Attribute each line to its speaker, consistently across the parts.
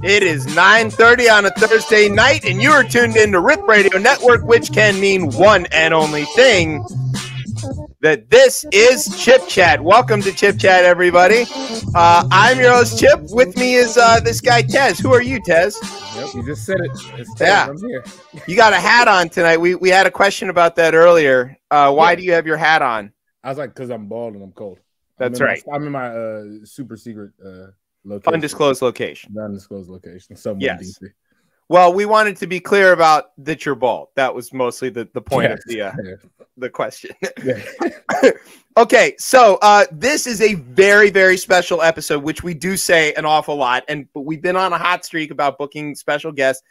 Speaker 1: It is 9:30 on a Thursday night, and you are tuned in to Rip Radio Network, which can mean one and only thing, that this is Chip Chat. Welcome to Chip Chat, everybody. I'm your host, Chip. With me is this guy, Tez. Who are you, Tez?
Speaker 2: Yep, you just said it. It's Tez.
Speaker 1: Yeah.
Speaker 2: I'm here.
Speaker 1: You got a hat on tonight. We had a question about that earlier. Why do you have your hat on?
Speaker 2: I was like, because I'm bald and I'm cold.
Speaker 1: That's right.
Speaker 2: I'm in my super secret location.
Speaker 1: Undisclosed location.
Speaker 2: Undisclosed location. Somewhere
Speaker 1: Yes.
Speaker 2: in DC.
Speaker 1: Well, we wanted to be clear about that you're bald. That was mostly the point of the question. Okay, so this is a very, very special episode, which we do say an awful lot, but we've been on a hot streak about booking special guests.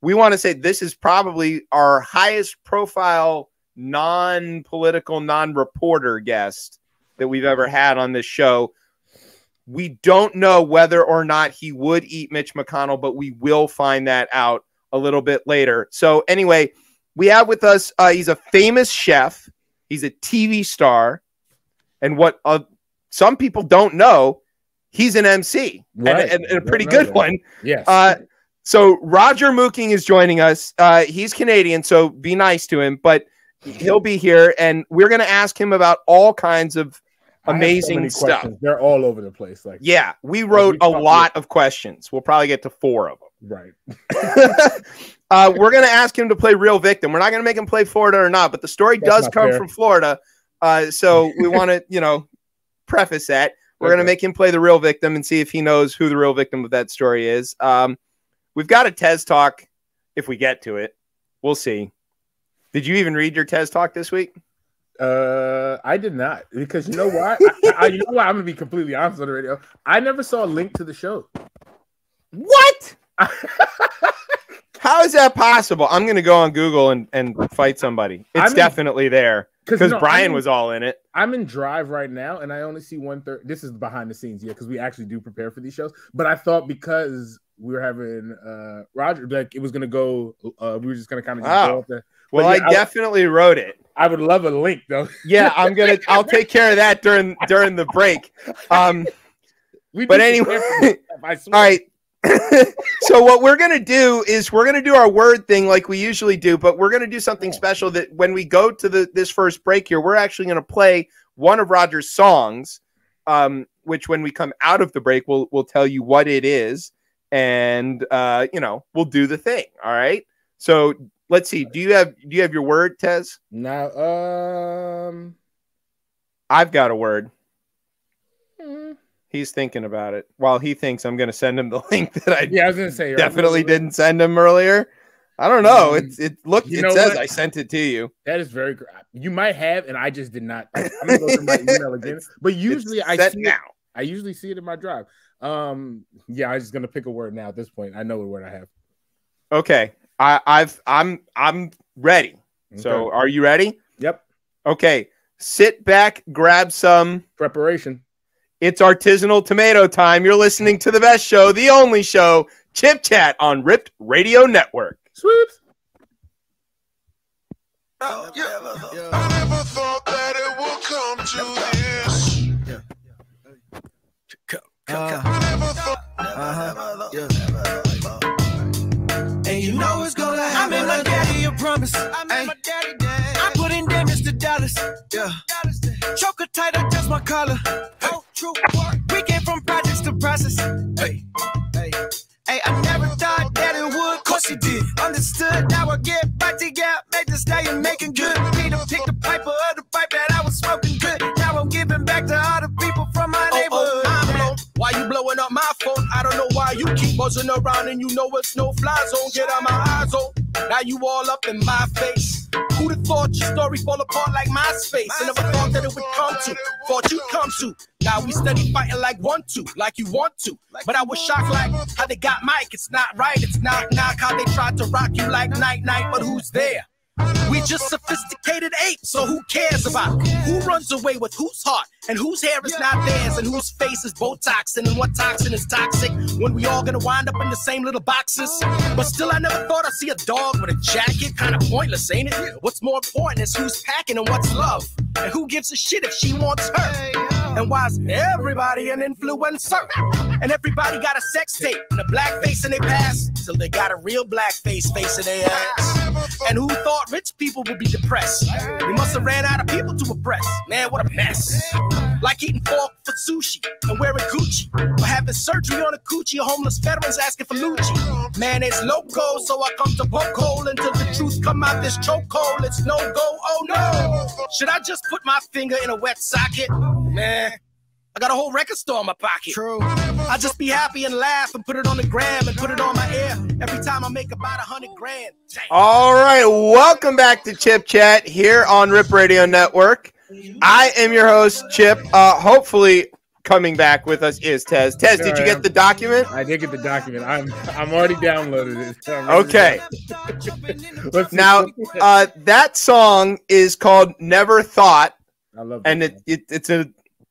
Speaker 1: We want to say this is probably our highest profile non-political, non-reporter guest that we've ever had on this show. We don't know whether or not he would eat Mitch McConnell, but we will find that out a little bit later. So anyway, we have with us, he's a famous chef. He's a TV star. And what some people don't know, he's an MC, right, and a pretty good one.
Speaker 2: Yes.
Speaker 1: So Roger Mooking is joining us. He's Canadian, so be nice to him, but he'll be here, and we're going to ask him about all kinds of amazing stuff.
Speaker 2: Questions. They're all over the place.
Speaker 1: We wrote a lot of questions. We'll probably get to 4 of them.
Speaker 2: Right.
Speaker 1: We're going to ask him to play Real Victim. We're not going to make him play Florida or not, but the story does come from Florida. So we want to, preface that. We're going to make him play the Real Victim and see if he knows who the real victim of that story is. We've got a Tez Talk if we get to it. We'll see. Did you even read your Tez Talk this week?
Speaker 2: I did not, because you know why? You know why? I'm gonna be completely honest on the radio. I never saw a link to the show.
Speaker 1: What? How is that possible? I'm gonna go on Google and fight somebody. It's definitely there because Brian was all in it.
Speaker 2: I'm in Drive right now, and I only see 1/3. This is behind the scenes, because we actually do prepare for these shows. But I thought because we were having Roger, like it was gonna go. We were just gonna kind of go up there.
Speaker 1: Well, I definitely wrote it.
Speaker 2: I would love a link though.
Speaker 1: Yeah, I'll take care of that during the break. But anyway, all right. So what we're going to do is we're going to do our word thing like we usually do, but we're going to do something special that when we go to this first break here, we're actually going to play one of Roger's songs, which when we come out of the break, we'll tell you what it is. And, we'll do the thing. All right. So let's see. Do you have your word, Tez?
Speaker 2: No.
Speaker 1: I've got a word. He's thinking about it. While he thinks, I'm going to send him the link that I
Speaker 2: was going to say
Speaker 1: definitely didn't send him earlier. I don't know. It says what? I sent it to you.
Speaker 2: That is very great. You might have, and I just did not. I'm going to go through my email again. But usually I see it. I usually see it in my drive. I'm just going to pick a word now at this point. I know what word I have.
Speaker 1: Okay. I'm ready. Okay. So are you ready?
Speaker 2: Yep.
Speaker 1: Okay. Sit back, grab some
Speaker 2: preparation.
Speaker 1: It's artisanal tomato time. You're listening to the best show, the only show, Chip Chat on Ripped Radio Network.
Speaker 2: Swoops.
Speaker 3: I never thought that it would come to this. I never thought.
Speaker 4: And you know it's gonna happen. I'm in my daddy, a promise. I put in damage to Dallas. Yeah. Choke her tight, adjust my collar. Oh, true. We came from projects to process. Hey, I never thought that it would. Course you did. Understood. Now I get back to make the stallion making good. Peter picked the piper of the pipe that I was smoking good. Now I'm giving back to all the people from my neighborhood.
Speaker 5: Why you blowing up my phone? I don't know why you keep buzzing around and you know it's no fly zone. Get out my eyes on. Now you all up in my face. Who'd have thought your story fall apart like MySpace? I never thought that it would come to. Thought you'd come to. Now we steady fighting like 1-2, like you want to. But I was shocked like how they got Mike. It's not right, it's knock knock. How they tried to rock you like night night, but who's there? We just sophisticated apes, so who cares about who runs away with whose heart and whose hair is not theirs and whose face is Botoxin and what toxin is toxic when we all gonna wind up in the same little boxes. But still, I never thought I'd see a dog with a jacket. Kind of pointless, ain't it? What's more important is who's packing and what's love, and who gives a shit if she wants her. And why's everybody an influencer? And everybody got a sex tape and a black face in their past till they got a real black face in their ass. And who thought rich people would be depressed? We must have ran out of people to oppress. Man, what a mess. Like eating pork for sushi and wearing Gucci, or having surgery on a coochie, or homeless veterans asking for Lucci. Man, it's loco, so I come to poke hole until the truth come out this chokehold. It's no go, oh no. Should I just put my finger in a wet socket? Man, I got a whole record store in my pocket. True. I just be happy and laugh and put it on the gram and put it on my ear every time I make about 100 grand. Damn.
Speaker 1: All right, welcome back to Chip Chat here on Rip Radio Network. I am your host, Chip. Hopefully, coming back with us is Tez. Tez, did you get the document?
Speaker 2: I did get the document. I'm already downloaded it.
Speaker 1: Okay. Now, that song is called "Never Thought,"
Speaker 2: I love that.
Speaker 1: and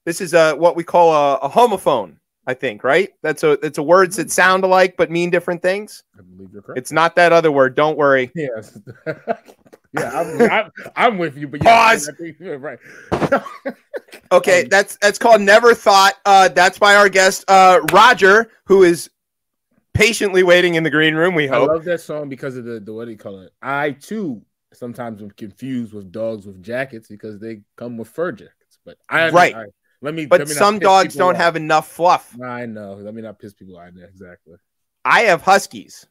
Speaker 1: this is what we call a homophone. I think, right? It's a words that sound alike but mean different things.
Speaker 2: I believe you're correct.
Speaker 1: It's not that other word. Don't worry.
Speaker 2: Yes. Yeah, I'm with you, but
Speaker 1: Pause.
Speaker 2: I think you're right.
Speaker 1: Okay, that's called "Never Thought." That's by our guest Roger, who is patiently waiting in the green room. We
Speaker 2: I
Speaker 1: hope.
Speaker 2: love that song because of the what do you call it? I too sometimes am confused with dogs with jackets because they come with fur jackets. But let me
Speaker 1: some
Speaker 2: not piss
Speaker 1: dogs
Speaker 2: people
Speaker 1: don't
Speaker 2: off.
Speaker 1: have enough fluff.
Speaker 2: I know. Let me not piss people off. Exactly.
Speaker 1: I have huskies,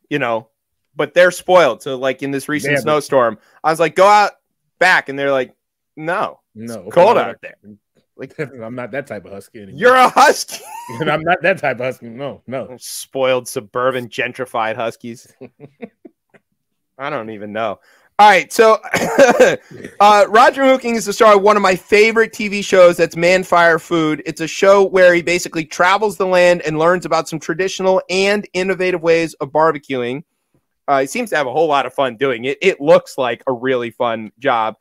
Speaker 1: but they're spoiled. So, like in this recent snowstorm, I was like, "Go out back," and they're like, "No, it's cold out there." Like,
Speaker 2: I'm not that type of husky anymore.
Speaker 1: You're a husky.
Speaker 2: And I'm not that type of husky. No.
Speaker 1: Spoiled, suburban, gentrified huskies. I don't even know. All right, so Roger Mooking is the star of one of my favorite TV shows. That's Man Fire Food. It's a show where he basically travels the land and learns about some traditional and innovative ways of barbecuing. He seems to have a whole lot of fun doing it. It looks like a really fun job.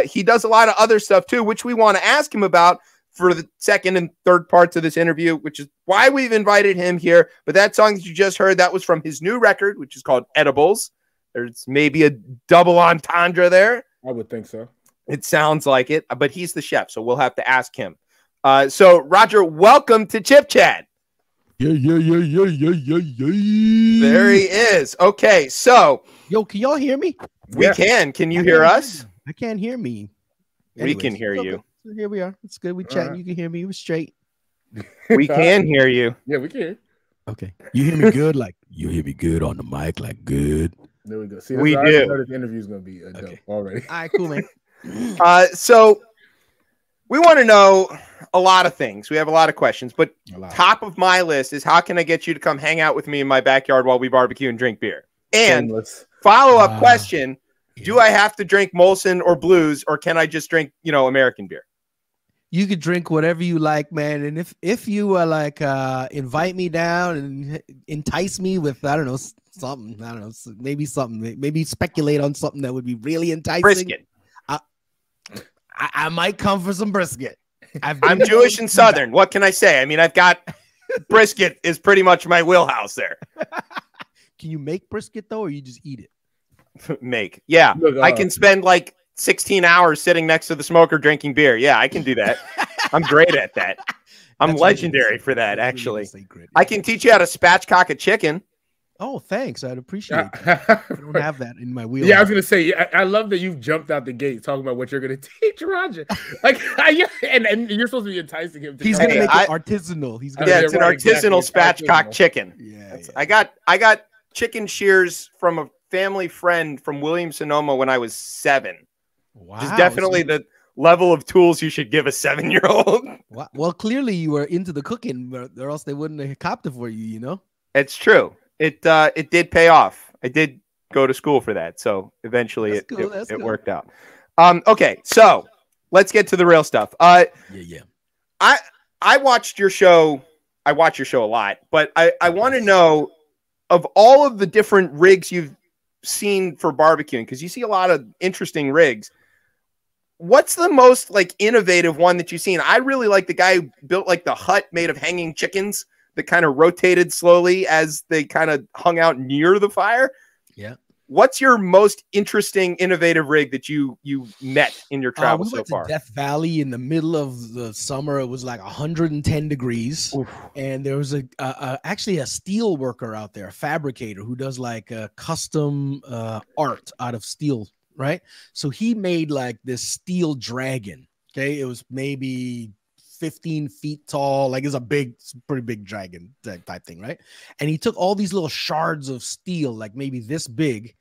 Speaker 1: He does a lot of other stuff too, which we want to ask him about for the second and third parts of this interview, which is why we've invited him here. But that song that you just heard, that was from his new record, which is called Edibles. There's maybe a double entendre there.
Speaker 2: I would think so.
Speaker 1: It sounds like it, but he's the chef, so we'll have to ask him. So, Roger, welcome to Chip Chat.
Speaker 6: Yeah.
Speaker 1: There he is. Okay, so.
Speaker 6: Yo, can y'all hear me?
Speaker 1: We can. Can you hear us?
Speaker 6: I can't hear me.
Speaker 1: We can hear you.
Speaker 6: So here we are. It's good. We chatting. You can hear me. We're straight.
Speaker 1: We can hear you.
Speaker 2: Yeah, we can.
Speaker 6: Okay. You hear me good? Like, you hear me good on the mic? Like, good.
Speaker 2: There we go. See,
Speaker 1: we
Speaker 2: do. This interview is going to be dope already.
Speaker 6: All right, cool, man.
Speaker 1: So we want to know a lot of things. We have a lot of questions, but top of my list is how can I get you to come hang out with me in my backyard while we barbecue and drink beer? And follow-up question, do I have to drink Molson or Blues, or can I just drink, American beer?
Speaker 6: You could drink whatever you like, man. And if you invite me down and entice me with, maybe speculate on something that would be really enticing.
Speaker 1: Brisket.
Speaker 6: I might come for some brisket.
Speaker 1: I'm Jewish and Southern. What can I say? I mean, I've got brisket is pretty much my wheelhouse there.
Speaker 6: Can you make brisket though, or you just eat it?
Speaker 1: Make. Yeah. I can spend like 16 hours sitting next to the smoker drinking beer. Yeah, I can do that. I'm great at that. I'm legendary for that, actually. I can teach you how to spatchcock a chicken.
Speaker 6: Oh, thanks. I'd appreciate it. I don't have that in my wheel.
Speaker 2: Yeah, I was going to say, I love that you've jumped out the gate talking about what you're going to teach Roger. Like, and you're supposed to be enticing him.
Speaker 6: He's going to make it artisanal. It's
Speaker 1: an artisanal spatchcock chicken. Yeah. I got chicken shears from a family friend from Williams-Sonoma when I was 7. Wow. Which is definitely the level of tools you should give a 7-year-old.
Speaker 6: Well, clearly you were into the cooking, or else they wouldn't have copped it for you,
Speaker 1: It's true. It did pay off. I did go to school for that, so eventually it worked out. Okay, so let's get to the real stuff.
Speaker 6: Yeah.
Speaker 1: I watched your show. I watch your show a lot, but I want to know, of all of the different rigs you've seen for barbecuing, because you see a lot of interesting rigs, what's the most like innovative one that you've seen? I really like the guy who built like the hut made of hanging chickens that kind of rotated slowly as they kind of hung out near the fire.
Speaker 6: Yeah.
Speaker 1: What's your most interesting, innovative rig that you met in your travels
Speaker 6: we went
Speaker 1: so far?
Speaker 6: to Death Valley in the middle of the summer. It was like 110 degrees.
Speaker 1: Oof.
Speaker 6: And there was actually a steel worker out there, a fabricator who does like custom art out of steel, right? So he made like this steel dragon. Okay. It was maybe 15 feet tall. Like it's pretty big dragon type thing, right? And he took all these little shards of steel, like maybe this big,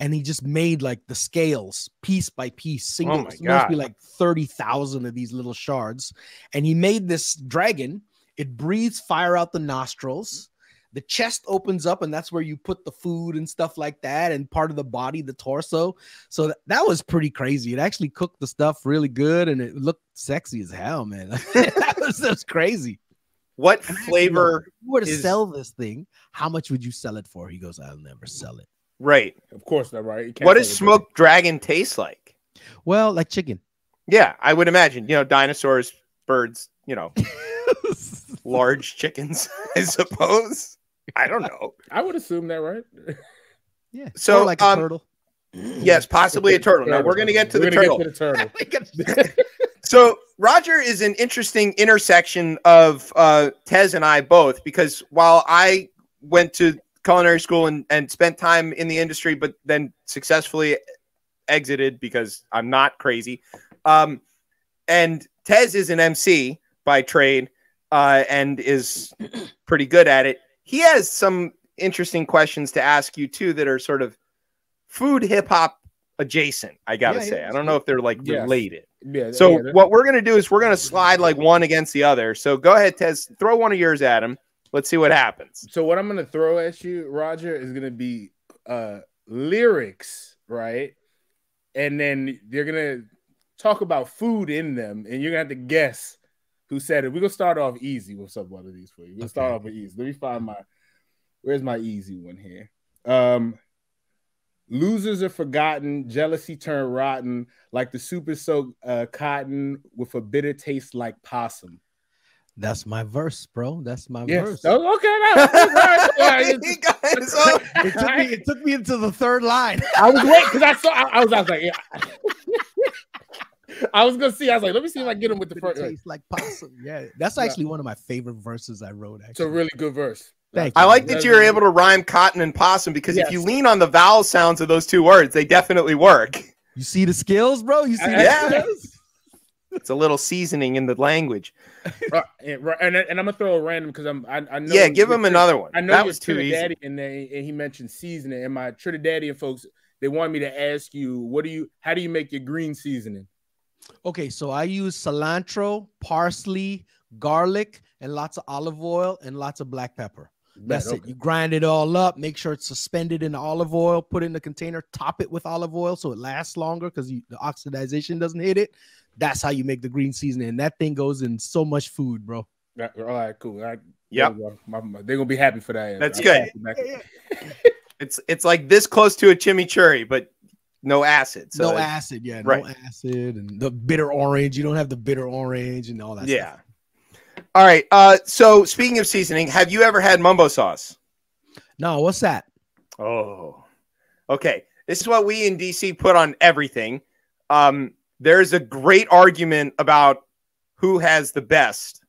Speaker 6: and he just made like the scales piece by piece, single.
Speaker 1: Oh my
Speaker 6: Must
Speaker 1: God.
Speaker 6: be like 30,000 of these little shards. And he made this dragon. It breathes fire out the nostrils. The chest opens up, and that's where you put the food and stuff like that, and part of the body, the torso. So that was pretty crazy. It actually cooked the stuff really good, and it looked sexy as hell, man. that was crazy.
Speaker 1: What
Speaker 6: And I asked him,
Speaker 1: flavor?
Speaker 6: if you were to
Speaker 1: is-
Speaker 6: sell this thing, how much would you sell it for? He goes, I'll never sell it.
Speaker 1: Right.
Speaker 2: Of course not, right? You can't
Speaker 1: What does
Speaker 2: say
Speaker 1: smoked dragon taste like?
Speaker 6: Well, like chicken.
Speaker 1: Yeah, I would imagine. You know, dinosaurs, birds, you know, large chickens, I suppose. I don't know.
Speaker 2: I would assume that, right?
Speaker 6: Yeah.
Speaker 1: So,
Speaker 6: Or like a turtle.
Speaker 1: Yes, possibly a turtle. Now we're going to get to the turtle.
Speaker 2: Get to the turtle.
Speaker 1: So Roger is an interesting intersection of Tez and I both, because while I went to culinary school and spent time in the industry, but then successfully exited because I'm not crazy. And Tez is an MC by trade and is pretty good at it. He has some interesting questions to ask you too that are sort of food hip hop adjacent, I gotta
Speaker 6: Yeah,
Speaker 1: say.
Speaker 6: yeah.
Speaker 1: I don't know if they're like
Speaker 2: Yes.
Speaker 1: related.
Speaker 2: Yeah.
Speaker 1: So
Speaker 2: yeah,
Speaker 1: what we're gonna do is we're gonna slide like one against the other. So go ahead, Tez, throw one of yours at him. Let's see what happens.
Speaker 2: So what I'm gonna throw at you, Roger, is gonna be lyrics, right? And then they're gonna talk about food in them, and you're gonna have to guess who said it. We're gonna start off easy with some one of these for you. We'll start off with easy. Let me find where's my easy one here? Losers are forgotten, jealousy turned rotten, like the super soaked cotton with a bitter taste like possum.
Speaker 6: That's my verse, bro. That's my
Speaker 2: Yes.
Speaker 6: verse.
Speaker 2: Oh, okay.
Speaker 1: Hey, guys, so-
Speaker 6: It took me into the third line.
Speaker 2: I was waiting because I was like, yeah. I was gonna see. I was like, let me see if I can get him with the
Speaker 6: It
Speaker 2: first.
Speaker 6: tastes like possum. Yeah, that's actually one of my favorite verses I wrote.
Speaker 2: It's a
Speaker 6: Actually,
Speaker 2: really good verse.
Speaker 6: Thank
Speaker 1: I
Speaker 6: you.
Speaker 1: like that you're able to rhyme cotton and possum, because if
Speaker 2: Yes.
Speaker 1: you lean on the vowel sounds of those two words, they definitely work.
Speaker 6: You see the skills, bro. You see the
Speaker 1: Yeah.
Speaker 6: skills?
Speaker 1: It's a little seasoning in the language.
Speaker 2: Right, and I'm gonna throw a random because I know.
Speaker 1: Yeah, give him another one.
Speaker 2: I know
Speaker 1: That
Speaker 2: you're
Speaker 1: was too easy.
Speaker 2: Trinidadian, and he mentioned seasoning. And my Trinidadian folks, they want me to ask you, how do you make your green seasoning?
Speaker 6: Okay, so I use cilantro, parsley, garlic, and lots of olive oil and lots of black pepper. That's it. You grind it all up, make sure it's suspended in the olive oil, put it in the container, top it with olive oil so it lasts longer because the oxidization doesn't hit it. That's how you make the green seasoning. And that thing goes in so much food, bro.
Speaker 2: All right, cool. All right,
Speaker 1: Yep.
Speaker 2: They're gonna be happy for that.
Speaker 1: That's
Speaker 2: I'll
Speaker 1: good.
Speaker 2: pass it back.
Speaker 1: It's like this close to a chimichurri, but no acid. So
Speaker 6: No acid, yeah.
Speaker 1: right.
Speaker 6: No acid and the bitter orange. You don't have the bitter orange and all that
Speaker 1: yeah.
Speaker 6: stuff.
Speaker 1: All right. So speaking of seasoning, have you ever had mumbo sauce?
Speaker 6: No, what's that?
Speaker 1: Oh, okay. This is what we in DC put on everything. There's a great argument about who has the best.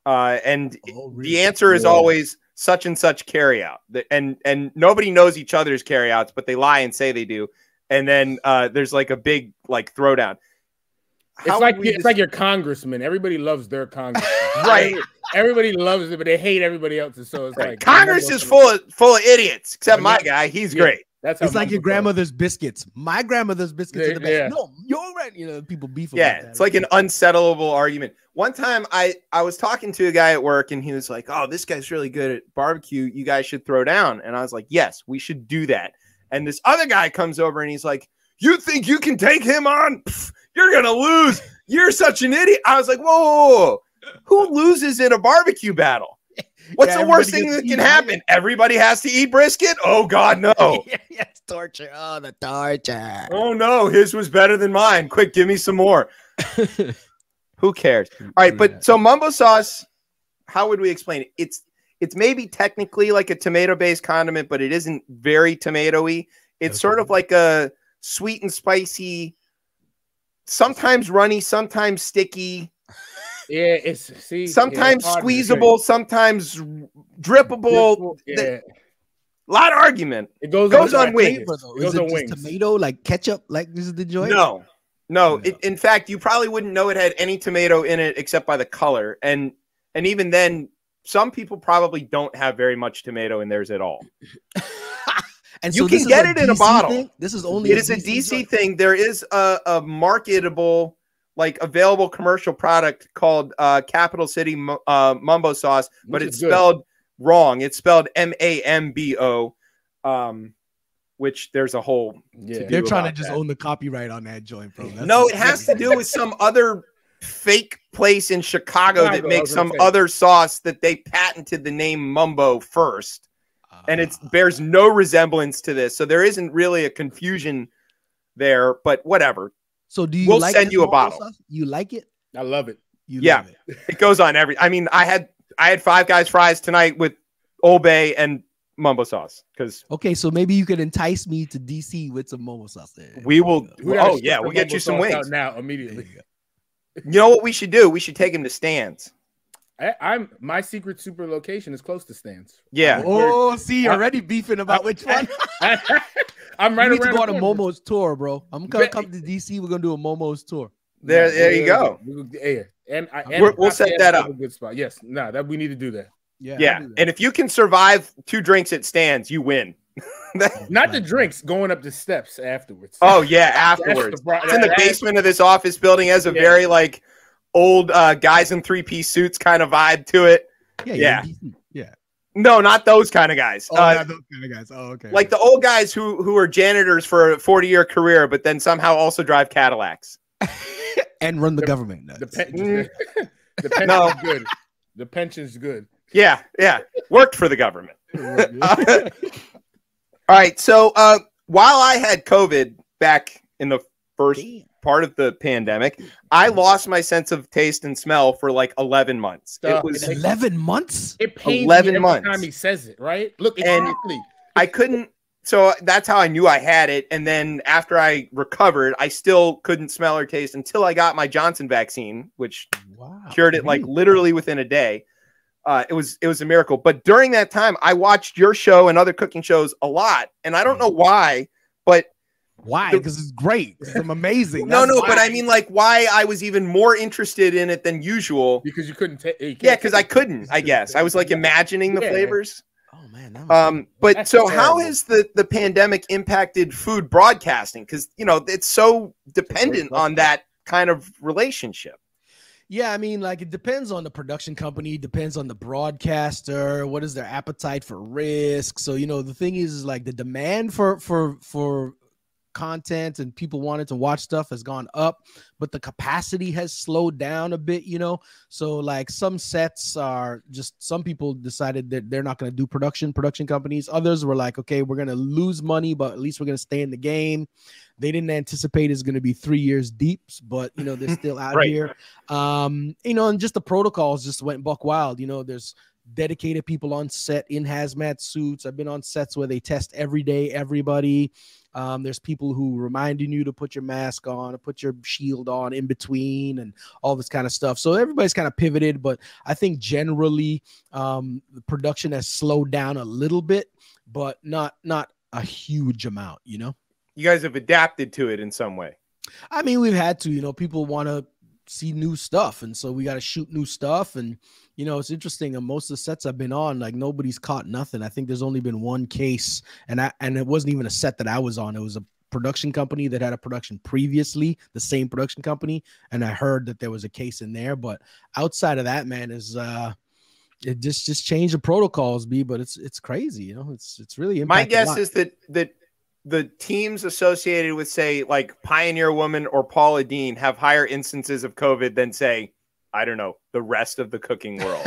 Speaker 1: And the answer is always such and such carryout. And nobody knows each other's carryouts, but they lie and say they do. And then there's like a big like throwdown.
Speaker 2: It's like your congressman. Everybody loves their congressman.
Speaker 1: Right.
Speaker 2: Everybody loves it, but they hate everybody else. So it's
Speaker 1: Right.
Speaker 2: like
Speaker 1: Congress is full of idiots, except my guy. He's
Speaker 2: Yeah.
Speaker 1: great.
Speaker 2: That's how
Speaker 6: It's like your
Speaker 2: mumbo sauce-
Speaker 6: grandmother's biscuits. My grandmother's biscuits are the best.
Speaker 2: Yeah.
Speaker 6: No, you're right. You know, people beef about
Speaker 1: Yeah,
Speaker 6: that.
Speaker 1: it's like an unsettleable argument. One time I was talking to a guy at work and he was like, "Oh, this guy's really good at barbecue. You guys should throw down." And I was like, "Yes, we should do that." And this other guy comes over and he's like, "You think you can take him on? Pff, you're going to lose. You're such an idiot." I was like, "Whoa. Who loses in a barbecue battle? What's
Speaker 6: Yeah,
Speaker 1: the worst
Speaker 6: everybody
Speaker 1: thing
Speaker 6: gets
Speaker 1: that can
Speaker 6: eaten.
Speaker 1: happen? Everybody has to eat brisket? Oh God, no."
Speaker 6: Yes. torture. Oh, the torture.
Speaker 1: Oh no, his was better than mine. Quick, give me some more. Who cares? All right, but so mumbo sauce, how would we explain it? It's maybe technically like a tomato-based condiment, but it isn't very tomatoey. It's sort of like a sweet and spicy, sometimes runny, sometimes sticky.
Speaker 2: Yeah,
Speaker 1: sometimes squeezable, sometimes drippable.
Speaker 2: Yeah.
Speaker 1: A lot of argument.
Speaker 2: It goes
Speaker 1: on wings.
Speaker 6: Is it just tomato, like ketchup, like this is the joint?
Speaker 1: No. In fact, you probably wouldn't know it had any tomato in it except by the color. And even then, some people probably don't have very much tomato in theirs at all.
Speaker 6: And
Speaker 1: you can get it in a bottle.
Speaker 6: Thing? This is only
Speaker 1: a DC thing. There is a marketable, like available commercial product called Capital City Mumbo Sauce, but it's spelled wrong. It's spelled MAMBO, which there's a whole.
Speaker 6: Yeah, they're trying to just own the copyright on that joint, bro.
Speaker 1: No, it has to do with some other fake place in Chicago that makes some other sauce that they patented the name Mumbo first. And it bears no resemblance to this. So there isn't really a confusion there, but whatever.
Speaker 6: So
Speaker 1: we'll send you a bottle.
Speaker 6: Sauce? You like it?
Speaker 2: I love it.
Speaker 6: Love it.
Speaker 1: It goes on I mean, I had Five Guys fries tonight with Old Bay and mumbo sauce.
Speaker 6: Okay, so maybe you could entice me to DC with some mumbo sauce there.
Speaker 1: We will. We'll get you some wings
Speaker 2: now immediately.
Speaker 1: You know what we should do? We should take him to Stan's.
Speaker 2: My secret super location is close to Stan's.
Speaker 1: Yeah.
Speaker 6: See, you're already beefing about which one.
Speaker 2: I'm right around.
Speaker 6: We need to go on a Momo's tour, bro. I'm gonna come to DC. We're gonna do a Momo's tour.
Speaker 1: There you go.
Speaker 2: And
Speaker 1: we'll set that up.
Speaker 2: A good spot. Yes. That we need to do that.
Speaker 1: Yeah. And if you can survive 2 drinks at Stan's, you win.
Speaker 2: Not the drinks, going up the steps afterwards.
Speaker 1: Oh yeah, afterwards. It's in the basement of this office building. Has a very like old guys in 3-piece suits kind of vibe to it. Yeah. No, not those kind of guys.
Speaker 6: Not those kind of guys. Oh, okay.
Speaker 1: Like the old guys who are janitors for a 40-year career, but then somehow also drive Cadillacs
Speaker 6: and run the government.
Speaker 2: The pension's good. The pension's good.
Speaker 1: Yeah. Worked for the government. All right. So while I had COVID back in the first part of the pandemic, I lost my sense of taste and smell for like 11 months. It was
Speaker 6: 11 months.
Speaker 2: It pains
Speaker 1: 11
Speaker 2: me
Speaker 1: months.
Speaker 2: every time he says it, right? Look,
Speaker 1: exactly. I couldn't. So that's how I knew I had it. And then after I recovered, I still couldn't smell or taste until I got my Johnson vaccine, which cured it like literally within a day. It was a miracle. But during that time, I watched your show and other cooking shows a lot. And I don't know why, but
Speaker 6: why? Because it's great. I'm amazing.
Speaker 1: No, but I mean, like, why I was even more interested in it than usual.
Speaker 2: Because you couldn't take.
Speaker 1: Yeah, because I couldn't. I guess I was like imagining the flavors.
Speaker 6: Oh man.
Speaker 1: But so how has the pandemic impacted food broadcasting? Because it's so dependent on that kind of relationship.
Speaker 6: Yeah, I mean, like it depends on the production company, depends on the broadcaster, what is their appetite for risk. So, the thing is like the demand for content and people wanted to watch stuff has gone up, but the capacity has slowed down a bit, so like some sets are just, some people decided that they're not going to do production companies. Others were like, okay, we're going to lose money, but at least we're going to stay in the game. They didn't anticipate it's going to be 3 years deep, but they're still out here. And just the protocols just went buck wild. There's dedicated people on set in hazmat suits. I've been on sets where they test every day, everybody. There's people who reminding you to put your mask on, or put your shield on in between, and all this kind of stuff. So everybody's kind of pivoted, but I think generally the production has slowed down a little bit, but not a huge amount. You
Speaker 1: guys have adapted to it in some way.
Speaker 6: I mean, we've had to. People want to see new stuff, and so we got to shoot new stuff. And it's interesting. Most of the sets I've been on, like nobody's caught nothing. I think there's only been one case, and it wasn't even a set that I was on. It was a production company that had a production previously, the same production company, and I heard that there was a case in there. But outside of that, man, is it just changed the protocols, but it's crazy. It's really
Speaker 1: my guess is that the teams associated with, say, like Pioneer Woman or Paula Deen have higher instances of COVID than, say, I don't know, the rest of the cooking world.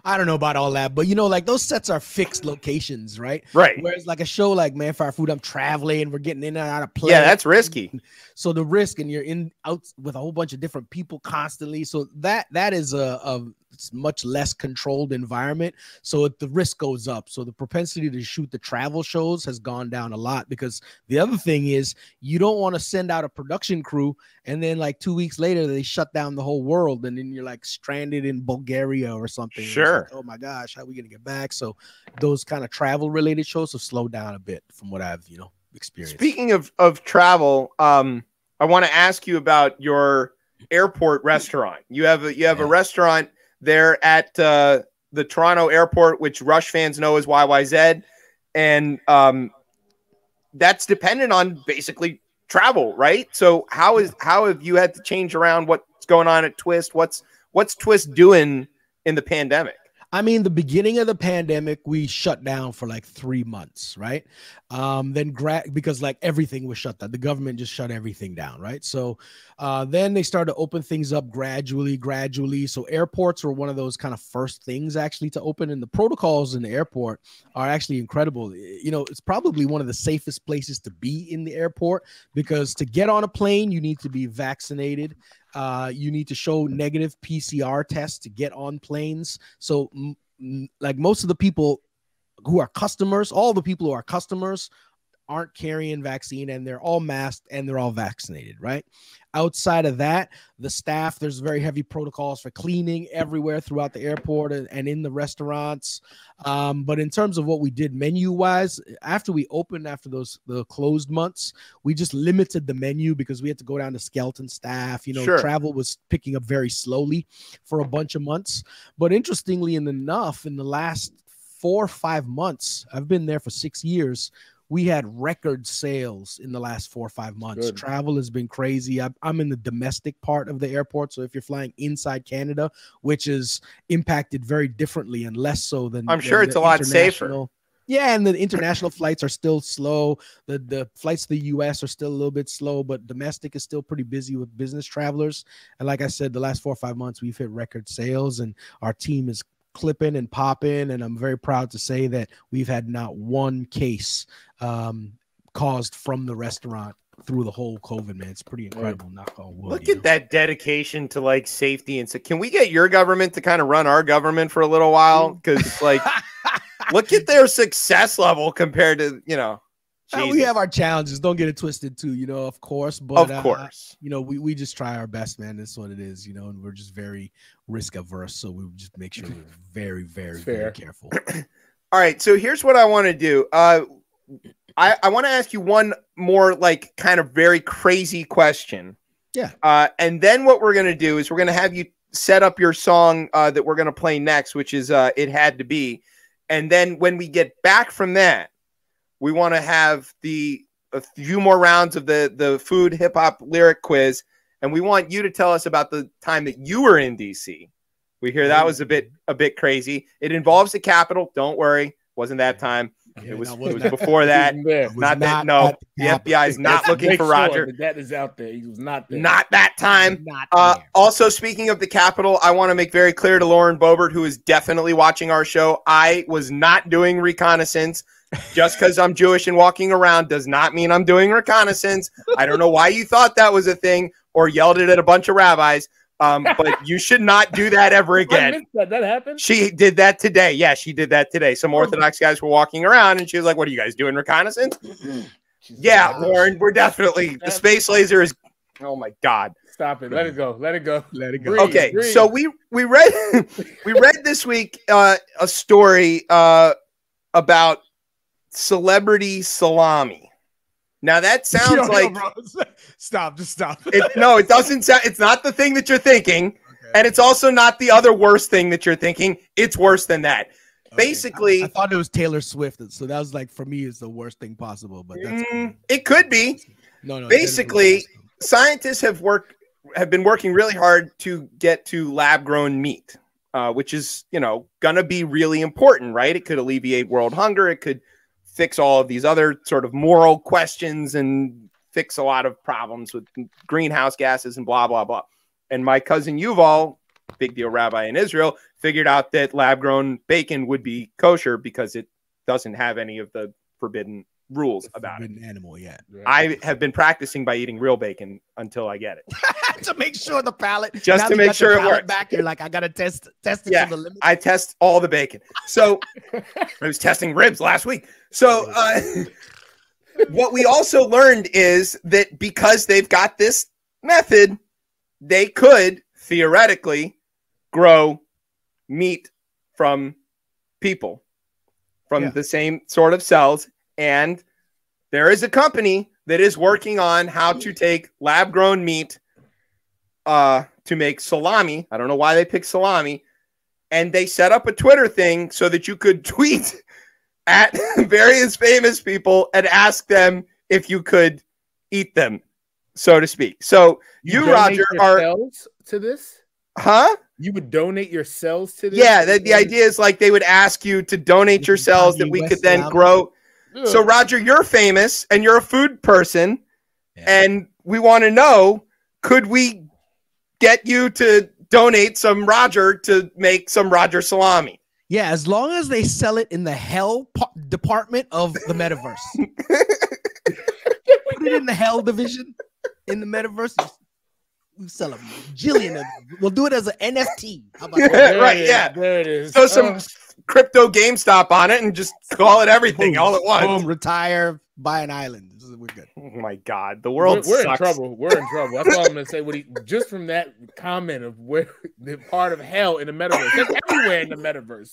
Speaker 6: I don't know about all that, but you know, like those sets are fixed locations, right?
Speaker 1: Right.
Speaker 6: Whereas like a show like Man Fire Food, I'm traveling, we're getting in and out of play.
Speaker 1: Yeah, that's risky.
Speaker 6: So the risk, and you're in out with a whole bunch of different people constantly. So that is a much less controlled environment. So the risk goes up. So the propensity to shoot the travel shows has gone down a lot, because the other thing is you don't want to send out a production crew and then like 2 weeks later they shut down the whole world, and then you're like stranded in Bulgaria or something.
Speaker 1: Sure.
Speaker 6: Like, oh my gosh, how are we gonna get back? So those kind of travel related shows have slowed down a bit from what I've experienced.
Speaker 1: Speaking of travel, I want to ask you about your airport restaurant. You have a restaurant there at the Toronto airport, which Rush fans know as YYZ, and that's dependent on basically travel, right? So how have you had to change around what's going on at Twist? What's Twist doing in the pandemic?
Speaker 6: I mean, the beginning of the pandemic, we shut down for like 3 months, right? Then because like everything was shut down, the government just shut everything down, right? So then they started to open things up gradually. So airports were one of those kind of first things actually to open, and the protocols in the airport are actually incredible. You know, it's probably one of the safest places to be in the airport, because to get on a plane, you need to be vaccinated. You need to show negative PCR tests to get on planes. So like most of the people who are customers, all the people who are customers aren't carrying vaccine, and they're all masked and they're all vaccinated, right? Outside of that, the staff, there's very heavy protocols for cleaning everywhere throughout the airport and in the restaurants. But in terms of what we did menu wise, after we opened, after the closed months, we just limited the menu because we had to go down to skeleton staff.
Speaker 1: Sure.
Speaker 6: Travel was picking up very slowly for a bunch of months. But interestingly enough, in the last 4 or 5 months, I've been there for 6 years, we had record sales in the last 4 or 5 months. Good. Travel has been crazy. I'm in the domestic part of the airport. So if you're flying inside Canada, which is impacted very differently and less so than
Speaker 1: I'm sure it's a lot safer.
Speaker 6: Yeah, and the international flights are still slow. The flights to the U.S. are still a little bit slow, but domestic is still pretty busy with business travelers. And like I said, the last 4 or 5 months, we've hit record sales, and our team is clipping and popping, and I'm very proud to say that we've had not one case caused from the restaurant through the whole COVID, man. It's pretty incredible. Knock on wood.
Speaker 1: Look at that dedication to like safety, and so can we get your government to kind of run our government for a little while? Because like, look at their success level compared to
Speaker 6: we have our challenges. Don't get it twisted too, of course. But
Speaker 1: of course,
Speaker 6: we just try our best, man. That's what it is, and we're just very risk averse. So we just make sure we're very, very, very careful.
Speaker 1: All right. So here's what I want to do. I want to ask you one more like kind of very crazy question.
Speaker 6: Yeah.
Speaker 1: And then what we're going to do is we're going to have you set up your song that we're going to play next, which is It Had to Be. And then when we get back from that, we want to have a few more rounds of the food hip hop lyric quiz, and we want you to tell us about the time that you were in DC. We hear that was a bit crazy. It involves the Capitol. Don't worry, wasn't that time. It was before that. The FBI is not looking for Roger.
Speaker 2: That is out there. He was not there.
Speaker 1: Not that time. Also, speaking of the Capitol, I want to make very clear to Lauren Boebert, who is definitely watching our show, I was not doing reconnaissance. Just because I'm Jewish and walking around does not mean I'm doing reconnaissance. I don't know why you thought that was a thing or yelled it at a bunch of rabbis. But you should not do that ever again.
Speaker 2: That happened?
Speaker 1: She did that today. Yeah, she did that today. Some Orthodox guys were walking around and she was like, "What are you guys doing, reconnaissance?" Yeah, Lauren, we're definitely the space laser is. Oh my God!
Speaker 2: Stop it! Let it go! Let it go!
Speaker 6: Let it go!
Speaker 1: Okay, so we read this week a story about celebrity salami. Now that sounds like
Speaker 6: just stop.
Speaker 1: It doesn't sound. It's not the thing that you're thinking, okay. And it's also not the other worst thing that you're thinking. It's worse than that. Okay. Basically,
Speaker 6: I thought it was Taylor Swift, so that was like for me is the worst thing possible. But that's cool.
Speaker 1: It could be. No. Basically, scientists have been working really hard to get to lab-grown meat, which is gonna be really important, right? It could alleviate world hunger. It could fix all of these other sort of moral questions and fix a lot of problems with greenhouse gases and blah, blah, blah. And my cousin Yuval big deal rabbi in Israel, figured out that lab-grown bacon would be kosher because it doesn't have any of the forbidden rules about it.
Speaker 6: Animal, yeah.
Speaker 1: I have been practicing by eating real bacon until I get it.
Speaker 6: To make sure the palate,
Speaker 1: Just
Speaker 6: now
Speaker 1: to
Speaker 6: you
Speaker 1: make
Speaker 6: got the
Speaker 1: sure it
Speaker 6: palate
Speaker 1: works.
Speaker 6: Back, you're like, I gotta test it
Speaker 1: Yeah,
Speaker 6: to the limit.
Speaker 1: I test all the bacon. So I was testing ribs last week. So what we also learned is that because they've got this method, they could theoretically grow meat from people, from the same sort of cells. And there is a company that is working on how to take lab-grown meat to make salami. I don't know why they picked salami. And they set up a Twitter thing so that you could tweet at various famous people and ask them if you could eat them, so to speak. So you Roger, are
Speaker 2: cells to this?
Speaker 1: Huh?
Speaker 2: You would donate your cells to this?
Speaker 1: Yeah, the idea is like they would ask you to donate your cells that we could then grow. So Roger, you're famous and you're a food person, and we want to know, could we get you to donate some Roger to make some Roger salami?
Speaker 6: Yeah, as long as they sell it in the hell department of the metaverse. Put it in the hell division in the metaverse. We sell a jillion of them. We'll do it as an NFT. How about that?
Speaker 1: Right, yeah.
Speaker 2: There it is.
Speaker 1: So some crypto GameStop on it and just call it everything all at once.
Speaker 6: Boom, retire, buy an island. We're good.
Speaker 1: Oh my God, the world
Speaker 2: we're in
Speaker 1: sucks.
Speaker 2: trouble. We're in trouble. That's all I'm gonna say. Just from that comment of where the part of hell in the metaverse. That's everywhere in the metaverse.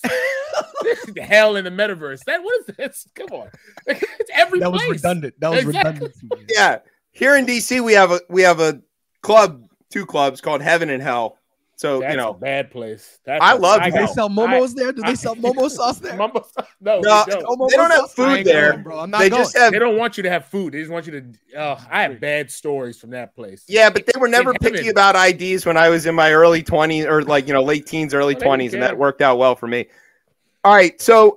Speaker 2: The hell in the metaverse. What is this? Come on, it's every
Speaker 6: That
Speaker 2: place.
Speaker 6: was redundant. That was
Speaker 2: Exactly.
Speaker 6: redundant.
Speaker 1: Yeah, here in DC we have a club, 2 clubs called Heaven and Hell. So
Speaker 2: That's a bad place.
Speaker 1: I love
Speaker 6: Do they
Speaker 1: hell.
Speaker 6: sell momos there? Do they sell momo sauce there?
Speaker 2: No,
Speaker 1: No,
Speaker 2: they don't.
Speaker 1: they don't have
Speaker 6: I
Speaker 1: food
Speaker 6: ain't
Speaker 1: there.
Speaker 6: going, bro. I'm not
Speaker 1: They
Speaker 6: going.
Speaker 1: just have
Speaker 2: They don't want you to have food. They just want you to. I have bad stories from that place.
Speaker 1: yeah, but they were never
Speaker 2: In
Speaker 1: picky
Speaker 2: heaven.
Speaker 1: about IDs when I was in my early 20s or late teens, early
Speaker 2: Well, they don't
Speaker 1: 20s, and
Speaker 2: care.
Speaker 1: that worked out well for me. All right, so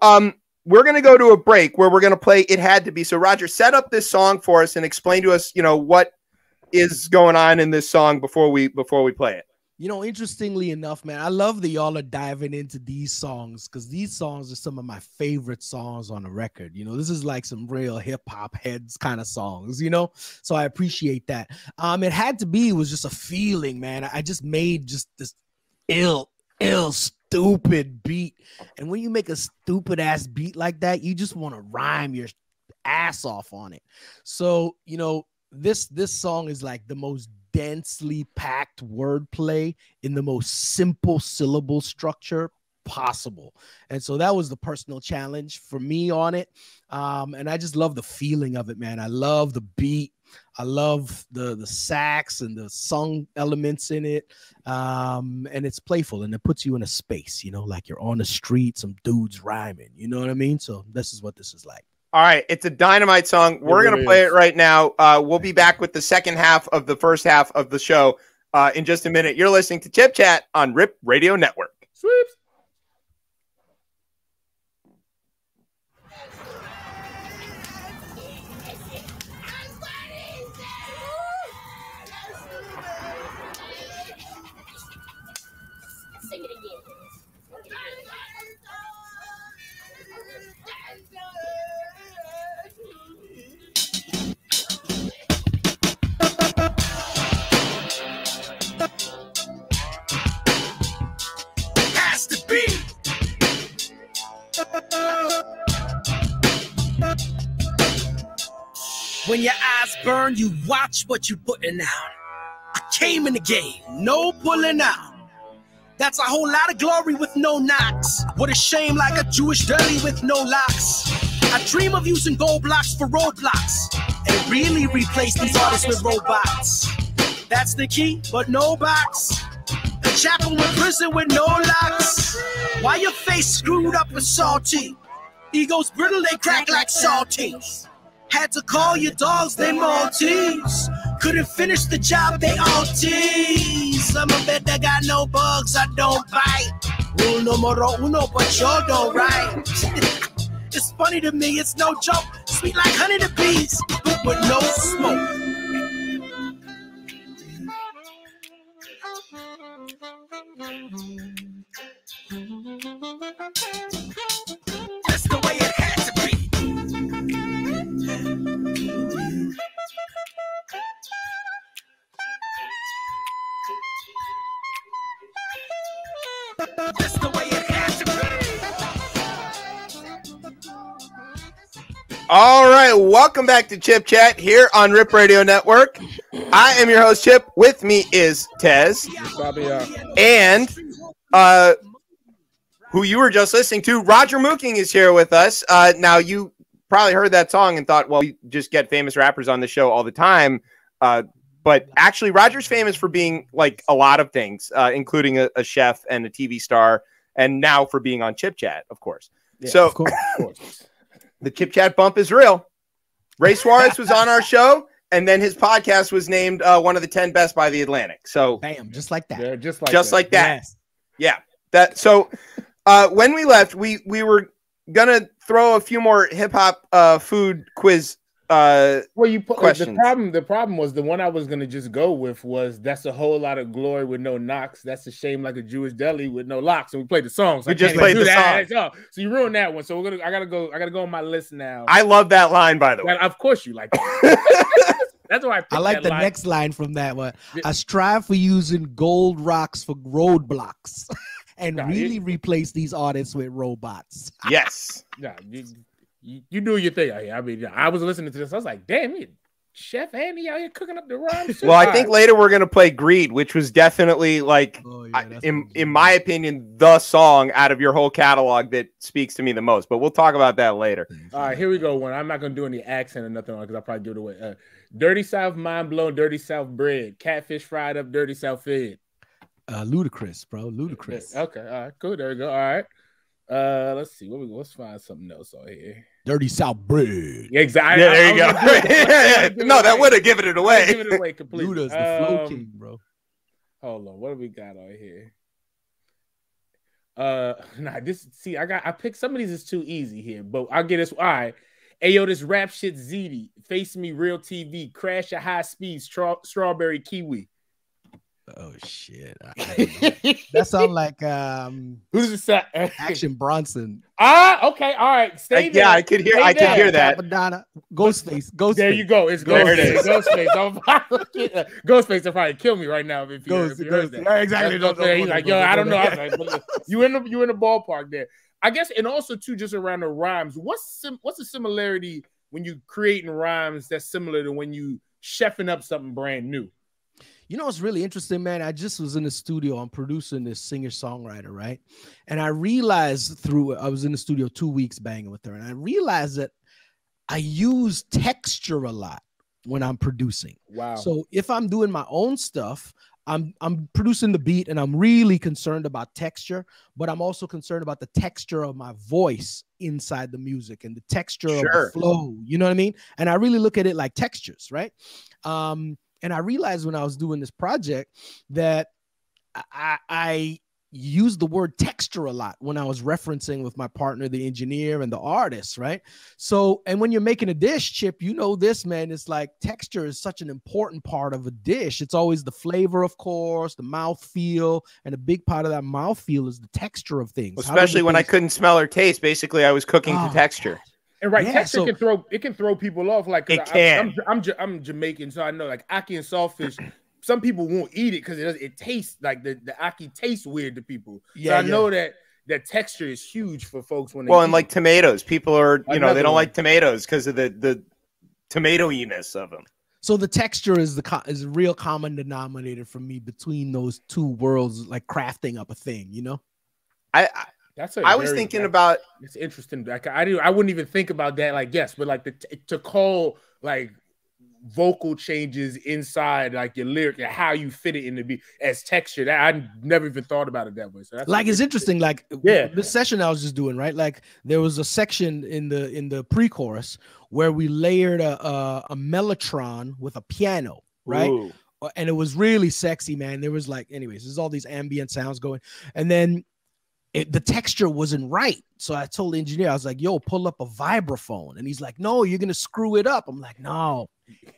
Speaker 1: we're gonna go to a break where we're gonna play "It Had to Be." So Roger, set up this song for us and explain to us, what is going on in this song before we play it.
Speaker 6: Interestingly enough, man, I love that y'all are diving into these songs because these songs are some of my favorite songs on the record. This is like some real hip hop heads kind of songs, so I appreciate that. It Had to Be was just a feeling, man. I just made just this ill, stupid beat. And when you make a stupid ass beat like that, you just want to rhyme your ass off on it. So, this song is like the most densely packed wordplay in the most simple syllable structure possible. And so that was the personal challenge for me on it. And I just love the feeling of it, man. I love the beat. I love the sax and the sung elements in it. And it's playful and it puts you in a space, like you're on the street, some dudes rhyming, you know what I mean? So this is what this is like.
Speaker 1: All right, it's a dynamite song. We're going to play it right now. We'll be back with the second half of the first half of the show in just a minute. You're listening to Chip Chat on RIP Radio Network.
Speaker 2: Sweeps.
Speaker 7: Sing it again.
Speaker 5: Has to be. When your eyes burn, you watch what you putting out. I came in the game, no pulling out. That's a whole lot of glory with no knocks. What a shame, like a Jewish deli with no locks. I dream of using gold blocks for roadblocks and really replace these artists with robots. That's the key, but no box. A chapel in prison with no locks. Why your face screwed up and salty? Egos brittle, they crack like saltines. Had to call your dogs, they Maltese. Couldn't finish the job, they all tease. I'm a vet that got no bugs, I don't bite. Rule numero uno, but y'all don't write. It's funny to me, it's no joke. Sweet like honey to bees, but with no smoke.
Speaker 4: That's the way it had to be. That's the way it had to be.
Speaker 1: All right, welcome back to Chip Chat here on Rip Radio Network. I am your host, Chip. With me is Tez. And who you were just listening to, Roger Mooking is here with us. Now, you probably heard that song and thought, well, we just get famous rappers on the show all the time. But actually, Roger's famous for being like a lot of things, including a chef and a TV star, and now for being on Chip Chat, of course.
Speaker 2: Yeah,
Speaker 1: so
Speaker 2: of course.
Speaker 1: The Chip Chat bump is real. Ray Suarez was on our show, and then his podcast was named one of the 10 best by The Atlantic. So,
Speaker 6: Bam, just like that.
Speaker 2: Yeah, just like
Speaker 1: that.
Speaker 6: Yes.
Speaker 1: Yeah. That. So, when we left, we were gonna throw a few more hip hop food quiz.
Speaker 2: Well, you put
Speaker 1: questions.
Speaker 2: the problem was the one I was gonna just go with was that's a whole lot of glory with no knocks. That's a shame like a Jewish deli with no locks. And we played the song. So
Speaker 1: We just played the
Speaker 2: song. So you ruined that one. So I gotta go on my list now.
Speaker 1: I love that line, by the way.
Speaker 2: Of course you like that. That's why
Speaker 6: I like the next line from that one. I strive for using gold rocks for roadblocks and really replace these artists with robots.
Speaker 1: Yes.
Speaker 2: Yeah, you do your thing out here. I mean, I was listening to this. I was like, damn it, Chef Andy out here cooking up the rhymes.
Speaker 1: Well, I think later we're gonna play Greed, which was definitely like, in my opinion, the song out of your whole catalog that speaks to me the most. But we'll talk about that later.
Speaker 2: All right, here we go. One. I'm not gonna do any accent or nothing because I'll probably give it away. Dirty South mind blown, dirty South bread, catfish fried up, dirty South fed.
Speaker 6: Ludicrous, bro. Ludicrous.
Speaker 2: Okay, all right, cool. There we go. All right. Let's see. Let's find something else on here.
Speaker 6: Dirty South bread.
Speaker 2: Yeah, exactly.
Speaker 1: Yeah, there you go. No, that would have given it away.
Speaker 2: Give it away completely.
Speaker 6: Luda's the flow king, bro.
Speaker 2: Hold on. What do we got on here? I picked some of these is too easy here, but I'll get this. All right. Hey, yo, this rap shit ZD. Face Me Real TV. Crash at high speed. Strawberry kiwi.
Speaker 6: Oh shit! That sounds like
Speaker 2: who's this?
Speaker 6: Action Bronson.
Speaker 2: Okay, all right. Stay there.
Speaker 1: Yeah, I could hear that.
Speaker 6: Madonna, Ghostface.
Speaker 2: There you go. It's Ghostface. Ghostface will probably kill me right now if you heard that.
Speaker 6: Yeah, exactly.
Speaker 2: He's like, yo, I don't know. I was like, you in the ballpark there. I guess, and also too, just around the rhymes. What's the similarity when you creating rhymes that's similar to when you chefing up something brand new?
Speaker 6: You know what's really interesting, man? I just was in the studio. I'm producing this singer-songwriter, right? And I realized I was in the studio 2 weeks banging with her, and I realized that I use texture a lot when I'm producing.
Speaker 2: Wow.
Speaker 6: So if I'm doing my own stuff, I'm producing the beat, and I'm really concerned about texture, but I'm also concerned about the texture of my voice inside the music and the texture of the flow. You know what I mean? And I really look at it like textures, right? And I realized when I was doing this project that I used the word texture a lot when I was referencing with my partner, the engineer and the artist, right? So, and when you're making a dish, Chip, you know this, man, it's like texture is such an important part of a dish. It's always the flavor, of course, the mouthfeel, and a big part of that mouthfeel is the texture of things.
Speaker 1: Especially when I couldn't smell or taste. Basically, I was cooking to texture.
Speaker 2: And texture can throw people off. Like I'm Jamaican, so I know like ackee and saltfish. Some people won't eat it because it tastes like the ackee tastes weird to people. Yeah, so I know that texture is huge for folks when they
Speaker 1: and like tomatoes, people are they don't like tomatoes because of the tomato-iness of them.
Speaker 6: So the texture is a real common denominator for me between those two worlds, like crafting up a thing. You know,
Speaker 1: I was thinking about.
Speaker 2: It's interesting. Like I wouldn't even think about that. Like yes, but like to call like vocal changes inside like your lyric and how you fit it in the beat as texture. That I never even thought about it that way. So that's
Speaker 6: like it's interesting. Like this session I was just doing, right? Like there was a section in the pre-chorus where we layered a mellotron with a piano, right? Ooh. And it was really sexy, man. There was like, anyways, there's all these ambient sounds going, and then the texture wasn't right. So I told the engineer, I was like, yo, pull up a vibraphone. And he's like, no, you're going to screw it up. I'm like, no,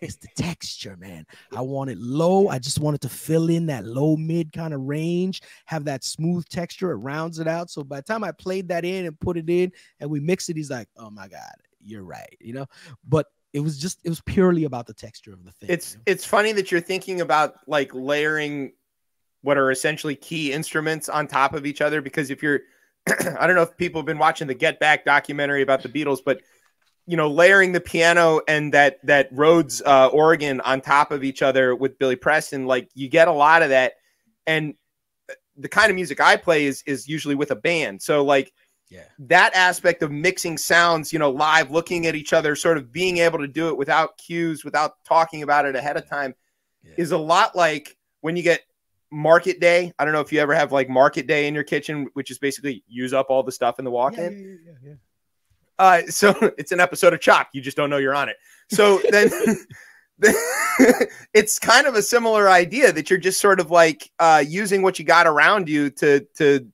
Speaker 6: it's the texture, man. I want it low. I just wanted to fill in that low mid kind of range, have that smooth texture. It rounds it out. So by the time I played that in and put it in and we mixed it, he's like, oh my God, you're right. You know, but it was purely about the texture of the thing.
Speaker 1: It's funny that you're thinking about like layering what are essentially key instruments on top of each other, because if you're, I don't know if people have been watching the Get Back documentary about the Beatles, but you know, layering the piano and that Rhodes organ on top of each other with Billy Preston, like you get a lot of that. And the kind of music I play is usually with a band. So like that aspect of mixing sounds, you know, live, looking at each other, sort of being able to do it without cues, without talking about it ahead of time is a lot like when you get market day. I don't know if you ever have like market day in your kitchen, which is basically use up all the stuff in the walk-in. So it's an episode of Chopped. You just don't know you're on it. So then it's kind of a similar idea that you're just sort of like using what you got around you to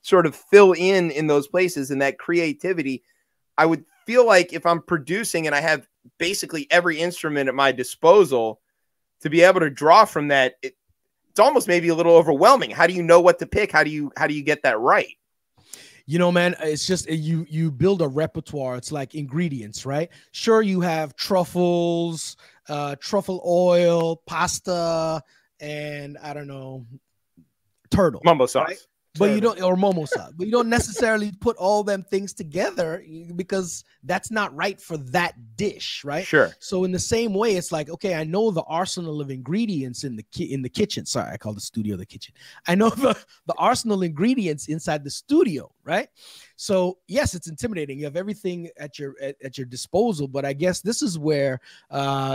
Speaker 1: sort of fill in those places, and that creativity. I would feel like if I'm producing and I have basically every instrument at my disposal to be able to draw from that, it's almost maybe a little overwhelming. How do you know what to pick? How do you get that right?
Speaker 6: You know, man, it's just you build a repertoire. It's like ingredients, right? Sure, you have truffles, truffle oil, pasta, and I don't know, turtle.
Speaker 1: Mumbo sauce.
Speaker 6: Right? But you don't, or momo sauce, but you don't necessarily put all them things together because that's not right for that dish, right?
Speaker 1: Sure.
Speaker 6: So in the same way, it's like, okay, I know the arsenal of ingredients in the kitchen. Sorry, I call the studio the kitchen. I know the arsenal ingredients inside the studio, right? So yes, it's intimidating. You have everything at your disposal, but I guess this is where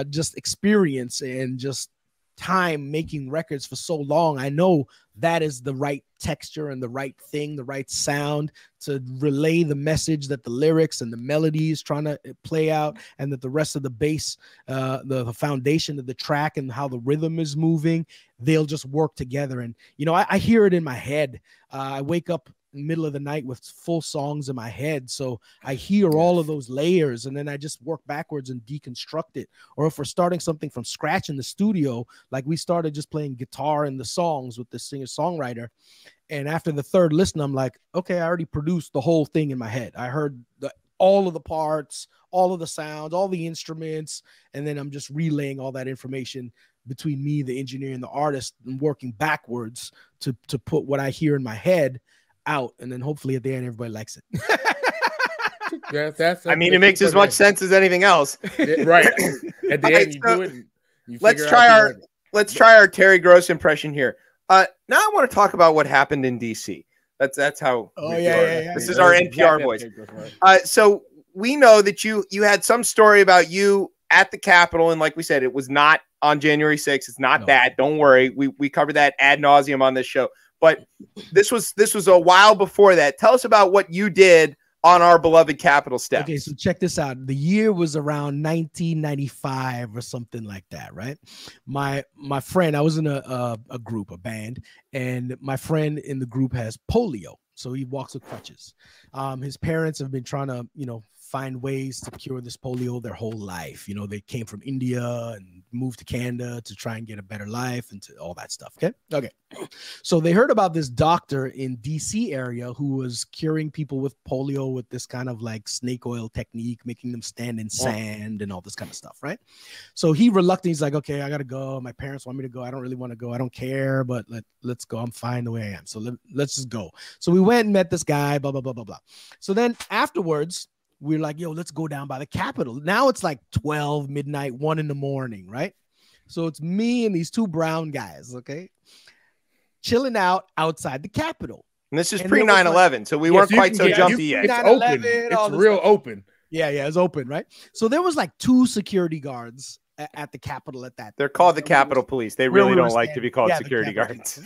Speaker 6: just experience and just time making records for so long, I know that is the right texture and the right thing, the right sound to relay the message that the lyrics and the melody is trying to play out, and that the rest of the bass, the foundation of the track and how the rhythm is moving, they'll just work together. And, you know, I hear it in my head. I wake up in the middle of the night with full songs in my head. So I hear all of those layers and then I just work backwards and deconstruct it. Or if we're starting something from scratch in the studio, like we started just playing guitar in the songs with the singer-songwriter. And after the third listen, I'm like, okay, I already produced the whole thing in my head. I heard all of the parts, all of the sounds, all the instruments. And then I'm just relaying all that information between me, the engineer, and the artist, and working backwards to put what I hear in my head out, and then hopefully at the end everybody likes it.
Speaker 2: That's
Speaker 1: I mean, it makes as much sense as anything else.
Speaker 2: Right. At the end, you do it.
Speaker 1: Let's try our Terry Gross impression here. Now I want to talk about what happened in DC. That's how.
Speaker 6: Oh yeah.
Speaker 1: This is our NPR voice. So we know that you had some story about you at the Capitol, and like we said, it was not on January 6th. It's not that. Don't worry. We covered that ad nauseum on this show. But this was a while before that. Tell us about what you did on our beloved Capitol steps.
Speaker 6: Okay, so check this out. The year was around 1995 or something like that, right? My friend, I was in a group, a band, and my friend in the group has polio, so he walks with crutches. His parents have been trying to, find ways to cure this polio their whole life. They came from India and moved to Canada to try and get a better life and to all that stuff. Okay. So they heard about this doctor in DC area who was curing people with polio with this kind of like snake oil technique, making them stand in sand and all this kind of stuff, right? So he's like, okay, I got to go. My parents want me to go. I don't really want to go. I don't care, but let's go. I'm fine the way I am. So let's just go. So we went and met this guy, blah, blah, blah, blah, blah. So then afterwards, we're like, yo, let's go down by the Capitol. Now it's like 12 midnight, 1 a.m, right? So it's me and these two brown guys, okay, chilling outside the Capitol.
Speaker 1: And this is pre 9/11, so we weren't quite so jumpy yet.
Speaker 2: It's open. It's real open.
Speaker 6: Yeah, it's open, right? So there was like 2 security guards at the Capitol at that.
Speaker 1: They're called the Capitol Police. They really don't like to be called security guards.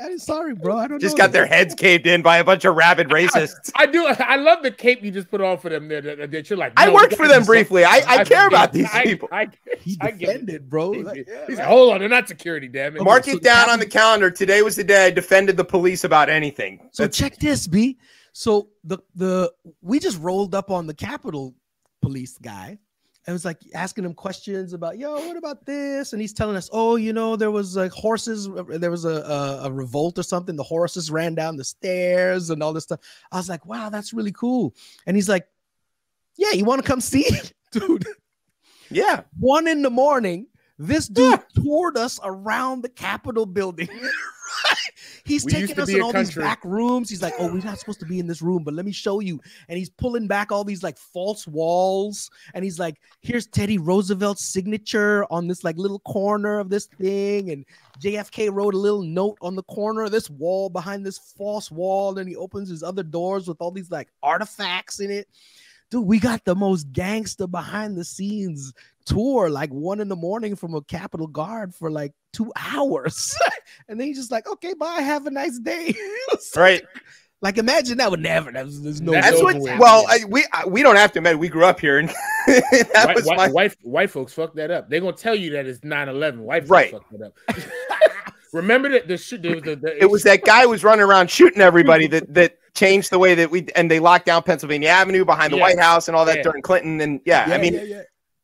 Speaker 6: I'm sorry, bro. I don't
Speaker 1: Just
Speaker 6: know
Speaker 1: got their heads caved in by a bunch of rabid racists.
Speaker 2: I do. I love the cape you just put on for them. That you're like,
Speaker 1: I
Speaker 2: no,
Speaker 1: worked
Speaker 2: we
Speaker 1: for
Speaker 2: gotta
Speaker 1: them
Speaker 2: do
Speaker 1: briefly.
Speaker 2: something.
Speaker 1: I care about these people.
Speaker 6: He
Speaker 2: I get it.
Speaker 6: defended, bro. Like,
Speaker 2: He's like, hold on, they're not security, damn it.
Speaker 1: Mark
Speaker 6: so
Speaker 1: it
Speaker 6: the
Speaker 1: down
Speaker 6: Capitol-
Speaker 1: on the calendar. Today was the day I defended the police about anything.
Speaker 6: So check this, B. So the we just rolled up on the Capitol Police guy and was like asking him questions about, yo, what about this? And he's telling us, oh, there was like horses, there was a revolt or something. The horses ran down the stairs and all this stuff. I was like, wow, that's really cool. And he's like, yeah, you want to come see it? Dude.
Speaker 1: Yeah.
Speaker 6: 1 a.m, this dude toured us around the Capitol building. He's taking us in all these back rooms. He's like, oh, we're not supposed to be in this room, but let me show you. And he's pulling back all these like false walls. And he's like, here's Teddy Roosevelt's signature on this like little corner of this thing. And JFK wrote a little note on the corner of this wall behind this false wall. And then he opens his other doors with all these like artifacts in it. Dude, we got the most gangster behind the scenes tour, like 1 a.m. from a Capitol Guard for like 2 hours. And then he's just like, okay, bye, have a nice day.
Speaker 1: Right.
Speaker 6: Like, imagine that would never, there's no.
Speaker 1: That's what, well, we don't have to admit, we grew up here. And that was my...
Speaker 2: white folks fucked that up. They're going to tell you that it's 9/11. White folks
Speaker 1: right.
Speaker 2: fucked that up. Remember that
Speaker 1: it was that guy who was running around shooting everybody that changed the way that they locked down Pennsylvania Avenue behind the White House and all that during Clinton. And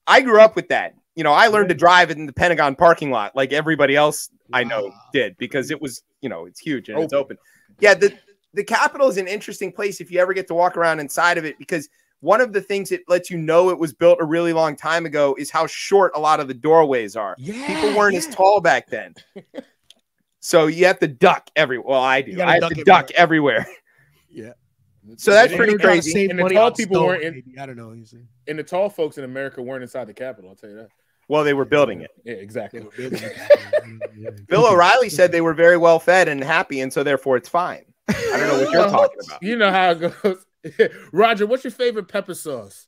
Speaker 1: I grew up with that. I learned to drive in the Pentagon parking lot like everybody else I know did, because it was, it's huge and it's open. Yeah. The Capitol is an interesting place if you ever get to walk around inside of it, because one of the things that lets you know it was built a really long time ago is how short a lot of the doorways are. Yeah, people weren't as tall back then. So you have to duck everywhere. Well, I do. I have to duck everywhere.
Speaker 6: Yeah.
Speaker 1: So that's pretty crazy.
Speaker 2: And the tall people weren't in.
Speaker 6: I don't know.
Speaker 2: And the tall folks in America weren't inside the Capitol. I'll tell you that.
Speaker 1: Well, they were building it.
Speaker 2: Yeah, exactly.
Speaker 1: Bill O'Reilly said they were very well fed and happy, and so therefore it's fine. I don't know what you're talking about.
Speaker 2: You know how it goes. Roger, what's your favorite pepper sauce?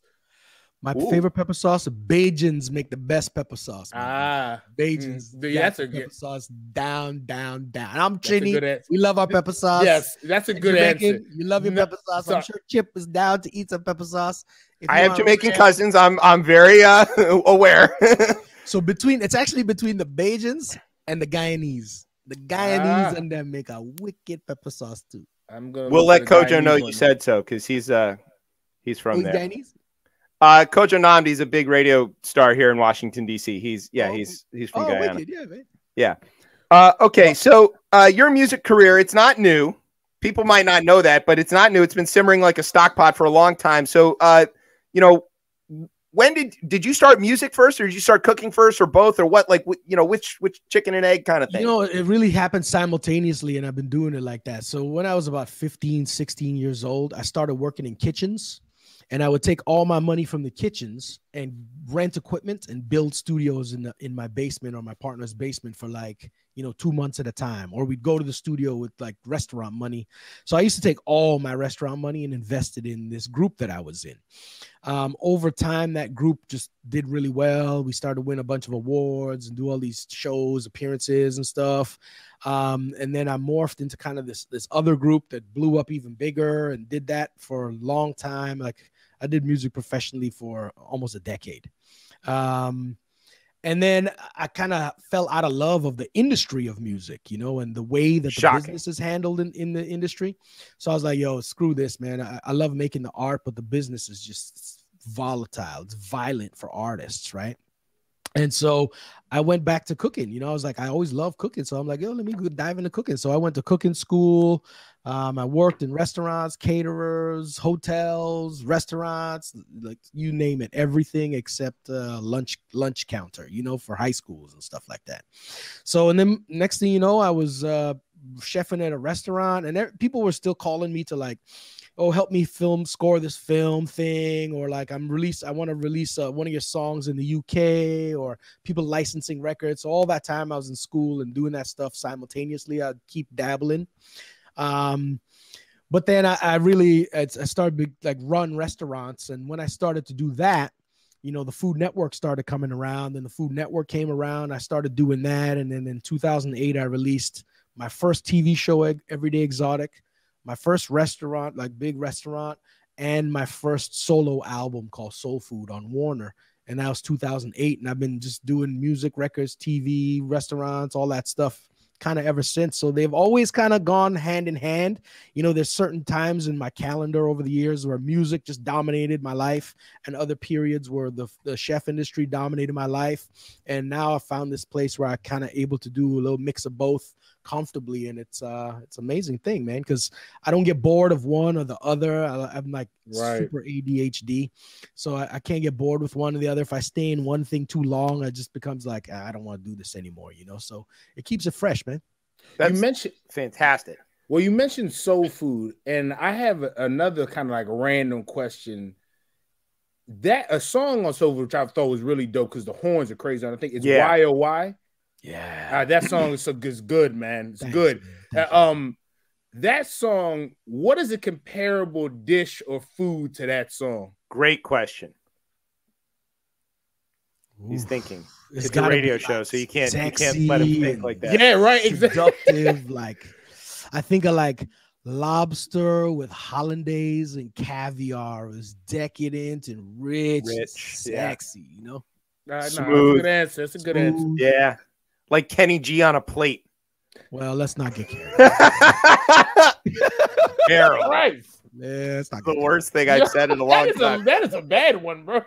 Speaker 6: My favorite pepper sauce, Bajans make the best pepper sauce. Bajans.
Speaker 2: That's a
Speaker 6: good sauce. Down. I'm Trini. We love our pepper sauce.
Speaker 2: Yes, that's a good answer.
Speaker 6: You love your pepper sauce. I'm sure Chip is down to eat some pepper sauce.
Speaker 1: I have Jamaican cousins. I'm very aware.
Speaker 6: So it's actually between the Bajans and the Guyanese. The Guyanese and them make a wicked pepper sauce too.
Speaker 1: We'll let Kojo know you said so, because he's from there.
Speaker 6: Guyanese?
Speaker 1: Kojo Nnamdi's a big radio star here in Washington, D.C. He's from Guyana.
Speaker 6: Wicked. Yeah, man.
Speaker 1: Yeah. Okay, so your music career, it's not new. People might not know that, but it's not new. It's been simmering like a stock pot for a long time. So, when did you start music first, or did you start cooking first, or both, or what? Like, which chicken and egg kind of thing?
Speaker 6: It really happened simultaneously, and I've been doing it like that. So when I was about 15, 16 years old, I started working in kitchens. And I would take all my money from the kitchens and rent equipment and build studios in my basement or my partner's basement for 2 months at a time. Or we'd go to the studio with like restaurant money. So I used to take all my restaurant money and invest it in this group that I was in. Over time, that group just did really well. We started to win a bunch of awards and do all these shows, appearances and stuff. And then I morphed into kind of this other group that blew up even bigger and did that for a long time. Like, I did music professionally for almost a decade. And then I kind of fell out of love of the industry of music, and the way that the business is handled in the industry. So I was like, yo, screw this, man. I love making the art, but the business is just volatile. It's violent for artists, right? And so I went back to cooking. I was like, I always loved cooking. So I'm like, yo, let me go dive into cooking. So I went to cooking school. I worked in restaurants, caterers, hotels, restaurants, like you name it, everything except lunch counter, for high schools and stuff like that. So, and then next thing you know, I was chefing at a restaurant, and people were still calling me to like, oh, help me score this film thing, or like I want to release one of your songs in the UK, or people licensing records. So all that time I was in school and doing that stuff simultaneously. I'd keep dabbling. But then I started like run restaurants. And when I started to do that, the Food Network started coming around, and the Food Network came around. I started doing that. And then in 2008, I released my first TV show, Everyday Exotic, my first restaurant, like big restaurant, and my first solo album called Soul Food on Warner. And that was 2008. And I've been just doing music, records, TV, restaurants, all that stuff kind of ever since. So they've always kind of gone hand in hand. You know, there's certain times in my calendar over the years where music just dominated my life, and other periods where the chef industry dominated my life. And now I found this place where I kind of able to do a little mix of both comfortably, and it's amazing thing, man, because I don't get bored of one or the other. I'm like super ADHD, so I can't get bored with one or the other. If I stay in one thing too long, it just becomes like I don't want to do this anymore, you know. So it keeps it fresh, man.
Speaker 1: That's fantastic.
Speaker 2: Well, you mentioned soul food, and I have another kind of like random question. That a song on soul food, which I thought was really dope because the horns are crazy. I think it's Y-O-Y.
Speaker 6: Yeah,
Speaker 2: that song is good, man. It's good. That song, what is a comparable dish or food to that song?
Speaker 1: Great question. He's thinking. It's a radio show, so you can't let him think like that.
Speaker 2: Yeah, right.
Speaker 6: Seductive, like I think of like lobster with hollandaise and caviar is decadent and rich and sexy, you know.
Speaker 2: That's a good answer. That's a good answer.
Speaker 1: Yeah. Like Kenny G on a plate.
Speaker 6: Well, let's not get carried.
Speaker 1: Carol.
Speaker 2: Right.
Speaker 6: Yeah, it's not
Speaker 1: the worst thing I've said in a long time.
Speaker 2: That is a bad one, bro.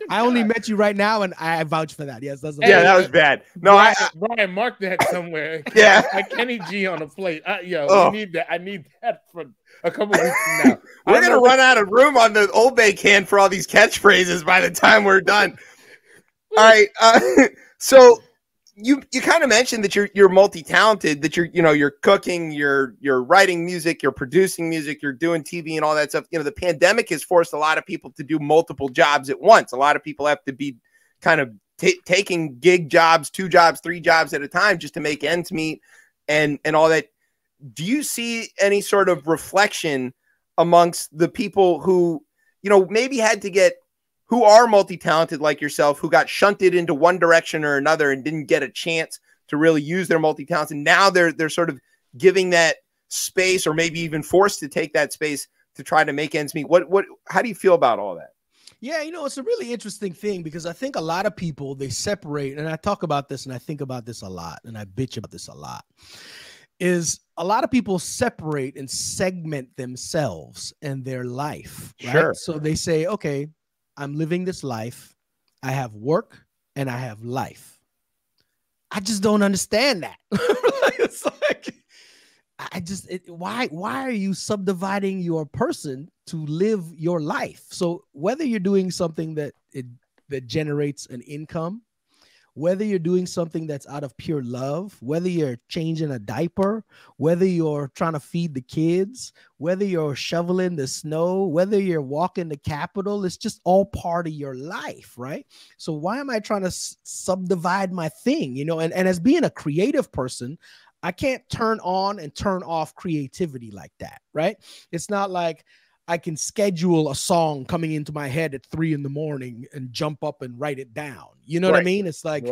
Speaker 6: I only met you right now, and I vouch for that. Yes, that's
Speaker 1: that was bad. No,
Speaker 2: Brian, mark that somewhere.
Speaker 1: Yeah,
Speaker 2: like Kenny G on a plate. We need that. I need that for a couple weeks from now.
Speaker 1: We're gonna run out of room on the Old Bay can for all these catchphrases by the time we're done. All right, so. You kind of mentioned that you're multi-talented, that you're cooking, you're writing music, you're producing music, you're doing TV and all that stuff. You know, the pandemic has forced a lot of people to do multiple jobs at once. A lot of people have to be kind of taking gig jobs, 2 jobs, 3 jobs at a time just to make ends meet and all that. Do you see any sort of reflection amongst the people who, you know, maybe had to get who are multi-talented like yourself, who got shunted into one direction or another and didn't get a chance to really use their multi-talents, and now they're sort of giving that space, or maybe even forced to take that space to try to make ends meet? How do you feel about all that?
Speaker 6: Yeah, you know, it's a really interesting thing, because I think a lot of people, they separate, and I talk about this and I think about this a lot, and I bitch about this a lot, is a lot of people separate and segment themselves and their life. Right?
Speaker 1: Sure.
Speaker 6: So they say, okay, I'm living this life. I have work and I have life. I just don't understand that. It's like, why are you subdividing your person to live your life? So whether you're doing something that generates an income, whether you're doing something that's out of pure love, whether you're changing a diaper, whether you're trying to feed the kids, whether you're shoveling the snow, whether you're walking the Capitol, it's just all part of your life, right? So why am I trying to subdivide my thing? You know, and as being a creative person, I can't turn on and turn off creativity like that, right? It's not like I can schedule a song coming into my head at 3 a.m. and jump up and write it down. You know what I mean? It's like,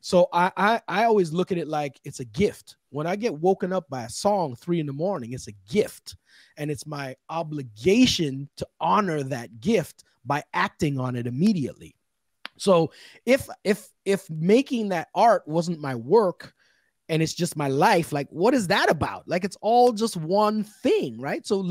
Speaker 6: so I always look at it like it's a gift. When I get woken up by a song 3 a.m, it's a gift. And it's my obligation to honor that gift by acting on it immediately. So if making that art wasn't my work, and it's just my life, like, what is that about? Like, it's all just one thing, right? So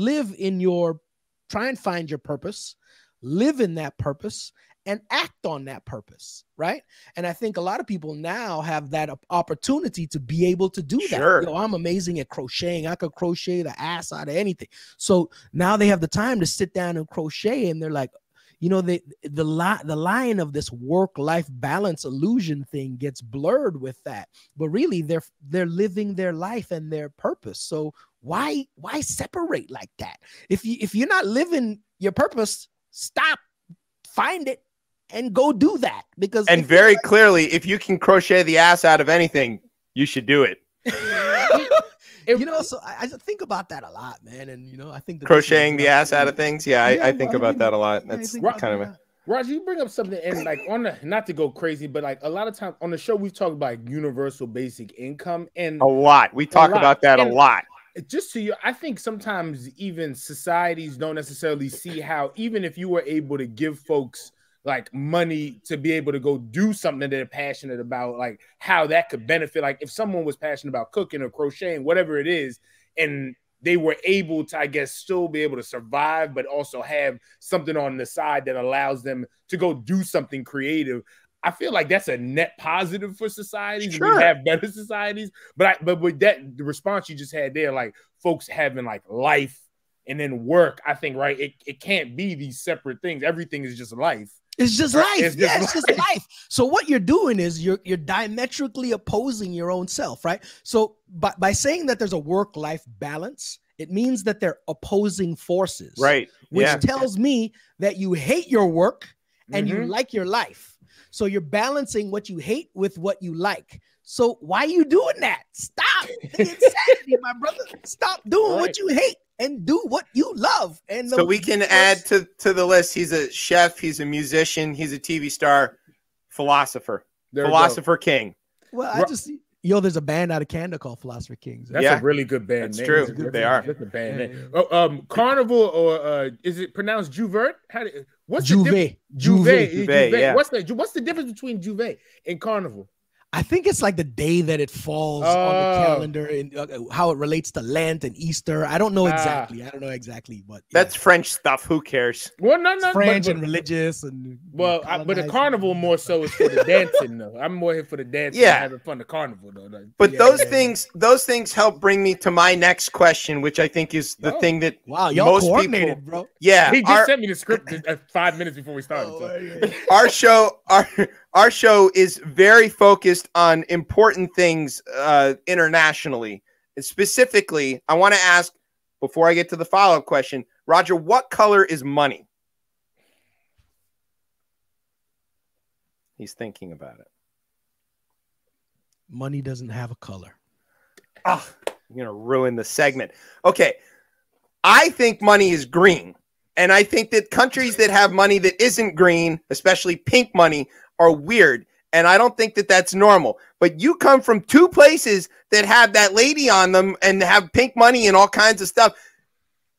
Speaker 6: try and find your purpose, live in that purpose, and act on that purpose, right? And I think a lot of people now have that opportunity to be able to do that.
Speaker 1: Sure.
Speaker 6: You know, I'm amazing at crocheting. I could crochet the ass out of anything. So now they have the time to sit down and crochet, and they're like, you know, the line of this work-life balance illusion thing gets blurred with that. But really, they're living their life and their purpose. So why separate like that? If you're not living your purpose, stop, find it, and go do that. Because
Speaker 1: very clearly, if you can crochet the ass out of anything, you should do it.
Speaker 6: You know, so I think about that a lot, man. And, you know, I think
Speaker 1: crocheting the ass out of things. Yeah, I think about that a lot. That's kind of
Speaker 2: Roger, you bring up something, and like on the, not to go crazy, but like a lot of times on the show we've talked about universal basic income, and
Speaker 1: A lot. We talk about that a lot.
Speaker 2: just to you, I think sometimes even societies don't necessarily see how, even if you were able to give folks like money to be able to go do something that they're passionate about, like how that could benefit. Like if someone was passionate about cooking or crocheting, whatever it is, and they were able to, I guess, still be able to survive, but also have something on the side that allows them to go do something creative. I feel like that's a net positive for societies.
Speaker 1: Sure.
Speaker 2: We have better societies, but with that, the response you just had there, like folks having like life and then work, I think, right? It can't be these separate things. Everything is just life.
Speaker 6: It's just
Speaker 2: Right?
Speaker 6: life.
Speaker 2: It's just
Speaker 6: It's just life. So what you're doing is you're diametrically opposing your own self, right? So by saying that there's a work-life balance, it means that they're opposing forces,
Speaker 1: Right.
Speaker 6: Which
Speaker 1: Yeah.
Speaker 6: tells me that you hate your work and you
Speaker 2: Mhm.
Speaker 6: like your life. So you're balancing what you hate with what you like. So why are you doing that? Stop. It's insanity, my brother. Stop doing
Speaker 2: Right.
Speaker 6: what you hate and do what you love. And
Speaker 1: So we can add to the list. He's a chef. He's a musician. He's a TV star, philosopher,
Speaker 2: There we go.
Speaker 1: philosopher king.
Speaker 6: Well, there's a band out of Canada called Philosopher Kings.
Speaker 2: That's
Speaker 1: Yeah.
Speaker 2: a really good band
Speaker 1: That's
Speaker 2: name.
Speaker 1: true.
Speaker 2: That's a-
Speaker 1: They are.
Speaker 2: That's a band
Speaker 6: Yeah,
Speaker 2: name. Oh, Carnival, or is it pronounced Juvert? What's the
Speaker 6: Juve.
Speaker 2: difference?
Speaker 6: Juve.
Speaker 1: Juve, yeah.
Speaker 2: What's the difference between Juve and Carnival?
Speaker 6: I think it's like the day that it falls on the calendar and how it relates to Lent and Easter. I don't know exactly. But
Speaker 1: That's French stuff. Who cares?
Speaker 2: Well, no,
Speaker 6: it's French
Speaker 2: but,
Speaker 6: and religious and
Speaker 2: well, but the
Speaker 6: colonized.
Speaker 2: Carnival more so is for the dancing though. I'm more here for the dancing.
Speaker 1: Yeah.
Speaker 2: and having fun. The Carnival though.
Speaker 1: But
Speaker 6: Yeah,
Speaker 1: those
Speaker 6: yeah,
Speaker 1: things help bring me to my next question, which I think is the
Speaker 2: Oh.
Speaker 1: thing that
Speaker 6: Wow, y'all
Speaker 1: most
Speaker 6: coordinated,
Speaker 1: people,
Speaker 6: bro.
Speaker 1: yeah,
Speaker 2: He just
Speaker 1: our,
Speaker 2: sent me the script 5 minutes before we started.
Speaker 6: Oh,
Speaker 2: so.
Speaker 1: our show, our show is very focused on important things internationally. And specifically, I want to ask, before I get to the follow-up question, Roger, what color is money? He's thinking about it.
Speaker 6: Money doesn't have a color.
Speaker 1: Oh, you're gonna ruin the segment. Okay, I think money is green, and I think that countries that have money that isn't green, especially pink money, are weird. And I don't think that that's normal. But you come from two places that have that lady on them and have pink money and all kinds of stuff.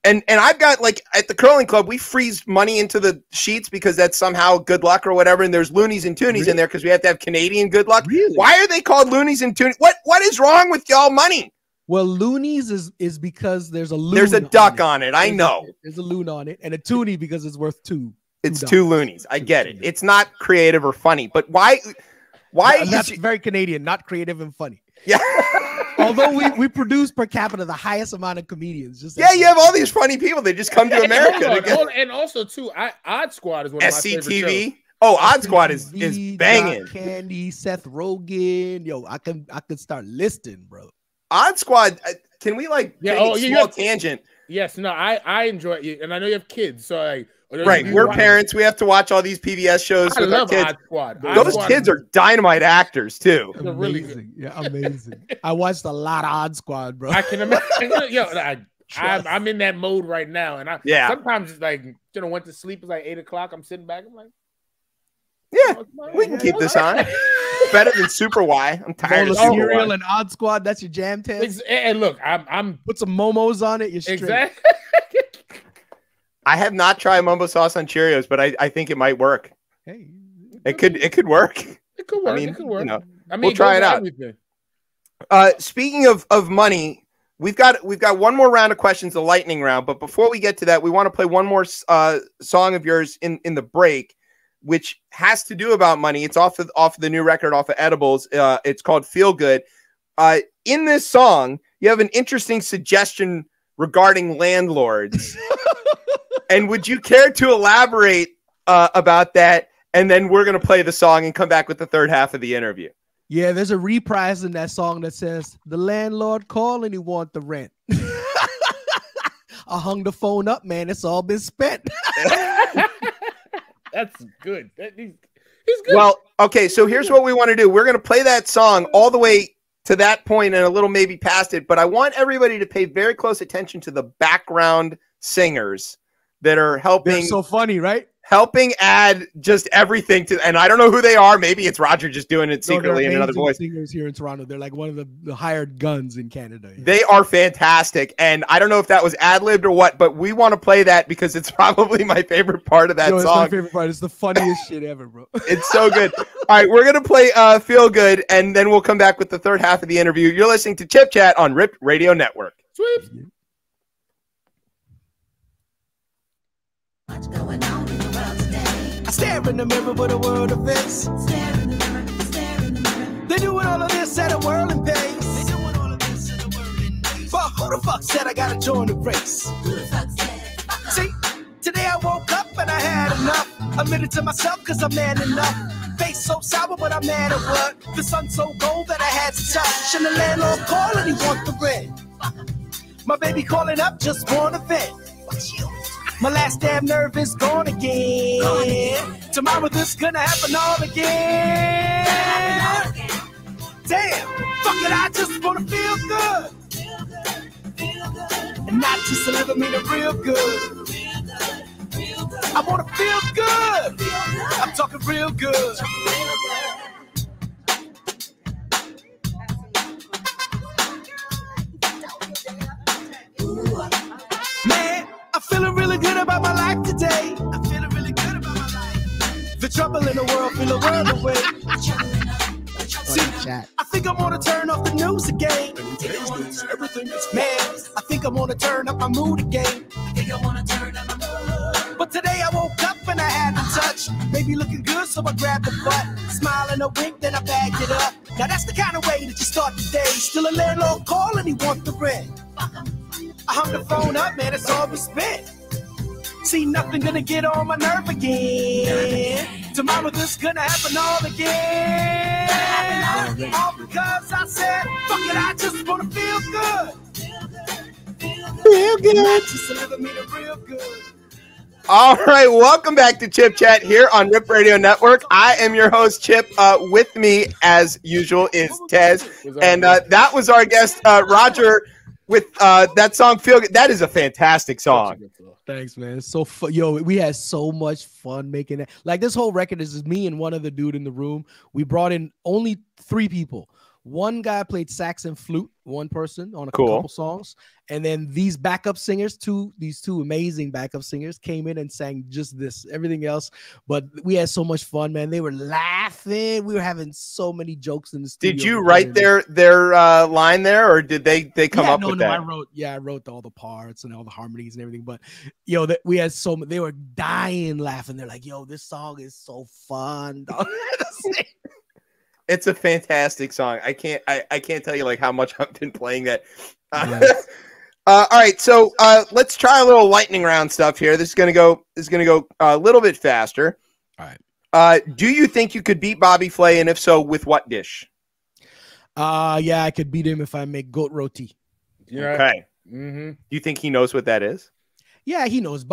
Speaker 1: And I've got, like, at the curling club, we freeze money into the sheets because that's somehow good luck or whatever. And there's loonies and toonies in there because we have to have Canadian good luck.
Speaker 6: Really?
Speaker 1: Why are they called loonies and toonies? What is wrong with y'all money?
Speaker 6: Well, loonies is because there's a loon.
Speaker 1: There's a duck on it. I know.
Speaker 6: There's a loon on it, and a toonie because it's worth two.
Speaker 1: It's
Speaker 6: $2.
Speaker 1: two loonies. I get it. It's not creative or funny, but why? Why?
Speaker 6: And that's
Speaker 1: is
Speaker 6: very Canadian, not creative and funny.
Speaker 1: yeah,
Speaker 6: Although we produce per capita the highest amount of comedians. Just
Speaker 1: yeah. You have all these funny people. They just come to America. to get-
Speaker 2: And also too, Odd Squad is one of my favorite shows.
Speaker 1: SCTV. Oh, Odd Squad is
Speaker 6: SCTV,
Speaker 1: banging.
Speaker 6: John Candy, Seth Rogen. Yo, I could start listing, bro.
Speaker 1: Odd Squad. Can we take a
Speaker 2: you
Speaker 1: small
Speaker 2: have-
Speaker 1: tangent?
Speaker 2: Yes, no, I enjoy it, and I know you have kids, so like,
Speaker 1: Right,
Speaker 2: you
Speaker 1: we're
Speaker 2: watch-
Speaker 1: parents. We have to watch all these PBS shows
Speaker 2: I
Speaker 1: with our
Speaker 2: love
Speaker 1: kids.
Speaker 2: Odd Squad. Odd
Speaker 1: Those
Speaker 2: Squad
Speaker 1: kids
Speaker 2: is-
Speaker 1: are dynamite actors too.
Speaker 2: They're really good.
Speaker 6: Amazing. Yeah, amazing. I watched a lot of Odd Squad, bro.
Speaker 2: I can imagine. Yo, I'm in that mode right now, and
Speaker 1: Yeah.
Speaker 2: sometimes it's like went to sleep. It's like 8:00. I'm sitting back. I'm like,
Speaker 1: Yeah, we can keep this on. Better than Super Y. I'm tired
Speaker 6: Bowl
Speaker 1: of
Speaker 6: of
Speaker 1: Super
Speaker 6: cereal
Speaker 1: Y.
Speaker 6: and Odd Squad. That's your jam test.
Speaker 2: And look, I'm
Speaker 6: Put some momos on it. You're straight.
Speaker 2: exactly.
Speaker 1: I have not tried Mumbo sauce on Cheerios, but I think it might work.
Speaker 6: Hey,
Speaker 1: It could work.
Speaker 2: It could work.
Speaker 1: I mean,
Speaker 2: it could work.
Speaker 1: you know,
Speaker 2: I mean,
Speaker 1: we'll try
Speaker 2: goes
Speaker 1: it
Speaker 2: with
Speaker 1: out.
Speaker 2: everything.
Speaker 1: Speaking of money, we've got one more round of questions, the lightning round. But before we get to that, we want to play one more song of yours in the break, which has to do about money. It's off of the new record, off of Edibles. It's called Feel Good. In this song, you have an interesting suggestion regarding landlords. And would you care to elaborate about that? And then we're going to play the song and come back with the third half of the interview.
Speaker 6: yeah, there's a reprise in that song that says, "The landlord called and he want the rent." I hung the phone up, man. It's all been spent.
Speaker 2: That's good. He's good.
Speaker 1: Well, okay, so here's what we want to do. We're going to play that song all the way to that point and a little maybe past it, but I want everybody to pay very close attention to the background singers that are
Speaker 6: They're
Speaker 1: helping
Speaker 6: so funny, right?
Speaker 1: helping add just everything to, and I don't know who they are. Maybe it's Roger just doing it secretly in another voice.
Speaker 6: Singers here in Toronto. They're like one of the hired guns in Canada.
Speaker 1: They are fantastic, and I don't know if that was ad-libbed or what, but we want to play that because it's probably my favorite part of that
Speaker 6: It's
Speaker 1: song.
Speaker 6: my favorite part. It's the funniest shit ever, bro.
Speaker 1: It's so good. All right, we're gonna play "Feel Good," and then we'll come back with the third half of the interview. You're listening to Chip Chat on Rip Radio Network.
Speaker 2: Sweep.
Speaker 4: What's going on in the world today?
Speaker 5: I stare in the mirror with a world of face.
Speaker 4: Stare in the mirror, stare in the mirror.
Speaker 5: They doing all of this at a whirling pace.
Speaker 4: They doing all of this at a whirling pace.
Speaker 5: But who the fuck said I gotta join the race?
Speaker 4: Who the fuck said?
Speaker 5: See, today I woke up and I had enough. Admitted to myself cause I'm man enough. Face so sour, but I'm mad at what? The sun so gold that I had to touch. And the landlord calling, he want the rent. My baby calling up, just want a vent. My last damn nerve is gone again. Tomorrow this gonna happen all again. Damn, fuck it, I just wanna feel good. And not just a little, mean a real good. I wanna feel good. I'm talking real good. Man, I'm feeling really good about my life today. I'm feeling really good about my life. The trouble in the world, feel the world away. See, I think I'm gonna turn off the news again. Today's news, everything is man. I think I'm gonna turn up my mood again. But today I woke up and I had to touch. Baby looking good, so I grabbed the butt. Smile and a wink, then I bagged it up. Now that's the kind of way that you start the day. Still a landlord calling, he want the rent. I hung the phone up, man, it's all we spent. See, nothing gonna get on my nerve again. Tomorrow this gonna happen all again. All because I said, fuck it, I just wanna feel good. Feel good. Not just a little mean of real good.
Speaker 1: All right, welcome back to Chip Chat here on Rip Radio Network. I am your host, Chip. With me, as usual, is Tez. And that was our guest, Roger, with that song, Feel Good. That is a fantastic song.
Speaker 6: Thanks, man. It's so fun. Yo, we had so much fun making it. Like, this whole record is me and one other dude in the room. We brought in only 3 people. One guy played sax and flute, one person on a couple songs. And then these backup singers, these two amazing backup singers came in and sang just this, everything else. But we had so much fun, man. They were laughing. We were having so many jokes in the studio.
Speaker 1: Did you write their line there, or did they come up with that?
Speaker 6: I wrote all the parts and all the harmonies and everything. But yo, we had they were dying laughing. They're like, yo, this song is so fun.
Speaker 1: It's a fantastic song. I can't tell you like how much I've been playing that.
Speaker 6: Yes.
Speaker 1: All right, so let's try a little lightning round stuff here. This is gonna go a little bit faster.
Speaker 6: All right.
Speaker 1: Do you think you could beat Bobby Flay, and if so, with what dish?
Speaker 6: Yeah, I could beat him if I make goat roti.
Speaker 2: Yeah.
Speaker 1: Okay.
Speaker 2: Mm-hmm.
Speaker 1: Do you think he knows what that is?
Speaker 6: Yeah, he knows.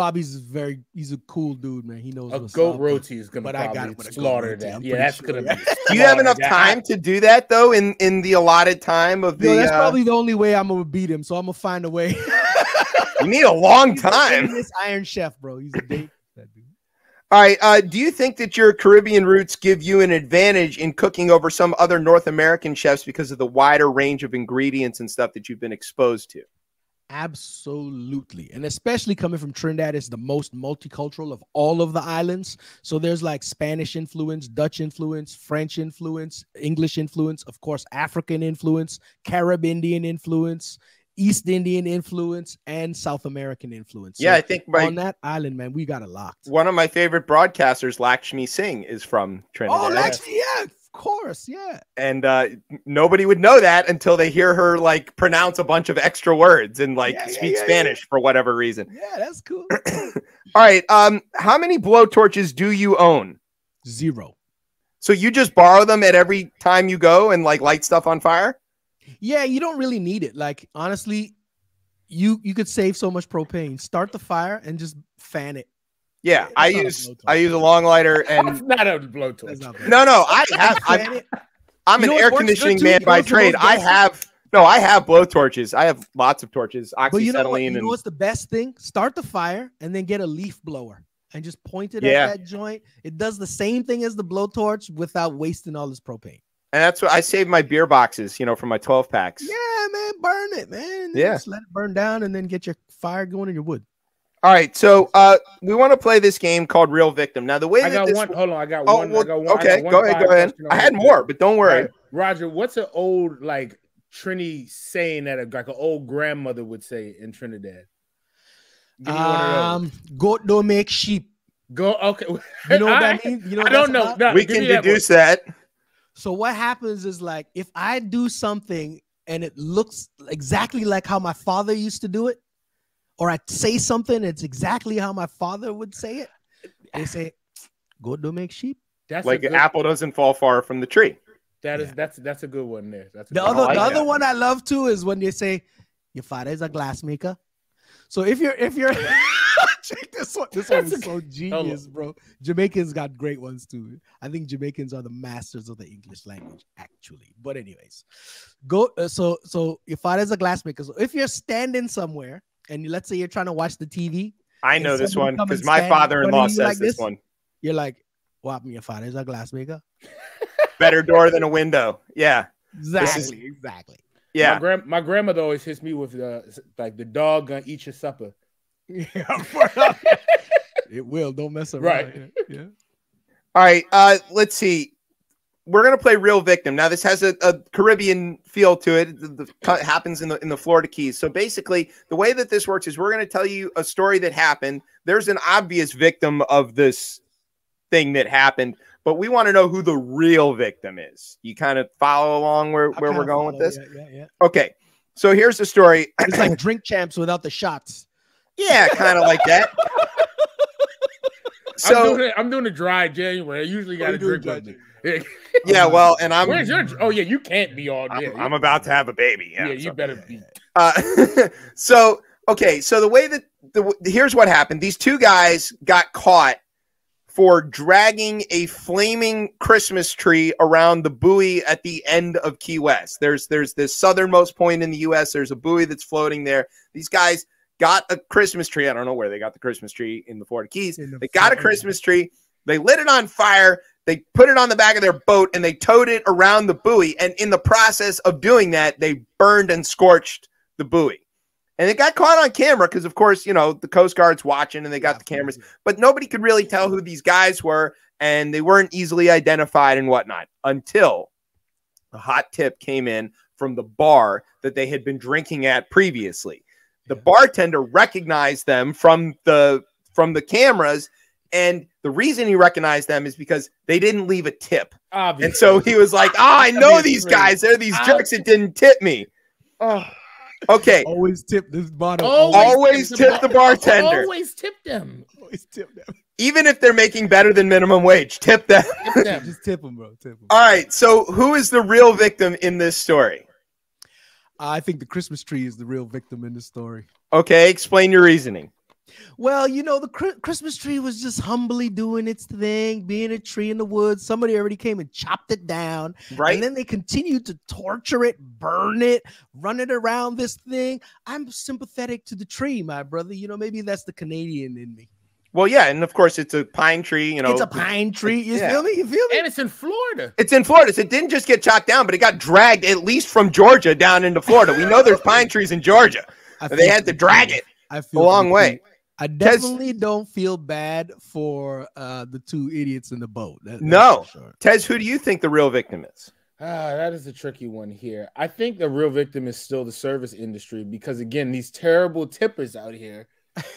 Speaker 6: He's a cool dude, man. He knows.
Speaker 2: A
Speaker 6: what's
Speaker 2: goat
Speaker 6: up,
Speaker 2: roti is gonna probably slaughter that. Yeah, that's gonna be.
Speaker 1: Do you have enough time to do that though in the allotted time of the?
Speaker 6: That's probably the only way I'm gonna beat him. So I'm gonna find a way.
Speaker 1: You need a long time.
Speaker 6: This Iron Chef, bro. He's a date. That dude.
Speaker 1: All right. Do you think that your Caribbean roots give you an advantage in cooking over some other North American chefs because of the wider range of ingredients and stuff that you've been exposed to?
Speaker 6: Absolutely. And especially coming from Trinidad, it's the most multicultural of all of the islands. So there's like Spanish influence, Dutch influence, French influence, English influence, of course, African influence, Carib Indian influence, East Indian influence, and South American influence.
Speaker 1: Yeah,
Speaker 6: so
Speaker 1: I think
Speaker 6: on that island, man, we got it locked.
Speaker 1: One of my favorite broadcasters, Lakshmi Singh, is from Trinidad.
Speaker 6: Oh, Lakshmi, yeah, of course, yeah.
Speaker 1: And nobody would know that until they hear her like pronounce a bunch of extra words and like speak Spanish for whatever reason.
Speaker 6: Yeah, that's cool.
Speaker 1: All right. How many blowtorches do you own?
Speaker 6: 0.
Speaker 1: So you just borrow them at every time you go and like light stuff on fire?
Speaker 6: Yeah, you don't really need it. Like, honestly, you could save so much propane. Start the fire and just fan it.
Speaker 1: Yeah, I use a long lighter and
Speaker 2: not a blowtorch.
Speaker 1: No, I'm an air conditioning man by trade. I have blowtorches. I have lots of torches, oxyacetylene.
Speaker 6: But you know what's the best thing? Start the fire and then get a leaf blower. and just point it
Speaker 1: Yeah.
Speaker 6: at that joint. It does the same thing as the blowtorch without wasting all this propane.
Speaker 1: And that's what I save my beer boxes, from my 12 packs.
Speaker 6: Yeah, man, burn it, man.
Speaker 1: Yeah.
Speaker 6: Just let it burn down and then get your fire going in your wood.
Speaker 1: All right, so we want to play this game called Real Victim. Now, the way
Speaker 2: I
Speaker 1: that
Speaker 2: got
Speaker 1: this...
Speaker 2: one. Hold on, I got
Speaker 1: Oh,
Speaker 2: one.
Speaker 1: well,
Speaker 2: I got one.
Speaker 1: okay, go ahead. I had more, but don't worry.
Speaker 2: Right. Roger, what's an old Trini saying that an old grandmother would say in Trinidad? Give me one of those.
Speaker 6: Goat don't make sheep.
Speaker 2: Go. Okay.
Speaker 6: You know what that means? You know what
Speaker 2: I don't
Speaker 6: that's
Speaker 2: know.
Speaker 6: about?
Speaker 2: No,
Speaker 1: We
Speaker 2: give
Speaker 1: can
Speaker 2: me that
Speaker 1: deduce
Speaker 2: one.
Speaker 1: that.
Speaker 6: So what happens is if I do something and it looks exactly like how my father used to do it, or I say something it's exactly how my father would say it, they say, "Goat don't make sheep."
Speaker 2: That's
Speaker 1: Like
Speaker 2: a good,
Speaker 1: apple doesn't fall far from the tree.
Speaker 2: that's a good one there. That's a
Speaker 6: The
Speaker 2: good
Speaker 6: other
Speaker 2: one.
Speaker 6: the
Speaker 1: like
Speaker 6: other
Speaker 1: that.
Speaker 6: one I love too is when they say, "Your father is a glassmaker." So if you're check this one. This one is so genius, bro. Jamaicans got great ones too. I think Jamaicans are the masters of the English language, actually. But anyways, so your father's a glassmaker. So if you're standing somewhere and let's say you're trying to watch the TV,
Speaker 1: I know
Speaker 6: and
Speaker 1: this
Speaker 6: somebody
Speaker 1: one
Speaker 6: come
Speaker 1: because
Speaker 6: and
Speaker 1: my
Speaker 6: stand in
Speaker 1: father-in-law
Speaker 6: front of
Speaker 1: says
Speaker 6: you like
Speaker 1: this one.
Speaker 6: you're like, "What happened? Your father's a glassmaker."
Speaker 1: Better door than a window. Yeah.
Speaker 6: Exactly.
Speaker 1: Yeah.
Speaker 2: My grandmother always hits me with the dog gonna eat your supper.
Speaker 6: It will. Don't mess around.
Speaker 2: Right.
Speaker 6: Yeah.
Speaker 1: All right. Let's see. We're gonna play Real Victim. Now, this has a Caribbean feel to it. It happens in the Florida Keys. So basically, the way that this works is we're gonna tell you a story that happened. There's an obvious victim of this thing that happened, but we want to know who the real victim is. You kind of follow along where we're going with this?
Speaker 6: Yeah.
Speaker 1: Okay. So here's the story.
Speaker 6: It's like Drink Champs without the shots.
Speaker 1: Yeah, kind of like that. So
Speaker 2: I'm doing a dry January. I usually got to drink with me.
Speaker 1: yeah, well, and I'm
Speaker 2: Where's your? Oh yeah, you can't be all. Yeah,
Speaker 1: I'm about to have a baby.
Speaker 2: yeah,
Speaker 1: Yeah,
Speaker 2: you
Speaker 1: so.
Speaker 2: better be.
Speaker 1: So okay, so the way that here's what happened. These two guys got caught for dragging a flaming Christmas tree around the buoy at the end of Key West. There's this southernmost point in the U.S. There's a buoy that's floating there. These guys got a Christmas tree. I don't know where they got the Christmas tree in the Florida Keys. They got a Christmas tree. They lit it on fire. They put it on the back of their boat and they towed it around the buoy. And in the process of doing that, they burned and scorched the buoy. And it got caught on camera because, of course, the Coast Guard's watching and they got the cameras. But nobody could really tell who these guys were, and they weren't easily identified and whatnot until a hot tip came in from the bar that they had been drinking at previously. The bartender recognized them from the cameras, and the reason he recognized them is because they didn't leave a tip.
Speaker 2: Obviously.
Speaker 1: And so he was like, I know these guys. They're these jerks that didn't tip me.
Speaker 2: Oh.
Speaker 1: Okay.
Speaker 6: Always tip this bottle.
Speaker 1: Always tip the bartender.
Speaker 2: Always tip them.
Speaker 6: Always tip them.
Speaker 1: Even if they're making better than minimum wage, tip them.
Speaker 2: Tip them.
Speaker 6: Just tip them, bro. Tip them.
Speaker 1: All right. So who is the real victim in this story?
Speaker 6: I think the Christmas tree is the real victim in this story.
Speaker 1: Okay. Explain your reasoning.
Speaker 6: Well, the Christmas tree was just humbly doing its thing, being a tree in the woods. Somebody already came and chopped it down.
Speaker 1: Right.
Speaker 6: And then they continued to torture it, burn it, run it around this thing. I'm sympathetic to the tree, my brother. Maybe that's the Canadian in me.
Speaker 1: Well, yeah. And of course, it's a pine tree.
Speaker 6: It's a pine tree. You
Speaker 1: Yeah.
Speaker 6: feel me? You feel me?
Speaker 2: And it's in Florida.
Speaker 1: It's in Florida. So it didn't just get chopped down, but it got dragged at least from Georgia down into Florida. We know there's pine trees in Georgia. They had to drag it
Speaker 6: I
Speaker 1: a
Speaker 6: feel
Speaker 1: long way.
Speaker 6: I definitely don't feel bad for the two idiots in the boat. That's
Speaker 1: No.
Speaker 6: for sure.
Speaker 1: Tez, who do you think the real victim is?
Speaker 2: That is a tricky one here. I think the real victim is still the service industry because, again, these terrible tippers out here.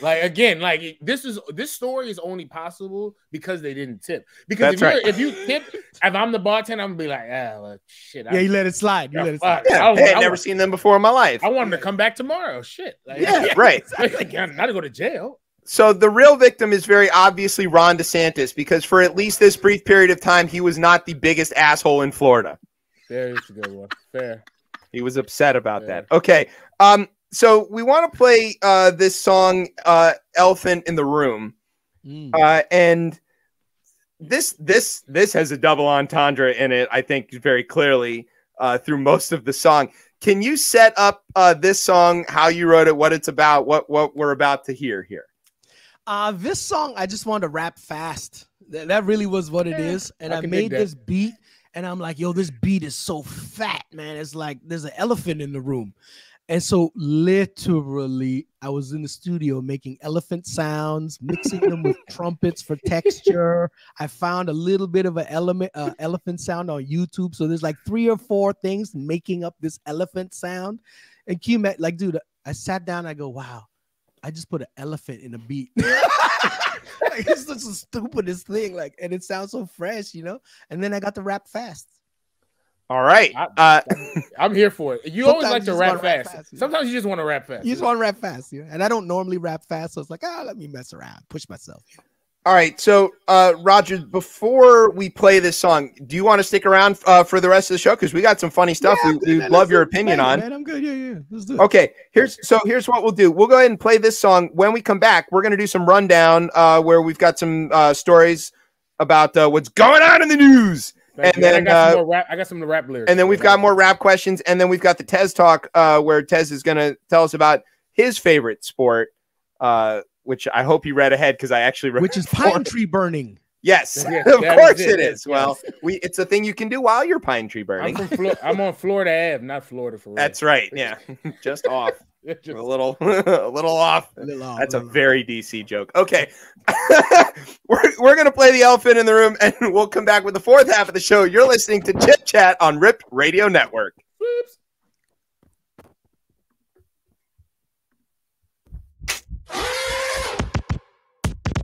Speaker 2: This story is only possible because they didn't tip. Because if you tip, if I'm the bartender, I'm gonna be like, well, shit.
Speaker 6: Yeah, you let it slide. You let it slide.
Speaker 1: Yeah, I had never seen them before in my life.
Speaker 2: I want them to come back tomorrow. Shit.
Speaker 1: Yeah, right.
Speaker 2: Not to go to jail.
Speaker 1: So the real victim is very obviously Ron DeSantis because for at least this brief period of time, he was not the biggest asshole in Florida.
Speaker 2: There is a good one. Fair.
Speaker 1: He was upset about that. Okay. So we want to play this song, Elephant in the Room. And this has a double entendre in it, I think, very clearly through most of the song. Can you set up this song, how you wrote it, what it's about, what we're about to hear here?
Speaker 6: This song, I just wanted to rap fast. That really was what it is. And I
Speaker 2: can
Speaker 6: made
Speaker 2: dig that.
Speaker 6: this beat, and I'm like, yo, this beat is so fat, man. It's like there's an elephant in the room. And so literally, I was in the studio making elephant sounds, mixing them with trumpets for texture. I found a little bit of an elephant sound on YouTube. So there's like 3 or 4 things making up this elephant sound. And Q, like, dude, I sat down, I go, wow, I just put an elephant in a beat. Like, it's just the stupidest thing. Like, and it sounds so fresh, you know? And then I got to rap fast.
Speaker 1: All right.
Speaker 2: I'm here for it. You always like to rap fast. Sometimes you just want to rap fast.
Speaker 6: You just want to rap fast, yeah. And I don't normally rap fast, so it's like, let me mess around, push myself.
Speaker 1: All right. So, Roger, before we play this song, do you want to stick around for the rest of the show? Because we got some funny stuff we love your opinion on.
Speaker 6: Man, I'm good. Yeah. Let's do it.
Speaker 1: Okay. Here's what we'll do. We'll go ahead and play this song. When we come back, we're going to do some rundown where we've got some stories about what's going on in the news. And then
Speaker 2: I got some of the rap lyrics.
Speaker 1: And then we've got more rap questions. And then we've got the Tez Talk where Tez is going to tell us about his favorite sport, which I hope you read ahead because I actually wrote.
Speaker 6: Which is pine tree burning.
Speaker 1: Yes, of course it is. Well, it's a thing you can do while you're pine tree burning.
Speaker 2: I'm on Florida Ave, not Florida for real.
Speaker 1: That's right. Yeah, just off. A little off. That's a very DC joke. Okay, we're gonna play the elephant in the room, and we'll come back with the fourth half of the show. You're listening to Chip Chat on Rip Radio Network.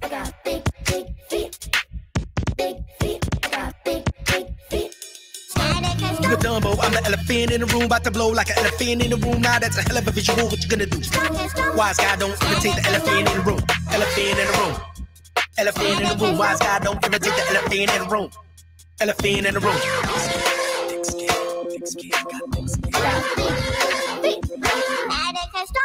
Speaker 7: I got big feet. Big feet. I got big feet.
Speaker 5: You a Dumbo, I'm the elephant in the room, about to blow like an elephant in the room. Now that's a hell of a visual. What you gonna do? Wise guy don't imitate the elephant in the room. Elephant in the room. Elephant in the room. Wise guy don't imitate the elephant in the room. Elephant in the room.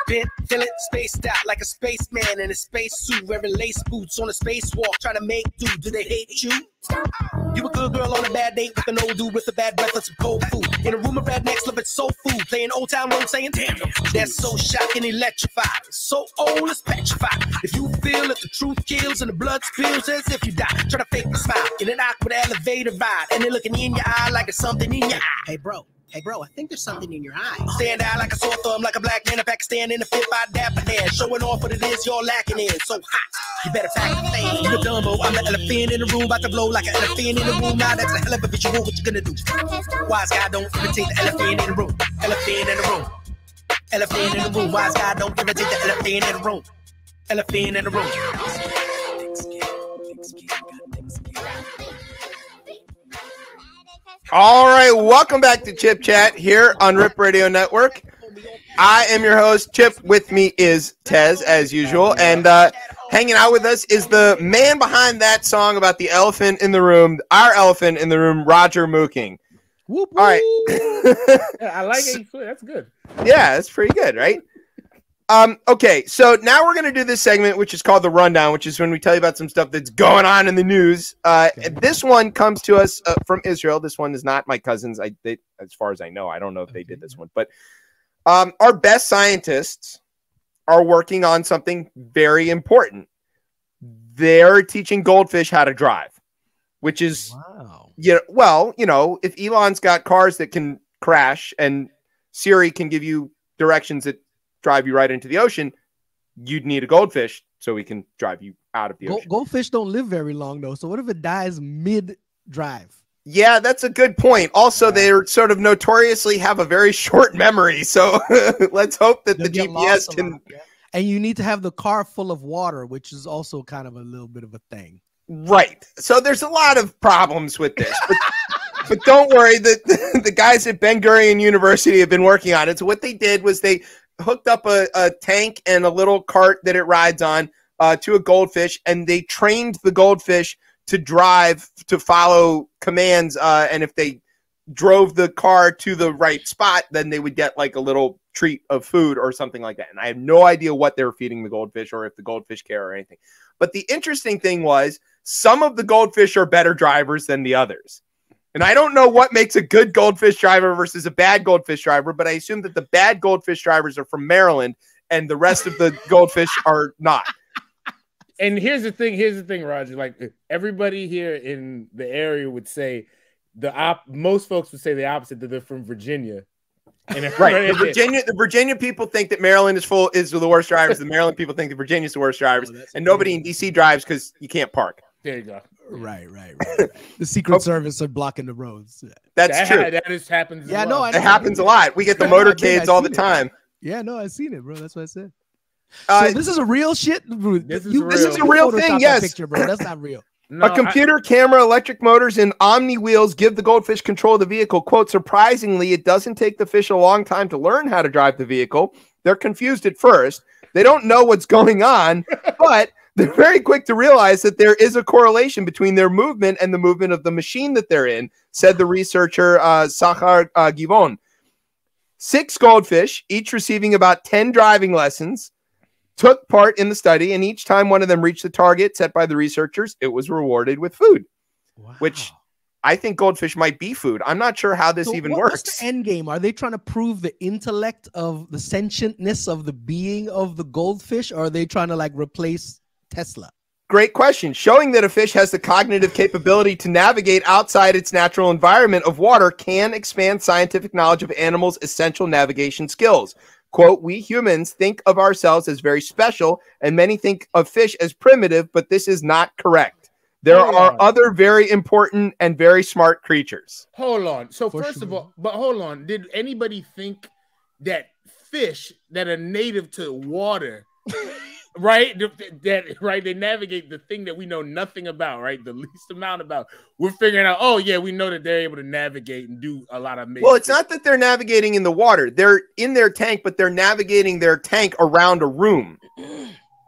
Speaker 5: Been feeling spaced out like a spaceman in a spacesuit, wearing lace boots on a spacewalk, trying to make do. Do they hate you? You a good girl on a bad date with an old dude with a bad breath and some cold food. In a room of rednecks, living soul food, playing Old Town Road, saying, damn, that's so shocking, electrified. It's so old, it's petrified. If you feel that the truth kills and the blood spills as if you die, try to fake the smile in an awkward elevator ride, and they're looking in your eye like there's something in your eye. Hey, bro, I think there's something in your eye. Stand out like a sore thumb, like a black man in Pakistan in a fit by dapper dad, showing off what it is you're lacking in. So hot, you better pack the thing. You a Dumbo, I'm the elephant in the room, about to blow like an elephant in the room. Now that's a hell of a visual. What you gonna do? Wise guy don't imitate the elephant in the room. Elephant in the room. Elephant in the room. Wise guy don't imitate the elephant in the room. Elephant in the room.
Speaker 1: All right, welcome back to Chip Chat here on Rip Radio Network. I am your host, Chip. With me is Tez, as usual, and hanging out with us is the man behind that song about the elephant in the room, our elephant in the room, Roger Mooking.
Speaker 6: Whoop, whoop.
Speaker 1: All right.
Speaker 2: I like it. That's good.
Speaker 1: Yeah, that's pretty good, right? Okay, so now we're going to do this segment, which is called The Rundown, which is when we tell you about some stuff that's going on in the news. This one comes to us from Israel. This one is not my cousin's. As far as I know, I don't know if they did this one. But our best scientists are working on something very important. They're teaching goldfish how to drive, which is, if Elon's got cars that can crash and Siri can give you directions that drive you right into the ocean, you'd need a goldfish so we can drive you out of the ocean.
Speaker 6: Goldfish don't live very long, though. So what if it dies mid-drive?
Speaker 1: Yeah, that's a good point. Also, they sort of notoriously have a very short memory. So let's hope that the GPS can...
Speaker 6: And you need to have the car full of water, which is also kind of a little bit of a thing.
Speaker 1: Right. So there's a lot of problems with this. But don't worry, the guys at Ben Gurion University have been working on it. So what they did was they hooked up a tank and a little cart that it rides on to a goldfish, and they trained the goldfish to drive, to follow commands, and if they drove the car to the right spot, then they would get like a little treat of food or something like that. And I have no idea what they were feeding the goldfish or if the goldfish care or anything. But the interesting thing was some of the goldfish are better drivers than the others. And I don't know what makes a good goldfish driver versus a bad goldfish driver, but I assume that the bad goldfish drivers are from Maryland and the rest of the goldfish are not.
Speaker 2: And here's the thing, Roger. Like everybody here in the area would say most folks would say the opposite, that they're from Virginia. And
Speaker 1: Right. The Virginia people think that Maryland is the worst drivers. The Maryland people think that Virginia's the worst drivers. And nobody in DC drives because you can't park.
Speaker 2: There you go.
Speaker 6: Right. The Secret Service are blocking the roads.
Speaker 1: That's true.
Speaker 2: That just happens.
Speaker 6: Yeah, no,
Speaker 1: it happens a lot. We get the motorcades all the time.
Speaker 6: Yeah, no, I've seen it, bro. That's what I said. So this is a real shit.
Speaker 2: This
Speaker 1: is a real thing. Yes,
Speaker 6: picture, bro. That's not real.
Speaker 1: No, a computer, camera, electric motors, and Omni wheels give the goldfish control of the vehicle. Quote, surprisingly, it doesn't take the fish a long time to learn how to drive the vehicle. They're confused at first. They don't know what's going on, but they're very quick to realize that there is a correlation between their movement and the movement of the machine that they're in, said the researcher Sachar Givon. 6 goldfish, each receiving about 10 driving lessons, took part in the study, and each time one of them reached the target set by the researchers, it was rewarded with food. Wow. Which I think goldfish might be food. I'm not sure how this even works.
Speaker 6: What's the end game? Are they trying to prove the intellect of the sentientness of the being of the goldfish, or are they trying to like replace Tesla?
Speaker 1: Great question. Showing that a fish has the cognitive capability to navigate outside its natural environment of water can expand scientific knowledge of animals' essential navigation skills. Quote, we humans think of ourselves as very special, and many think of fish as primitive, but this is not correct. There are other very important and very smart creatures.
Speaker 2: Hold on. So first of all, but hold on. Did anybody think that fish that are native to water, right? They navigate the thing that we know nothing about, right? The least amount about. We're figuring out, oh yeah, we know that they're able to navigate and do a lot of amazing.
Speaker 1: Well, it's not that they're navigating in the water. They're in their tank, but they're navigating their tank around a room.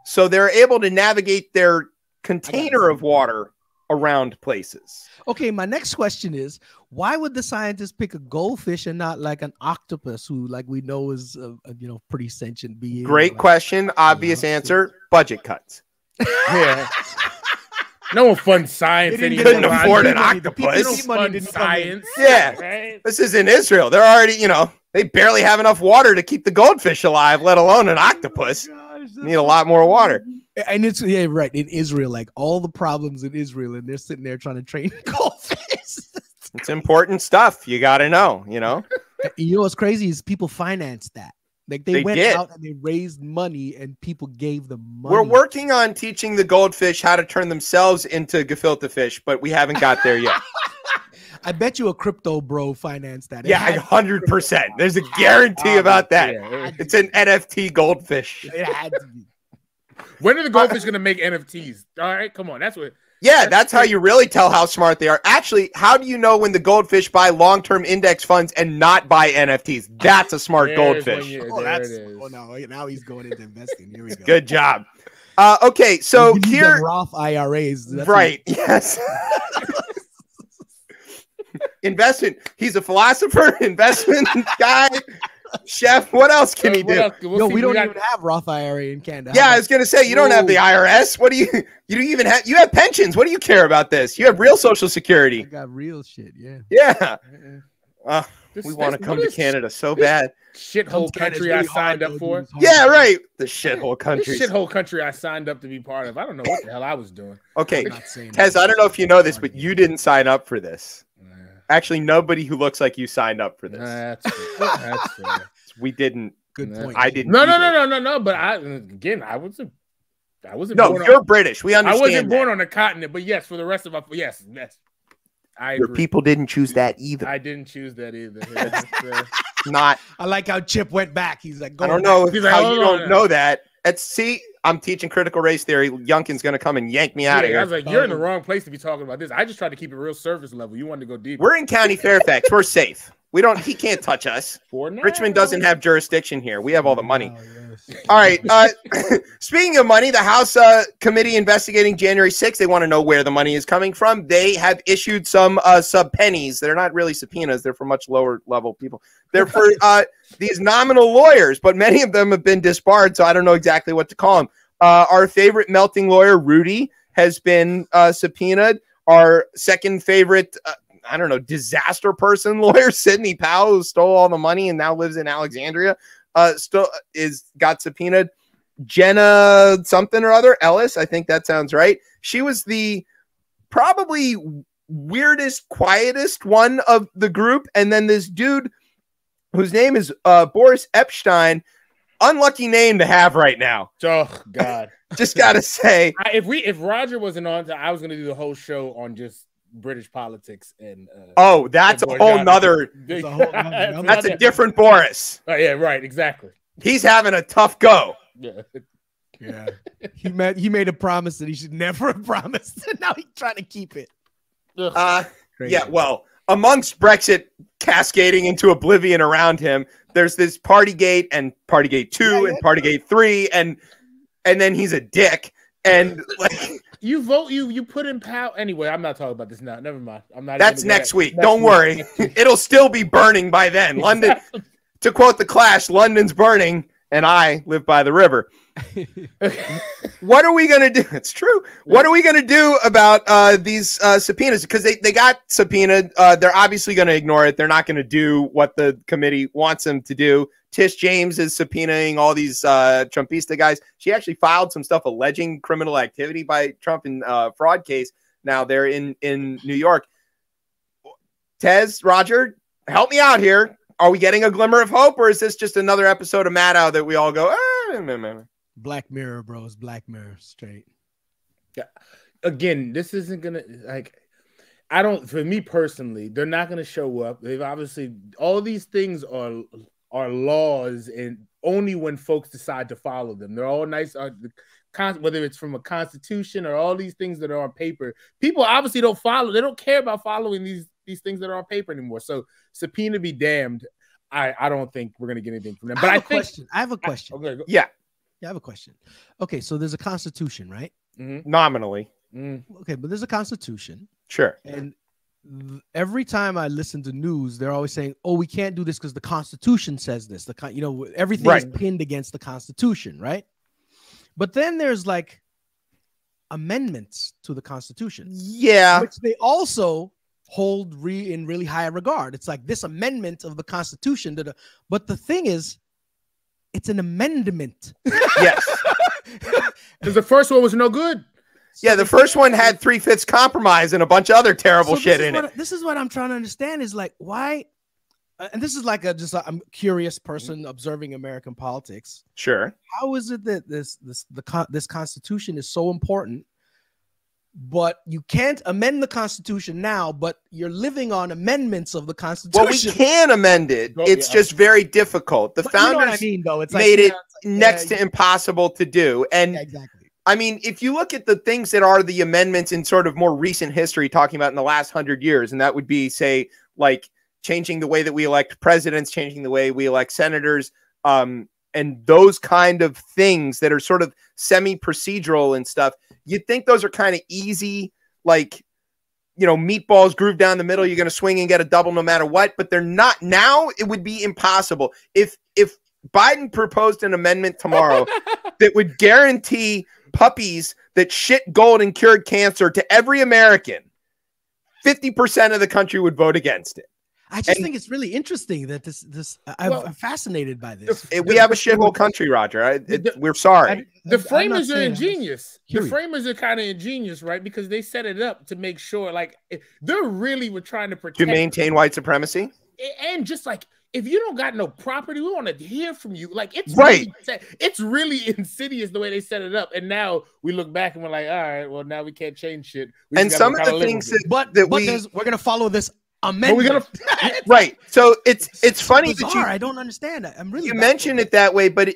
Speaker 1: So they're able to navigate their container of water around places.
Speaker 6: Okay, my next question is, why would the scientists pick a goldfish and not like an octopus, who like we know is a pretty sentient being?
Speaker 1: Great question. Obvious answer. Budget cuts.
Speaker 2: Yeah. No one funds science anymore.
Speaker 1: Couldn't afford an octopus.
Speaker 2: Science.
Speaker 1: Yeah.
Speaker 2: Right?
Speaker 1: This is in Israel. They're already, they barely have enough water to keep the goldfish alive, let alone an octopus. Need a lot more water.
Speaker 6: And it's right in Israel, like all the problems in Israel, and they're sitting there trying to train goldfish.
Speaker 1: It's important stuff. You got to know,
Speaker 6: You know what's crazy is people finance that. Like they went out and they raised money, and people gave them money.
Speaker 1: We're working on teaching the goldfish how to turn themselves into gefilte fish, but we haven't got there yet.
Speaker 6: I bet you a crypto bro financed that.
Speaker 1: Yeah, 100%. There's a guarantee about that. It's an NFT goldfish.
Speaker 6: It had to be.
Speaker 2: When are the goldfish going to make NFTs? All right, come on. That's
Speaker 1: how you really tell how smart they are. Actually, how do you know when the goldfish buy long-term index funds and not buy NFTs? That's a smart goldfish.
Speaker 6: Now he's going into investing. Here we go.
Speaker 1: Good job. Okay, so here
Speaker 6: Roth IRAs.
Speaker 1: Right. Yes. Investment. He's a philosopher, investment guy, chef. What else can he do?
Speaker 6: We don't even have Roth IRA in Canada.
Speaker 1: Yeah, I was gonna say you don't have the IRS. What do you don't even have? You have pensions. What do you care about this? You have real Social Security.
Speaker 6: I got real shit. Yeah.
Speaker 1: Yeah. We want to come to Canada so bad.
Speaker 2: Shithole country I signed up for.
Speaker 1: Yeah, right. The shithole country.
Speaker 2: Shithole country I signed up to be part of. I don't know what the hell I was doing.
Speaker 1: Okay, Tez, I don't know if you know this, but you didn't sign up for this. Actually, nobody who looks like you signed up for this.
Speaker 2: That's fair.
Speaker 1: We didn't.
Speaker 6: Good point.
Speaker 1: I didn't.
Speaker 2: No. But I wasn't.
Speaker 1: No, you're British. We understand.
Speaker 2: I wasn't born on the continent, but yes, for the rest of us, yes.
Speaker 1: Your people didn't choose that either.
Speaker 2: I didn't choose that either.
Speaker 1: Not.
Speaker 6: I like how Chip went back. He's like,
Speaker 1: I don't know how you don't know that. I'm teaching critical race theory. Youngkin's gonna come and yank me out of here.
Speaker 2: I was like, you're in the wrong place to be talking about this. I just tried to keep it real surface level. You wanted to go deep.
Speaker 1: We're in County Fairfax. We're safe. He can't touch us. Richmond doesn't have jurisdiction here. We have all the money. All right. Speaking of money, the House committee investigating January 6th, they want to know where the money is coming from. They have issued some sub-pennies. They're not really subpoenas. They're for much lower level people. They're for these nominal lawyers, but many of them have been disbarred, so I don't know exactly what to call them. Our favorite melting lawyer, Rudy, has been subpoenaed. Our second favorite disaster person lawyer, Sidney Powell, who stole all the money and now lives in Alexandria, got subpoenaed. Jenna something or other, Ellis. I think that sounds right. She was the probably weirdest, quietest one of the group. And then this dude whose name is Boris Epstein, unlucky name to have right now.
Speaker 2: Oh God.
Speaker 1: Just got to say.
Speaker 2: If Roger wasn't on, I was going to do the whole show on just British politics and
Speaker 1: that's a whole nother that's a different Boris.
Speaker 2: Oh yeah, right, exactly.
Speaker 1: He's having a tough go.
Speaker 2: Yeah.
Speaker 6: He made a promise that he should never have promised, and now he's trying to keep it.
Speaker 1: Yeah, well, amongst Brexit cascading into oblivion around him, there's this Partygate and Partygate 2 and Partygate 3 and then he's a dick and like
Speaker 2: you vote you put in power anyway. I'm not talking about this now. Never mind. I'm not.
Speaker 1: That's next week. Don't worry. It'll still be burning by then. London, to quote the Clash, London's burning, and I live by the river. What are we gonna do? It's true. What are we gonna do about these subpoenas? Because they got subpoenaed. They're obviously gonna ignore it. They're not gonna do what the committee wants them to do. Tish James is subpoenaing all these Trumpista guys. She actually filed some stuff alleging criminal activity by Trump in fraud case. Now they're in New York. Tez, Roger, help me out here. Are we getting a glimmer of hope, or is this just another episode of Maddow that we all go,
Speaker 6: Black Mirror, bros. Black Mirror, straight.
Speaker 2: Yeah. Again, this isn't gonna I don't. For me personally, they're not gonna show up. They've obviously all these things are laws, and only when folks decide to follow them. They're all nice. Whether it's from a constitution or all these things that are on paper, people obviously don't follow. They don't care about following these things that are on paper anymore. So subpoena be damned. I don't think we're gonna get anything from them. But I
Speaker 6: have a question.
Speaker 2: Okay,
Speaker 1: yeah,
Speaker 6: I have a question. Okay, so there's a constitution, right?
Speaker 2: Mm-hmm.
Speaker 1: Nominally.
Speaker 2: Mm-hmm.
Speaker 6: Okay, but there's a constitution.
Speaker 1: Sure.
Speaker 6: And every time I listen to news, they're always saying, "Oh, we can't do this because the Constitution says this." Everything is pinned against the Constitution, right? But then there's like amendments to the Constitution, which they also hold in really high regard. It's like this amendment of the Constitution, but the thing is, it's an amendment.
Speaker 1: Yes,
Speaker 2: because the first one was no good.
Speaker 1: Yeah, the first one had 3/5 compromise and a bunch of other terrible shit in it.
Speaker 6: This is what I'm trying to understand is like why, and this is like I'm a curious person observing American politics.
Speaker 1: Sure.
Speaker 6: How is it that this Constitution is so important, but you can't amend the Constitution now, but you're living on amendments of the Constitution?
Speaker 1: Well, we can amend it. It's just very difficult. The founders
Speaker 6: you know what I mean, though. It's
Speaker 1: made it next to impossible to do. And
Speaker 6: exactly.
Speaker 1: I mean, if you look at the things that are the amendments in sort of more recent history, talking about in the last 100 years, and that would be, say, like changing the way that we elect presidents, changing the way we elect senators, and those kind of things that are sort of semi-procedural and stuff, you'd think those are kind of easy, like, meatballs groove down the middle, you're going to swing and get a double no matter what, but they're not. Now it would be impossible. If Biden proposed an amendment tomorrow that would guarantee puppies that shit gold and cured cancer to every American, 50% of the country would vote against it.
Speaker 6: I just think it's really interesting that I'm fascinated by this.
Speaker 1: We have a shithole country, Roger. We're sorry.
Speaker 2: The framers are ingenious. The framers are kind of ingenious, right? Because they set it up to make sure, like, they're really were trying to protect.
Speaker 1: To maintain white supremacy?
Speaker 2: And just like, if you don't got no property, we want to hear from you. Like, it's
Speaker 1: right.
Speaker 2: It's really insidious the way they set it up. And now we look back and we're like, all right, well, now we can't change shit.
Speaker 1: And some of the things
Speaker 6: we're gonna follow this amendment.
Speaker 1: Right. So it's funny that
Speaker 6: I don't understand that. I'm really
Speaker 1: you mention it that way, but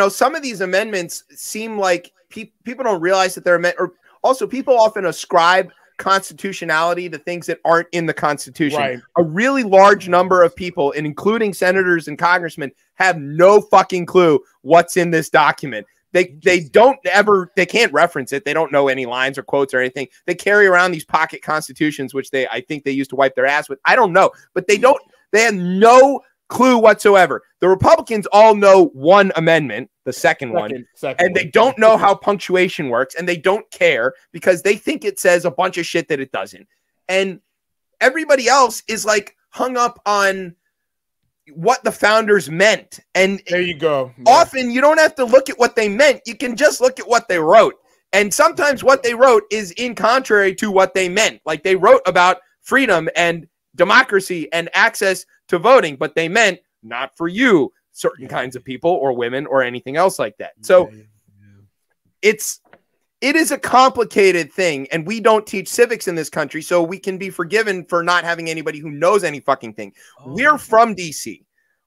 Speaker 1: some of these amendments seem like people don't realize that they're or also people often ascribe constitutionality to things that aren't in the Constitution.
Speaker 2: Right.
Speaker 1: A really large number of people, and including senators and congressmen, have no fucking clue what's in this document. They can't reference it. They don't know any lines or quotes or anything. They carry around these pocket constitutions, which I think they used to wipe their ass with. I don't know, but they have no clue whatsoever. The Republicans all know one amendment, the second one, and they don't know how punctuation works, and they don't care because they think it says a bunch of shit that it doesn't. And everybody else is like hung up on what the founders meant. And
Speaker 2: There you go.
Speaker 1: often you don't have to look at what they meant. You can just look at what they wrote. And sometimes what they wrote is in contrary to what they meant. Like they wrote about freedom and democracy and access to voting, but they meant not for you, certain kinds of people or women or anything else like that. So it is a complicated thing, and we don't teach civics in this country, so we can be forgiven for not having anybody who knows any fucking thing. We're from DC.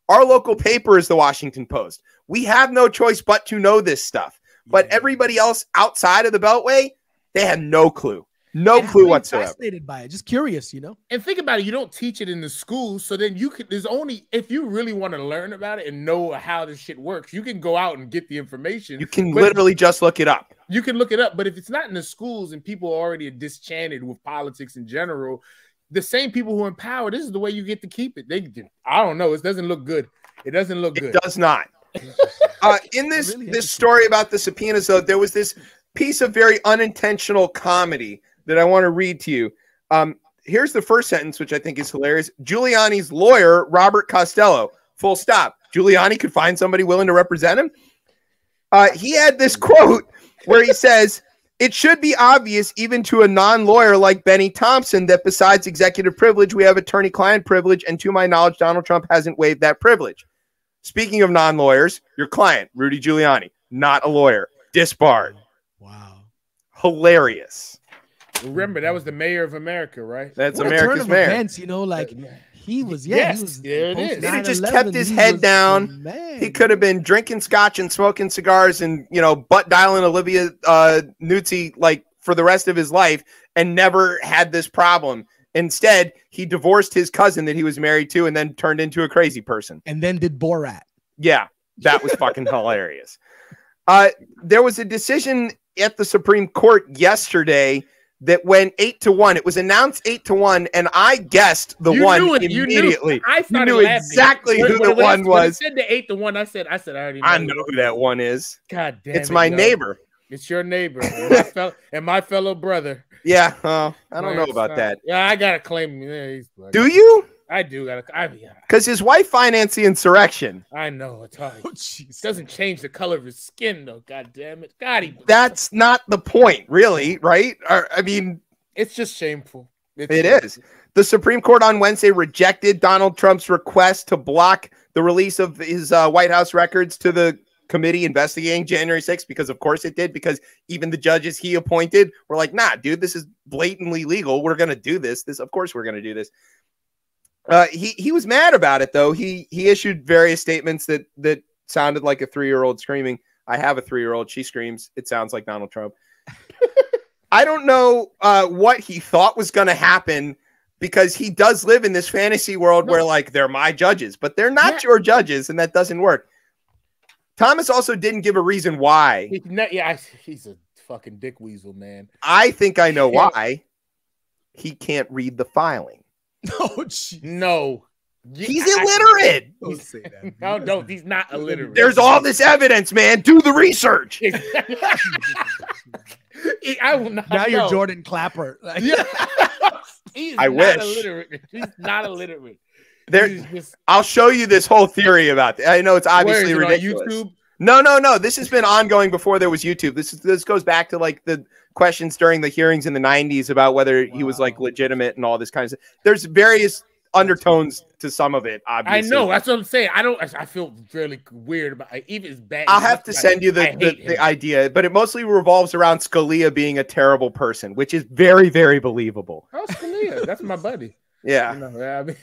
Speaker 1: Our local paper is the Washington Post. We have no choice but to know this stuff. But everybody else outside of the Beltway, they have no clue. No clue whatsoever.
Speaker 6: Fascinated by it, just curious, you know.
Speaker 2: And think about it, you don't teach it in the school, so then you could. There's only if you really want to learn about it and know how this shit works, you can go out and get the information.
Speaker 1: You can literally just look it up.
Speaker 2: You can look it up, but if it's not in the schools and people are already disenchanted with politics in general, the same people who are in power, this is the way you get to keep it. I don't know. It doesn't look good. It doesn't look good.
Speaker 1: It does not. In this story about the subpoenas, though, there was this piece of very unintentional comedy that I want to read to you. Here's the first sentence, which I think is hilarious. Giuliani's lawyer, Robert Costello, full stop. Giuliani could find somebody willing to represent him. He had this quote where he says, "It should be obvious even to a non-lawyer like Benny Thompson that besides executive privilege, we have attorney-client privilege, and to my knowledge, Donald Trump hasn't waived that privilege." Speaking of non-lawyers, your client, Rudy Giuliani, not a lawyer, disbarred.
Speaker 6: Wow.
Speaker 1: Hilarious.
Speaker 2: Remember, that was the mayor of America, right?
Speaker 1: That's
Speaker 6: What a
Speaker 1: America's
Speaker 6: turn of
Speaker 1: mayor.
Speaker 6: events, you know, like he was,
Speaker 2: Yes,
Speaker 6: he was.
Speaker 2: there it is.
Speaker 1: He just
Speaker 6: 9/11,
Speaker 1: kept his
Speaker 6: he
Speaker 1: head
Speaker 6: was
Speaker 1: down.
Speaker 6: the man.
Speaker 1: He could have been drinking scotch and smoking cigars and, butt dialing Olivia Nuzzi like for the rest of his life and never had this problem. Instead, he divorced his cousin that he was married to and then turned into a crazy person.
Speaker 6: And then did Borat.
Speaker 1: Yeah, that was fucking hilarious. There was a decision at the Supreme Court yesterday that went 8-1. It was announced 8-1, and I guessed the one immediately.
Speaker 2: I
Speaker 1: knew exactly who the one was.
Speaker 2: When it said the 8-1 I said I already know.
Speaker 1: I know who that one is.
Speaker 2: God damn
Speaker 1: it's my neighbor.
Speaker 2: It's your neighbor and my fellow brother.
Speaker 1: Yeah, I don't know about that.
Speaker 2: Yeah, I gotta claim. Yeah,
Speaker 1: do you?
Speaker 2: I do.
Speaker 1: Because his wife financed the insurrection.
Speaker 2: I know. It's hard. It doesn't change the color of his skin, though. God damn it.
Speaker 1: That's not the point, really, right? I mean,
Speaker 2: it's just shameful.
Speaker 1: It is. The Supreme Court on Wednesday rejected Donald Trump's request to block the release of his White House records to the committee investigating January 6th, because of course it did, because even the judges he appointed were like, nah, dude, this is blatantly legal. We're going to do this. Of course we're going to do this. He was mad about it, though. He issued various statements that sounded like a 3-year-old screaming. I have a 3-year-old. She screams. It sounds like Donald Trump. I don't know what he thought was going to happen, because he does live in this fantasy world where, like, they're my judges, but they're not your judges, and that doesn't work. Thomas also didn't give a reason why.
Speaker 2: He's a fucking dick weasel, man.
Speaker 1: I think I know why. He can't read the filing.
Speaker 6: Oh, geez.
Speaker 2: No.
Speaker 1: He's illiterate.
Speaker 6: Don't say that.
Speaker 2: No, don't. He's not illiterate.
Speaker 1: There's all this evidence, man. Do the research.
Speaker 2: I will not.
Speaker 6: Now you're Jordan Clapper.
Speaker 1: I wish.
Speaker 2: Illiterate. He's not illiterate.
Speaker 1: I'll show you this whole theory about it. I know it's obviously ridiculous. On YouTube? No. This has been ongoing before there was YouTube. This goes back to like the questions during the hearings in the 90s about whether he was like legitimate and all this kind of stuff. There's various undertones to some of it, obviously.
Speaker 2: I know. That's what I'm saying. I feel really weird about it. Even it's bad.
Speaker 1: I'll have to send you the idea, but it mostly revolves around Scalia being a terrible person, which is very, very believable.
Speaker 2: Oh, Scalia. That's my buddy.
Speaker 1: Yeah.
Speaker 2: I mean,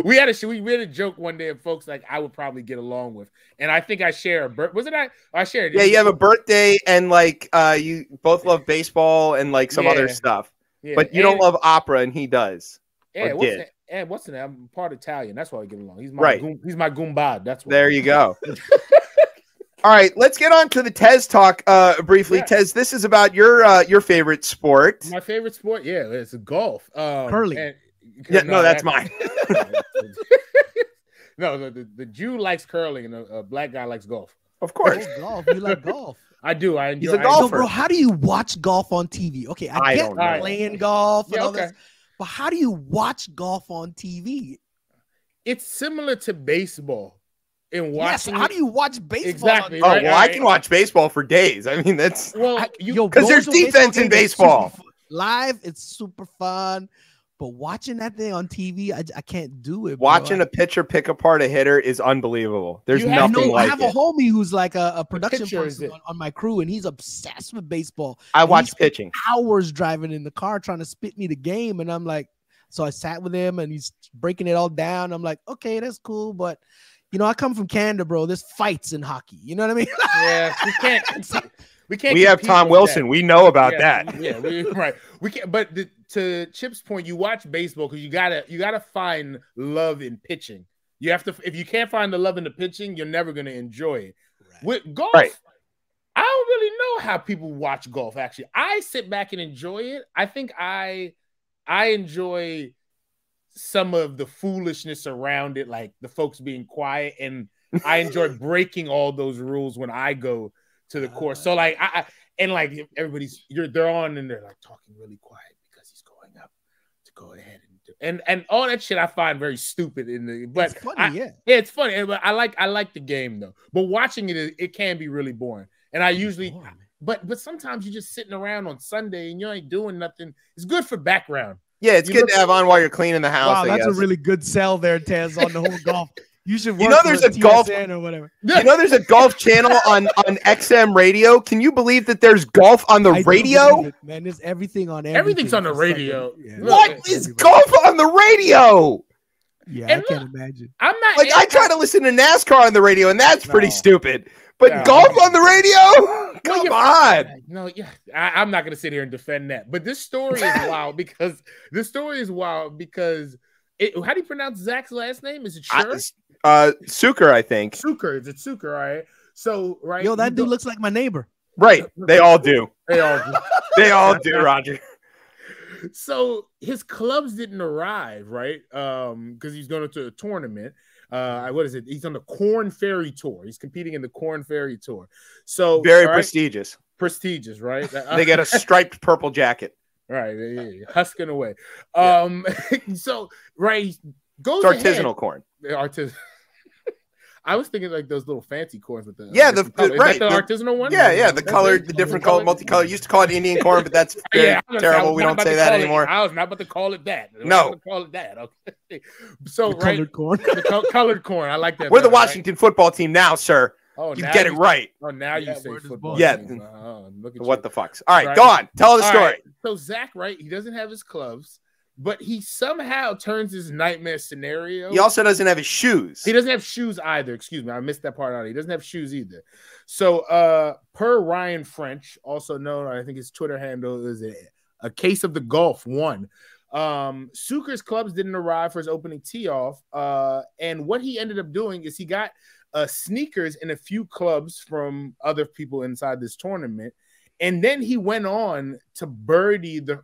Speaker 2: we had a joke one day of folks like I would probably get along with, and I think I share a birth. Wasn't I shared?
Speaker 1: Yeah, you have a birthday, and like you both love baseball and like some other stuff, but you don't love opera, and he does.
Speaker 2: Yeah, what's the name? I'm part Italian. That's why I get along. He's my he's my Goombad. That's why.
Speaker 1: There you go. All right, let's get on to the Tez talk briefly. Yeah. Tez, this is about your favorite sport.
Speaker 2: My favorite sport, it's golf.
Speaker 6: Curling.
Speaker 1: That's mine.
Speaker 2: No, the Jew likes curling and a black guy likes golf.
Speaker 1: Of course.
Speaker 6: Oh, golf. You like golf.
Speaker 2: I do. I enjoy.
Speaker 1: He's a golfer.
Speaker 6: So, bro, how do you watch golf on TV? Okay, I get playing golf and all this, but how do you watch golf on TV?
Speaker 2: it's similar to baseball in
Speaker 6: Yes,
Speaker 2: watching.
Speaker 6: how do you watch baseball?
Speaker 2: Exactly.
Speaker 1: Oh,
Speaker 2: Right,
Speaker 1: well, I
Speaker 2: right.
Speaker 1: can watch baseball for days. I mean, that's
Speaker 2: Well,
Speaker 6: Yo,
Speaker 1: because
Speaker 6: going
Speaker 1: there's
Speaker 6: to a baseball
Speaker 1: defense in
Speaker 6: game is super
Speaker 1: baseball.
Speaker 6: fun. Live, it's super fun. But watching that thing on TV, I can't do it. Bro.
Speaker 1: Watching a pitcher pick apart a hitter is unbelievable. There's
Speaker 2: You have
Speaker 1: nothing
Speaker 2: no-
Speaker 6: I
Speaker 1: like
Speaker 6: have
Speaker 1: it.
Speaker 6: a homie who's like a production
Speaker 2: pitcher is
Speaker 6: person
Speaker 2: it?
Speaker 6: on my crew, and he's obsessed with baseball.
Speaker 1: I
Speaker 6: And he
Speaker 1: watch
Speaker 6: spent
Speaker 1: pitching.
Speaker 6: hours driving in the car trying to spit me the game, and I'm like, so I sat with him, and he's breaking it all down. I'm like, okay, that's cool, but you know, I come from Canada, bro. There's fights in hockey. You know what I mean?
Speaker 2: Yeah, we can't. We can't.
Speaker 1: We have
Speaker 2: compete
Speaker 1: Tom
Speaker 2: with
Speaker 1: Wilson.
Speaker 2: that.
Speaker 1: We know about
Speaker 2: Yeah,
Speaker 1: that.
Speaker 2: Yeah, right. We can't. But to Chip's point, you watch baseball because you gotta find love in pitching. You have to. If you can't find the love in the pitching, you're never gonna enjoy it.
Speaker 6: Right.
Speaker 2: With golf,
Speaker 1: Right.
Speaker 2: I don't really know how people watch golf. Actually, I sit back and enjoy it. I think I enjoy some of the foolishness around it, like the folks being quiet, and I enjoy breaking all those rules when I go to the course. So like and like everybody's they're on and they're like talking really quiet because he's going up to go ahead and all that shit I find very stupid in the but
Speaker 6: It's funny, yeah.
Speaker 2: it's funny. But I like the game though. But watching it can be really boring. And I usually
Speaker 6: boring.
Speaker 2: but sometimes you're just sitting around on Sunday and you ain't doing nothing. It's good for background.
Speaker 1: Yeah, it's
Speaker 2: You
Speaker 1: good
Speaker 2: look-
Speaker 1: to have on while you're cleaning the house.
Speaker 6: Wow,
Speaker 1: I
Speaker 6: that's a
Speaker 1: guess.
Speaker 6: really good sell there, Tez, on the whole golf. You should work
Speaker 1: You know there's
Speaker 6: for
Speaker 1: a golf-
Speaker 6: TSN or whatever.
Speaker 1: You know, there's a golf channel on XM radio. Can you believe that there's golf on the
Speaker 6: I do
Speaker 1: radio?
Speaker 6: believe it, man. There's everything on everything.
Speaker 2: Everything's on the
Speaker 6: for Sunday.
Speaker 2: radio.
Speaker 6: Yeah.
Speaker 1: What is
Speaker 6: Everybody.
Speaker 1: golf on the radio?
Speaker 6: Yeah,
Speaker 2: And
Speaker 6: I can't imagine.
Speaker 2: I'm not
Speaker 1: Like I try to listen to NASCAR on the radio, and that's pretty
Speaker 2: No.
Speaker 1: stupid. But
Speaker 2: No.
Speaker 1: golf on the radio? Come
Speaker 2: you're-
Speaker 1: on.
Speaker 2: No, yeah, I'm not gonna sit here and defend that. But this story is wild because how do you pronounce Zach's last name? Is it Sure?
Speaker 1: Suker, I think.
Speaker 2: Suker. Is it Suker? All right. So right.
Speaker 6: Yo, that
Speaker 2: you
Speaker 6: dude
Speaker 2: go-
Speaker 6: looks like my neighbor.
Speaker 1: Right. They all do.
Speaker 2: They all do.
Speaker 1: They all do, Roger.
Speaker 2: So his clubs didn't arrive, right? Because he's going to a tournament. What is it? He's on the Corn Ferry Tour. He's competing in the Corn Ferry Tour. So
Speaker 1: Very
Speaker 2: all right,
Speaker 1: prestigious.
Speaker 2: prestigious, right?
Speaker 1: They get a striped purple jacket.
Speaker 2: right, yeah, husking away. So right, he goes
Speaker 1: It's
Speaker 2: ahead.
Speaker 1: artisanal corn.
Speaker 2: Artisanal. I was thinking like those little fancy corns with the
Speaker 1: Yeah,
Speaker 2: different
Speaker 1: the-
Speaker 2: color.
Speaker 1: right,
Speaker 2: Is that
Speaker 1: the-
Speaker 2: the artisanal one?
Speaker 1: Yeah, the
Speaker 2: That's
Speaker 1: colored,
Speaker 2: it?
Speaker 1: the different color, multicolored. Used to call it Indian corn, but that's very
Speaker 2: Yeah, I was
Speaker 1: terrible. We
Speaker 2: not
Speaker 1: don't
Speaker 2: about
Speaker 1: say
Speaker 2: to
Speaker 1: that
Speaker 2: call it-
Speaker 1: anymore.
Speaker 2: I was not about to call it that. I was
Speaker 1: No.
Speaker 2: not about to call it that. Okay. So
Speaker 6: The
Speaker 2: right,
Speaker 6: colored corn.
Speaker 2: the colored corn. I like that.
Speaker 1: We're the
Speaker 2: better, right?
Speaker 1: Washington football team now, sir.
Speaker 2: Oh,
Speaker 1: You
Speaker 2: now
Speaker 1: get it right.
Speaker 2: Oh, now
Speaker 6: Yeah,
Speaker 2: you say
Speaker 6: word is
Speaker 2: football.
Speaker 6: born.
Speaker 1: Yeah.
Speaker 2: teams. Look at
Speaker 1: What
Speaker 2: you.
Speaker 1: the fucks? All right,
Speaker 2: Right.
Speaker 1: go on. Tell the
Speaker 2: All
Speaker 1: story.
Speaker 2: right, so Zach, right? He doesn't have his clubs, but he somehow turns his nightmare scenario.
Speaker 1: He also doesn't have his shoes.
Speaker 2: He doesn't have shoes either. Excuse me, I missed that part out. He doesn't have shoes either. So, per Ryan French, also known, I think his Twitter handle is a case of the Gulf one. Suker's clubs didn't arrive for his opening tee off, and what he ended up doing is he got sneakers in a few clubs from other people inside this tournament, and then he went on to birdie the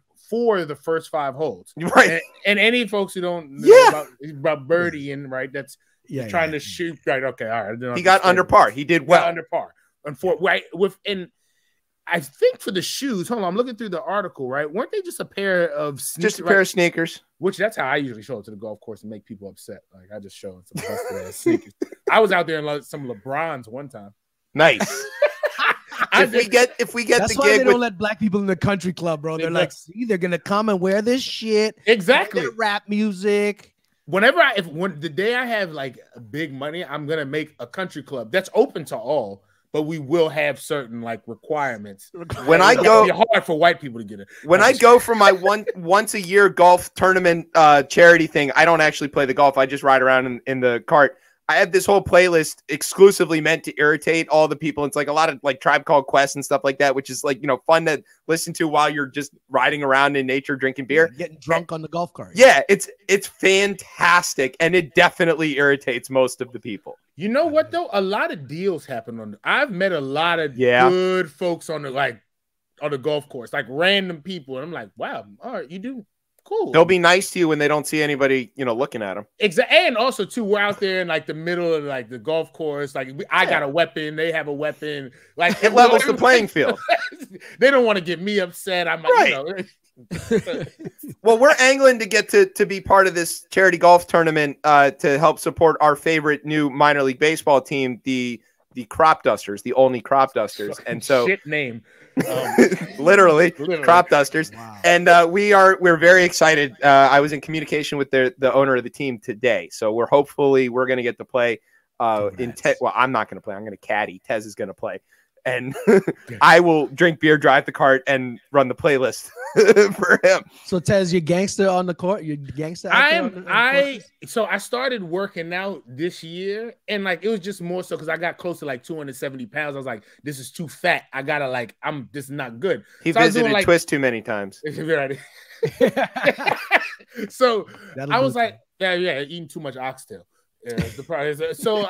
Speaker 2: first 5 holes.
Speaker 1: Right.
Speaker 2: And any folks who don't know
Speaker 1: Yeah.
Speaker 2: about birdieing, right? That's
Speaker 6: Yeah,
Speaker 2: trying
Speaker 6: yeah.
Speaker 2: to shoot. Right. Okay. All right. I don't
Speaker 1: He got
Speaker 2: understand.
Speaker 1: under par. He did
Speaker 2: Well,
Speaker 1: well.
Speaker 2: under par. And for right and I think for the shoes, hold on, I'm looking through the article, right? Weren't they just a pair of sneakers?
Speaker 1: Just a pair of sneakers.
Speaker 2: Which that's how I usually show up to the golf course and make people upset. Like I just show them some busted ass sneakers. I was out there in like some LeBrons one time.
Speaker 1: Nice. if we get
Speaker 6: That's
Speaker 1: the
Speaker 6: why they
Speaker 1: gig
Speaker 6: don't
Speaker 1: with
Speaker 6: let black people in the country club, bro. They're
Speaker 2: Exactly.
Speaker 6: like, see, they're gonna come and wear this shit.
Speaker 2: Exactly.
Speaker 6: Their rap music.
Speaker 2: Whenever when the day I have like big money, I'm gonna make a country club that's open to all, but we will have certain like requirements.
Speaker 1: when I
Speaker 2: It'll
Speaker 1: go
Speaker 2: be hard for white people to get it.
Speaker 1: when I go for my once a year golf tournament charity thing, I don't actually play the golf. I just ride around in the cart. I have this whole playlist exclusively meant to irritate all the people. It's like a lot of like Tribe Called Quest and stuff like that, which is like, fun to listen to while you're just riding around in nature, drinking beer.
Speaker 6: Getting drunk on the golf cart.
Speaker 1: Yeah, it's fantastic, and it definitely irritates most of the people.
Speaker 2: You know what though? A lot of deals happen on. I've met a lot of
Speaker 1: Yeah.
Speaker 2: good folks on the golf course, like random people, and I'm like, wow, all right, you do cool.
Speaker 1: They'll be nice to you when they don't see anybody, looking at them.
Speaker 2: Exactly. And also too, we're out there in like the middle of like the golf course. Like I got a weapon, they have a weapon. Like
Speaker 1: It levels the playing field.
Speaker 2: They don't want to get me upset. I'm like,
Speaker 1: Well, we're angling to get to be part of this charity golf tournament to help support our favorite new minor league baseball team, the Crop Dusters, the only Crop Dusters. And so
Speaker 2: shit name.
Speaker 1: literally Crop Dusters.
Speaker 6: Wow.
Speaker 1: And we're very excited. I was in communication with the owner of the team today. So we're going to get to play well, I'm not going to play. I'm going to caddy. Tez is going to play. And I will drink beer, drive the cart, and run the playlist for him.
Speaker 6: So Tez, you're gangster on the court. You're gangster.
Speaker 2: So I started working out this year, and like it was just more so because I got close to like 270 pounds. I was like, this is too fat. I gotta this is not good.
Speaker 1: He
Speaker 2: so
Speaker 1: visited Twist too many times.
Speaker 2: So I was like, yeah, eating too much oxtail. Yeah, the price. So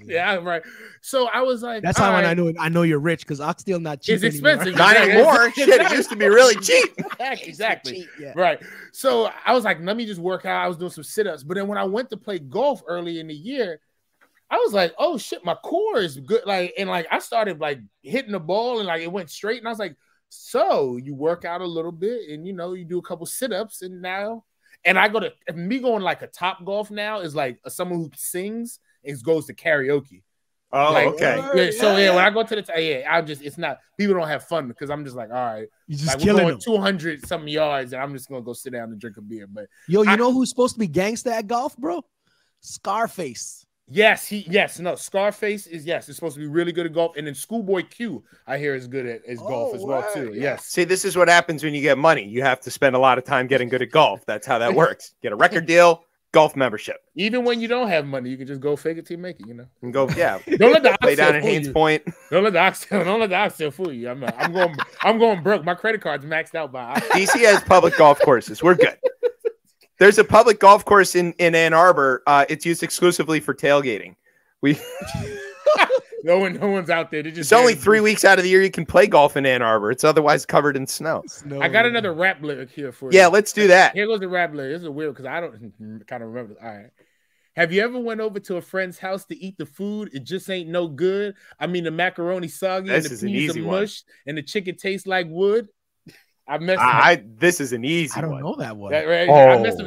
Speaker 2: yeah, right. So I was like,
Speaker 6: that's how I know you're rich because oxtail not cheap.
Speaker 2: It's expensive.
Speaker 1: Not anymore. Shit, it used to be really cheap.
Speaker 2: Exactly.
Speaker 6: Cheap, yeah.
Speaker 2: Right. So I was like, let me just work out. I was doing some sit-ups, but then when I went to play golf early in the year, I was like, oh shit, my core is good. Like, and like I started like hitting the ball and like it went straight. And I was like, so you work out a little bit and you do a couple sit-ups and now. And I me going like a Top Golf now is like someone who sings and goes to karaoke.
Speaker 1: Oh,
Speaker 2: like,
Speaker 1: okay.
Speaker 2: So when I go to the it's not people don't have fun because I'm just like, all right,
Speaker 6: you just
Speaker 2: like,
Speaker 6: killing
Speaker 2: we're
Speaker 6: them.
Speaker 2: 200 something yards and I'm just gonna go sit down and drink a beer. But
Speaker 6: you know who's supposed to be gangster at golf, bro? Scarface.
Speaker 2: Scarface is it's supposed to be really good at golf, and then Schoolboy Q I hear is good at golf as well too. Yes.
Speaker 1: See, this is what happens when you get money. You have to spend a lot of time getting good at golf. That's how that works. Get a record deal, golf membership.
Speaker 2: Even when you don't have money, you can just go fake it till you make it.
Speaker 1: And go, yeah.
Speaker 2: Don't let the
Speaker 1: play down at Haynes Point.
Speaker 2: Don't let the oxtail fool you. I'm going broke. My credit card's maxed out by
Speaker 1: DC has public golf courses. We're good. There's a public golf course in Ann Arbor. It's used exclusively for tailgating.
Speaker 2: No one's out there.
Speaker 1: It's only 3 weeks out of the year you can play golf in Ann Arbor. It's otherwise covered in snow.
Speaker 2: I got another rap lyric here for you.
Speaker 1: Yeah, let's do that.
Speaker 2: Here goes the rap lyric. This is weird because I don't kind of remember. All right. Have you ever went over to a friend's house to eat the food? It just ain't no good. I mean, the macaroni soggy and the peas are mushed and the chicken tastes like wood.
Speaker 1: This is an easy one.
Speaker 6: I don't know that one.
Speaker 2: Right? I messed up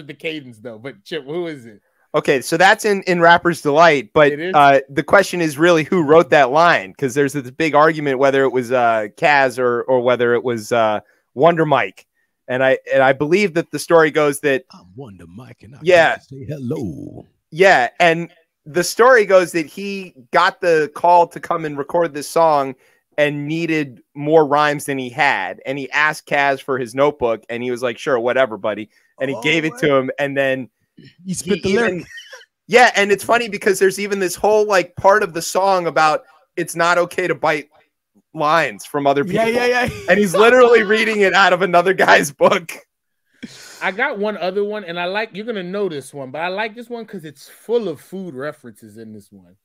Speaker 2: the cadence though. But Chip, who is it?
Speaker 1: Okay, so that's in Rapper's Delight, but the question is really who wrote that line, because there's this big argument whether it was Kaz or whether it was Wonder Mike, and I believe that the story goes that
Speaker 6: I'm Wonder Mike and I say hello.
Speaker 1: Yeah, and the story goes that he got the call to come and record this song and needed more rhymes than he had, and he asked Kaz for his notebook, and he was like, "Sure, whatever, buddy," and he gave it to him, and then.
Speaker 6: He spit the lyric.
Speaker 1: Yeah, and it's funny because there's even this whole like part of the song about it's not okay to bite lines from other people.
Speaker 6: Yeah.
Speaker 1: And he's literally reading it out of another guy's book.
Speaker 2: I got one other one, and you're gonna know this one, but I like this one because it's full of food references in this one.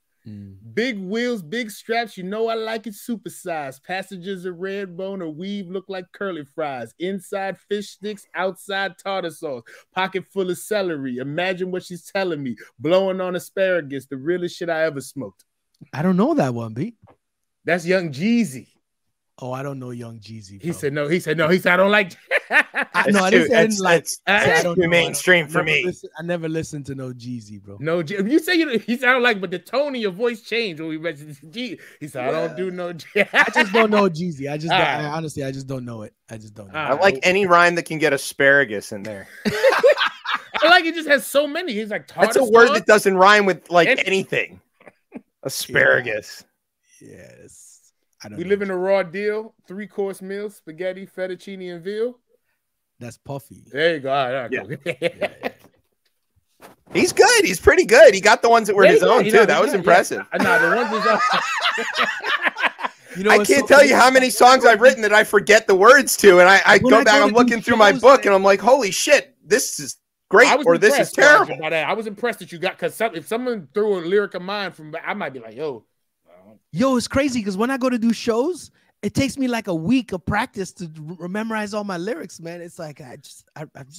Speaker 2: Big wheels, big straps. You know I like it supersized. Passengers are red bone or weave look like curly fries. Inside fish sticks, outside tartar sauce. Pocket full of celery. Imagine what she's telling me. Blowing on asparagus, the realest shit I ever smoked.
Speaker 6: I don't know that one, B.
Speaker 2: That's Young Jeezy.
Speaker 6: Oh, I don't know Young Jeezy. Bro.
Speaker 2: He said no. He said I don't like.
Speaker 6: I didn't like.
Speaker 1: It's too mainstream for me.
Speaker 6: I never listened to no Jeezy, bro.
Speaker 2: No, you say he sound like, but the tone of your voice changed when we mentioned Jeezy. He said, I don't do no.
Speaker 6: I just don't know Jeezy. Honestly, I just don't know it. I just don't know.
Speaker 1: I like any rhyme that can get asparagus in there.
Speaker 2: I like it. Just has so many. He's like,
Speaker 1: that's a word that doesn't rhyme with like anything. Asparagus.
Speaker 6: Yes.
Speaker 2: We live in a raw deal, 3-course meal, spaghetti, fettuccine, and veal.
Speaker 6: That's Puffy.
Speaker 2: There you go. All right,
Speaker 1: yeah. He's good. He's pretty good. He got the ones that were his own too. That was impressive.
Speaker 2: No, the ones that
Speaker 1: I can't tell you how many songs I've written that I forget the words to, and I go back. I'm looking through my book, and I'm like, holy shit, this is great, or this is terrible.
Speaker 2: I was impressed that you got, because if someone threw a lyric of mine from, I might be like, yo,
Speaker 6: it's crazy because when I go to do shows it takes me like a week of practice to memorize all my lyrics, man. It's like I just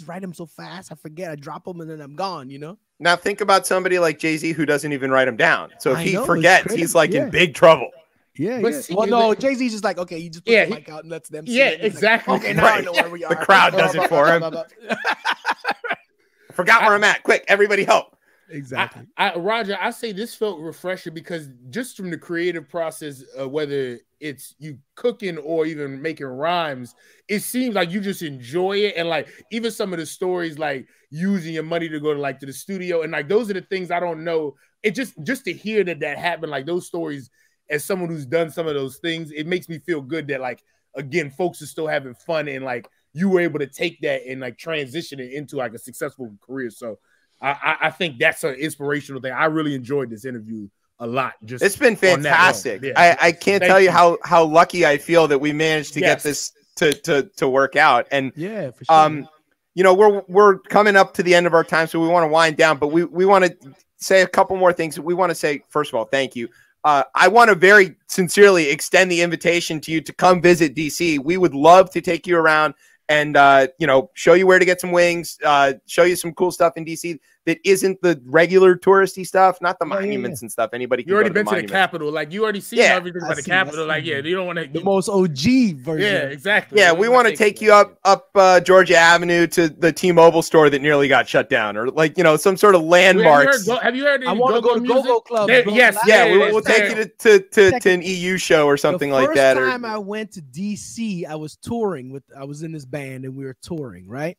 Speaker 6: write them so fast, I forget, I drop them, and then I'm gone. You know.
Speaker 1: Now think about somebody like Jay-Z who doesn't even write them down. So if
Speaker 6: I
Speaker 1: he
Speaker 6: know, it's
Speaker 1: forgets,
Speaker 6: crazy.
Speaker 1: he's like
Speaker 6: Yeah.
Speaker 1: in big trouble.
Speaker 6: Yeah,
Speaker 2: But
Speaker 6: yeah.
Speaker 2: see,
Speaker 6: Well, no,
Speaker 2: but-
Speaker 6: Jay-Z's just like, okay, you just put
Speaker 2: Yeah,
Speaker 6: the mic out and lets them sing
Speaker 2: yeah,
Speaker 6: it. He's like,
Speaker 2: exactly.
Speaker 6: okay, now I
Speaker 1: Right.
Speaker 6: know where we are.
Speaker 1: The crowd does it for him. Forgot where I'm at. Quick, everybody help.
Speaker 6: Exactly.
Speaker 2: Roger, I say this felt refreshing because just from the creative process, whether it's you cooking or even making rhymes, it seems like you just enjoy it. And like even some of the stories, like using your money to go to the studio, and like those are the things I don't know. It just to hear that happened, like those stories, as someone who's done some of those things, it makes me feel good that like again, folks are still having fun and like you were able to take that and like transition it into like a successful career. So I think that's an inspirational thing. I really enjoyed this interview a lot. Just
Speaker 1: It's been
Speaker 2: on that
Speaker 1: fantastic.
Speaker 2: note. Yeah.
Speaker 1: I can't
Speaker 2: Thank
Speaker 1: tell you
Speaker 2: you.
Speaker 1: how lucky I feel that we managed to get
Speaker 2: Yes.
Speaker 1: this to work out. And
Speaker 6: Yeah, for sure.
Speaker 1: you know, we're coming up to the end of our time, so we want to wind down, but we want to say a couple more things. We want to say, first of all, thank you. I want to very sincerely extend the invitation to you to come visit DC. We would love to take you around and you know, show you where to get some wings, show you some cool stuff in DC that isn't the regular touristy stuff, not the monuments and stuff. Anybody can
Speaker 2: You already
Speaker 1: go to
Speaker 2: been
Speaker 1: the
Speaker 2: to the
Speaker 1: monuments.
Speaker 2: Capitol, like you already seen
Speaker 1: Yeah.
Speaker 2: everything about the
Speaker 6: I see,
Speaker 2: Capitol.
Speaker 6: I
Speaker 2: Like,
Speaker 6: see.
Speaker 2: yeah, you don't want to.
Speaker 6: The most OG version.
Speaker 2: Yeah, exactly.
Speaker 1: Yeah, we want to take you up Georgia Avenue to the T-Mobile store that nearly got shut down, or like, you know, some sort of landmarks.
Speaker 2: Have you heard?
Speaker 6: I want to go to Go-Go Club.
Speaker 2: There-
Speaker 6: bro.
Speaker 2: yes,
Speaker 6: Last-
Speaker 1: Yeah,
Speaker 2: Yeah,
Speaker 1: we'll take you to an EU show or something
Speaker 6: the
Speaker 1: like that.
Speaker 6: First
Speaker 1: Or,
Speaker 6: time I went to DC, I was touring I was in this band and we were touring, right?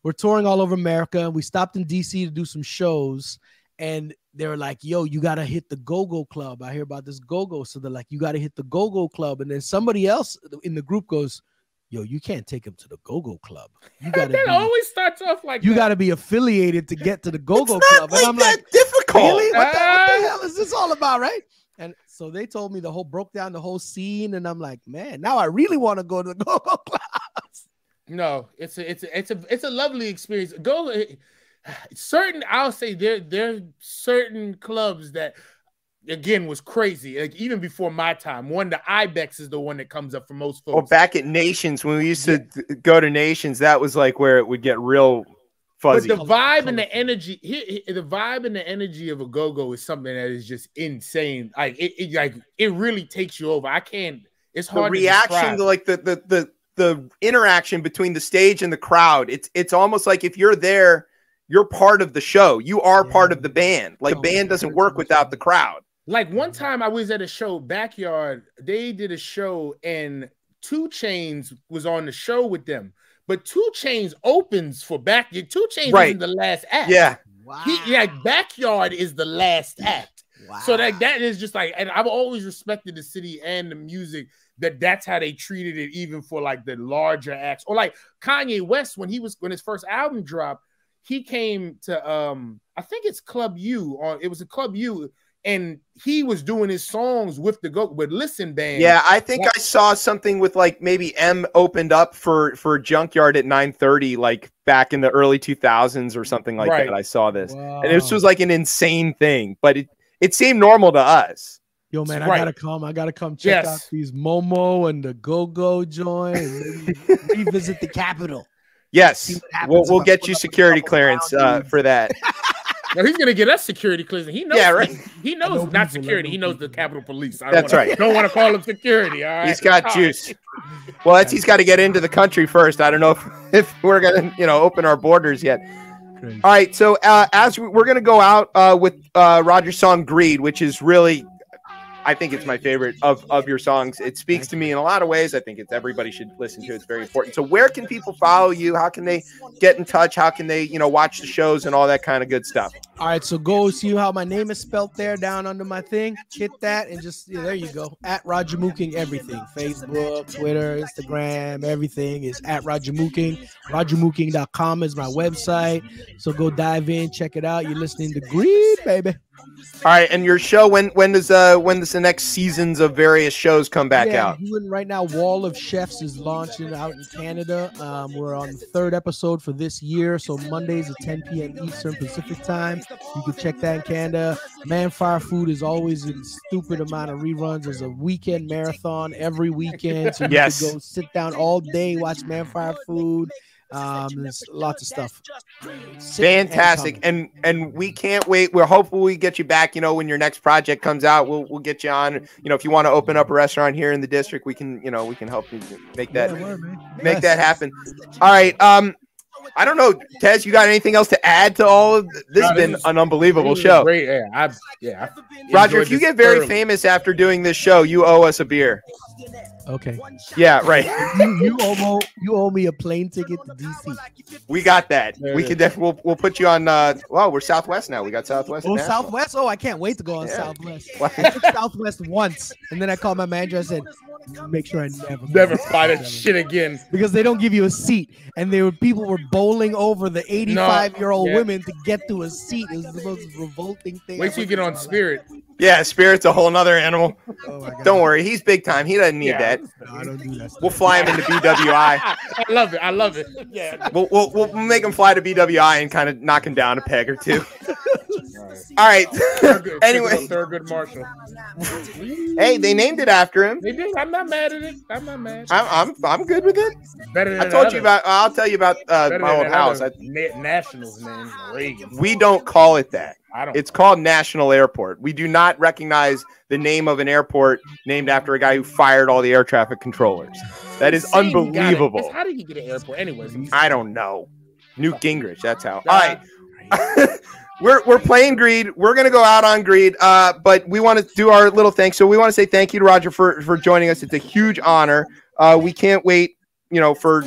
Speaker 6: We're touring all over America. We stopped in DC to do some shows, and they were like, "Yo, you gotta hit the Go-Go Club. I hear about this Go-Go." So they're like, "You gotta hit the Go-Go Club." And then somebody else in the group goes, "Yo, you can't take him to the Go-Go Club. You gotta
Speaker 2: That
Speaker 6: be,
Speaker 2: always starts off like
Speaker 6: you
Speaker 2: that.
Speaker 6: gotta be affiliated to get to the
Speaker 1: it's
Speaker 6: Go-Go
Speaker 1: not
Speaker 6: Club."
Speaker 1: like
Speaker 6: And I'm
Speaker 1: that
Speaker 6: like,
Speaker 1: difficult.
Speaker 6: really? What the hell is this all about, right? And so they told me broke down the whole scene, and I'm like, man, now I really want to go to the Go-Go Club.
Speaker 2: No, it's a lovely experience. I'll say there are certain clubs that again was crazy. Like even before my time, the Ibex is the one that comes up for most
Speaker 1: Well,
Speaker 2: folks.
Speaker 1: back at Nations, when we used to go to Nations, that was like where it would get real fuzzy.
Speaker 2: But the vibe and the energy, the vibe and the energy of a go-go is something that is just insane. Like it really takes you over. It's
Speaker 1: The
Speaker 2: hard
Speaker 1: reaction
Speaker 2: to
Speaker 1: to like the interaction between the stage and the crowd. It's almost like if you're there, you're part of the show. You are part of the band. Like band doesn't work without the crowd.
Speaker 2: Like one time I was at a show, Backyard, they did a show and 2 Chainz was on the show with them. But 2 Chainz opens for Backyard. 2 Chainz
Speaker 1: Right.
Speaker 2: isn't the last act.
Speaker 1: Yeah.
Speaker 6: Wow.
Speaker 2: Backyard is the last act.
Speaker 6: Wow.
Speaker 2: So that is just like, and I've always respected the city and the music that's how they treated it, even for like the larger acts. Or like Kanye West, when his first album dropped, he came to I think it's Club U, or it was a Club U, and he was doing his songs with Listen Band.
Speaker 1: Yeah, I think I saw something with like maybe M opened up for Junkyard at 9:30, like back in the early 2000s or something like
Speaker 2: Right.
Speaker 1: that. I saw this,
Speaker 6: Wow.
Speaker 1: and this was like an insane thing, but it seemed normal to us.
Speaker 6: Yo, man,
Speaker 2: Right.
Speaker 6: I gotta come check
Speaker 2: Yes.
Speaker 6: out these Momo and the Go-Go joint and maybe revisit the Capitol.
Speaker 1: Yes,
Speaker 6: See what happens
Speaker 1: we'll
Speaker 6: if I
Speaker 1: get
Speaker 6: put
Speaker 1: you
Speaker 6: up a
Speaker 1: security
Speaker 6: couple
Speaker 1: clearance
Speaker 6: rounds.
Speaker 1: for that.
Speaker 2: Now he's gonna get us security clearance. He knows.
Speaker 1: Yeah, right.
Speaker 2: He
Speaker 6: know
Speaker 2: knows not
Speaker 6: people,
Speaker 2: security.
Speaker 6: I know
Speaker 2: He knows the
Speaker 6: people.
Speaker 2: Capitol Police.
Speaker 1: That's right.
Speaker 2: Don't want to call him security. All right.
Speaker 1: He's got
Speaker 2: All right.
Speaker 1: juice. Well, he's got to get into the country first. I don't know if we're gonna open our borders yet.
Speaker 6: Crazy.
Speaker 1: All right, so as we're gonna go out with Roger's song "Greed," which is really, I think it's my favorite of your songs. It speaks to me in a lot of ways. I think everybody should listen to it. It's very important. So where can people follow you? How can they get in touch? How can they, watch the shows and all that kind of good stuff?
Speaker 6: All right, so go see how my name is spelled there down under my thing. Hit that and just there you go. At Roger Mooking, everything. Facebook, Twitter, Instagram, everything is at Roger Mooking. RogerMooking.com is my website. So go dive in, check it out. You're listening to Greed, baby.
Speaker 1: All right, and your show when does the next seasons of various shows come back out?
Speaker 6: Doing right now. Wall of Chefs is launching out in Canada. We're on the 3rd episode for this year, so Mondays at 10 p.m. Eastern Pacific time. You can check that in Canada. Man Fire Food is always in stupid amount of reruns. There's a weekend marathon every weekend, so you can go sit down all day, watch Man Fire Food. There's lots of stuff.
Speaker 1: Fantastic, and we can't wait. We're hopeful we get you back. You know, when your next project comes out, we'll get you on. You know, if you want to open up a restaurant here in the district, we can help you make that that happen. All right. I don't know, Tez, you got anything else to add to all of this? This has been an unbelievable show.
Speaker 2: Great.
Speaker 1: Roger, if you get very famous after doing this show, you owe us a beer.
Speaker 6: Okay.
Speaker 1: Yeah, right.
Speaker 6: you owe me a plane ticket to DC.
Speaker 1: We got that. We can definitely we'll put you on. We're Southwest now. We got Southwest.
Speaker 6: Oh, Southwest. Oh, I can't wait to go on Southwest. I took Southwest once, and then I called my manager. I said, "Make sure I
Speaker 2: never fly that shit again,"
Speaker 6: because they don't give you a seat, and people were bowling over the 85-year-old women to get to a seat. It was the most revolting thing.
Speaker 2: Wait till you get on Spirit.
Speaker 1: Yeah, Spirit's a whole nother animal.
Speaker 6: Oh my God.
Speaker 1: Don't worry, he's big time. He doesn't need that.
Speaker 6: No, I don't do that stuff.
Speaker 1: We'll fly him into BWI.
Speaker 2: I love it. Yeah.
Speaker 1: We'll make him fly to BWI and kind of knock him down a peg or two. All right. Anyway,
Speaker 2: Thurgood Marshall.
Speaker 1: Hey, they named it after him.
Speaker 2: They did. I'm not mad at it. I'm not mad.
Speaker 1: I'm good with it.
Speaker 2: Better than
Speaker 1: I'll tell you about my old house.
Speaker 2: Nationals, man. Reagan.
Speaker 1: We don't call it that. It's
Speaker 2: don't.
Speaker 1: called National Airport. We do not recognize the name of an airport named after a guy who fired all the air traffic controllers. That is unbelievable.
Speaker 2: How did he get an airport? Anyways,
Speaker 1: I don't know. Newt Gingrich. That's how. All right. We're playing Greed. We're gonna go out on Greed, but we want to do our little thanks. So we want to say thank you to Roger for joining us. It's a huge honor. We can't wait, for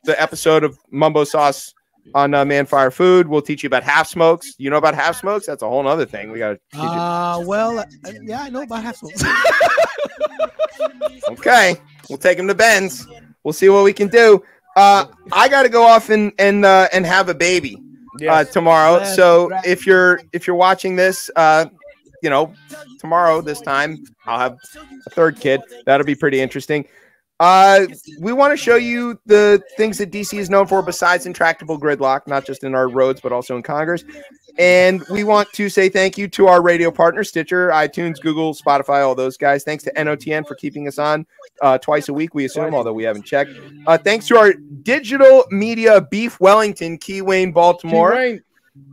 Speaker 1: the episode of Mumbo Sauce on Man Fire Food. We'll teach you about half smokes. You know about half smokes? That's a whole other thing. We got to.
Speaker 6: Yeah, I know about half smokes.
Speaker 1: Okay, we'll take him to Ben's. We'll see what we can do. I got to go off and have a baby. Tomorrow. So if you're watching this, tomorrow this time I'll have a third kid. That'll be pretty interesting. We want to show you the things that DC is known for besides intractable gridlock, not just in our roads, but also in Congress. And we want to say thank you to our radio partners, Stitcher, iTunes, Google, Spotify, all those guys. Thanks to NOTN for keeping us on twice a week, we assume, although we haven't checked. Thanks to our digital media, Beef Wellington, Key Wayne, Baltimore.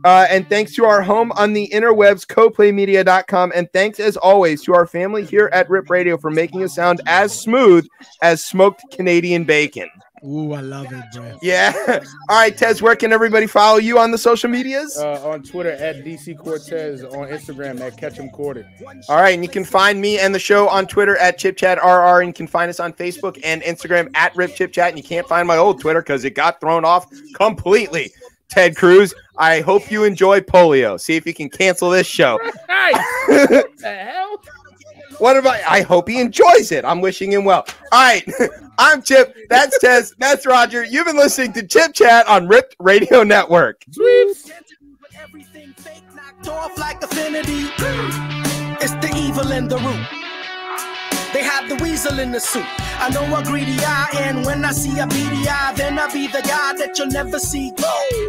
Speaker 1: And thanks to our home on the interwebs, coplaymedia.com. And thanks, as always, to our family here at Rip Radio for making us sound as smooth as smoked Canadian bacon.
Speaker 6: Ooh, I love it, bro.
Speaker 1: Yeah. All right, Tez, where can everybody follow you on the social medias?
Speaker 2: On Twitter at DC Cortez, on Instagram at Ketchum Quarter.
Speaker 1: All right, and you can find me and the show on Twitter at ChipChatRR, and you can find us on Facebook and Instagram at RipChipChat, and you can't find my old Twitter because it got thrown off completely. Ted Cruz, I hope you enjoy polio. See if you can cancel this show.
Speaker 2: What the hell?
Speaker 1: What about? I hope he enjoys it. I'm wishing him well. All right, I'm Chip. That's Tez. That's Roger. You've been listening to Chip Chat on Rip Radio Network.
Speaker 5: Everything fake knocked off like affinity. It's the evil in the room. They have the weasel in the suit. I know a greedy eye, and when I see a beady eye, then I be the guy that you'll never see go.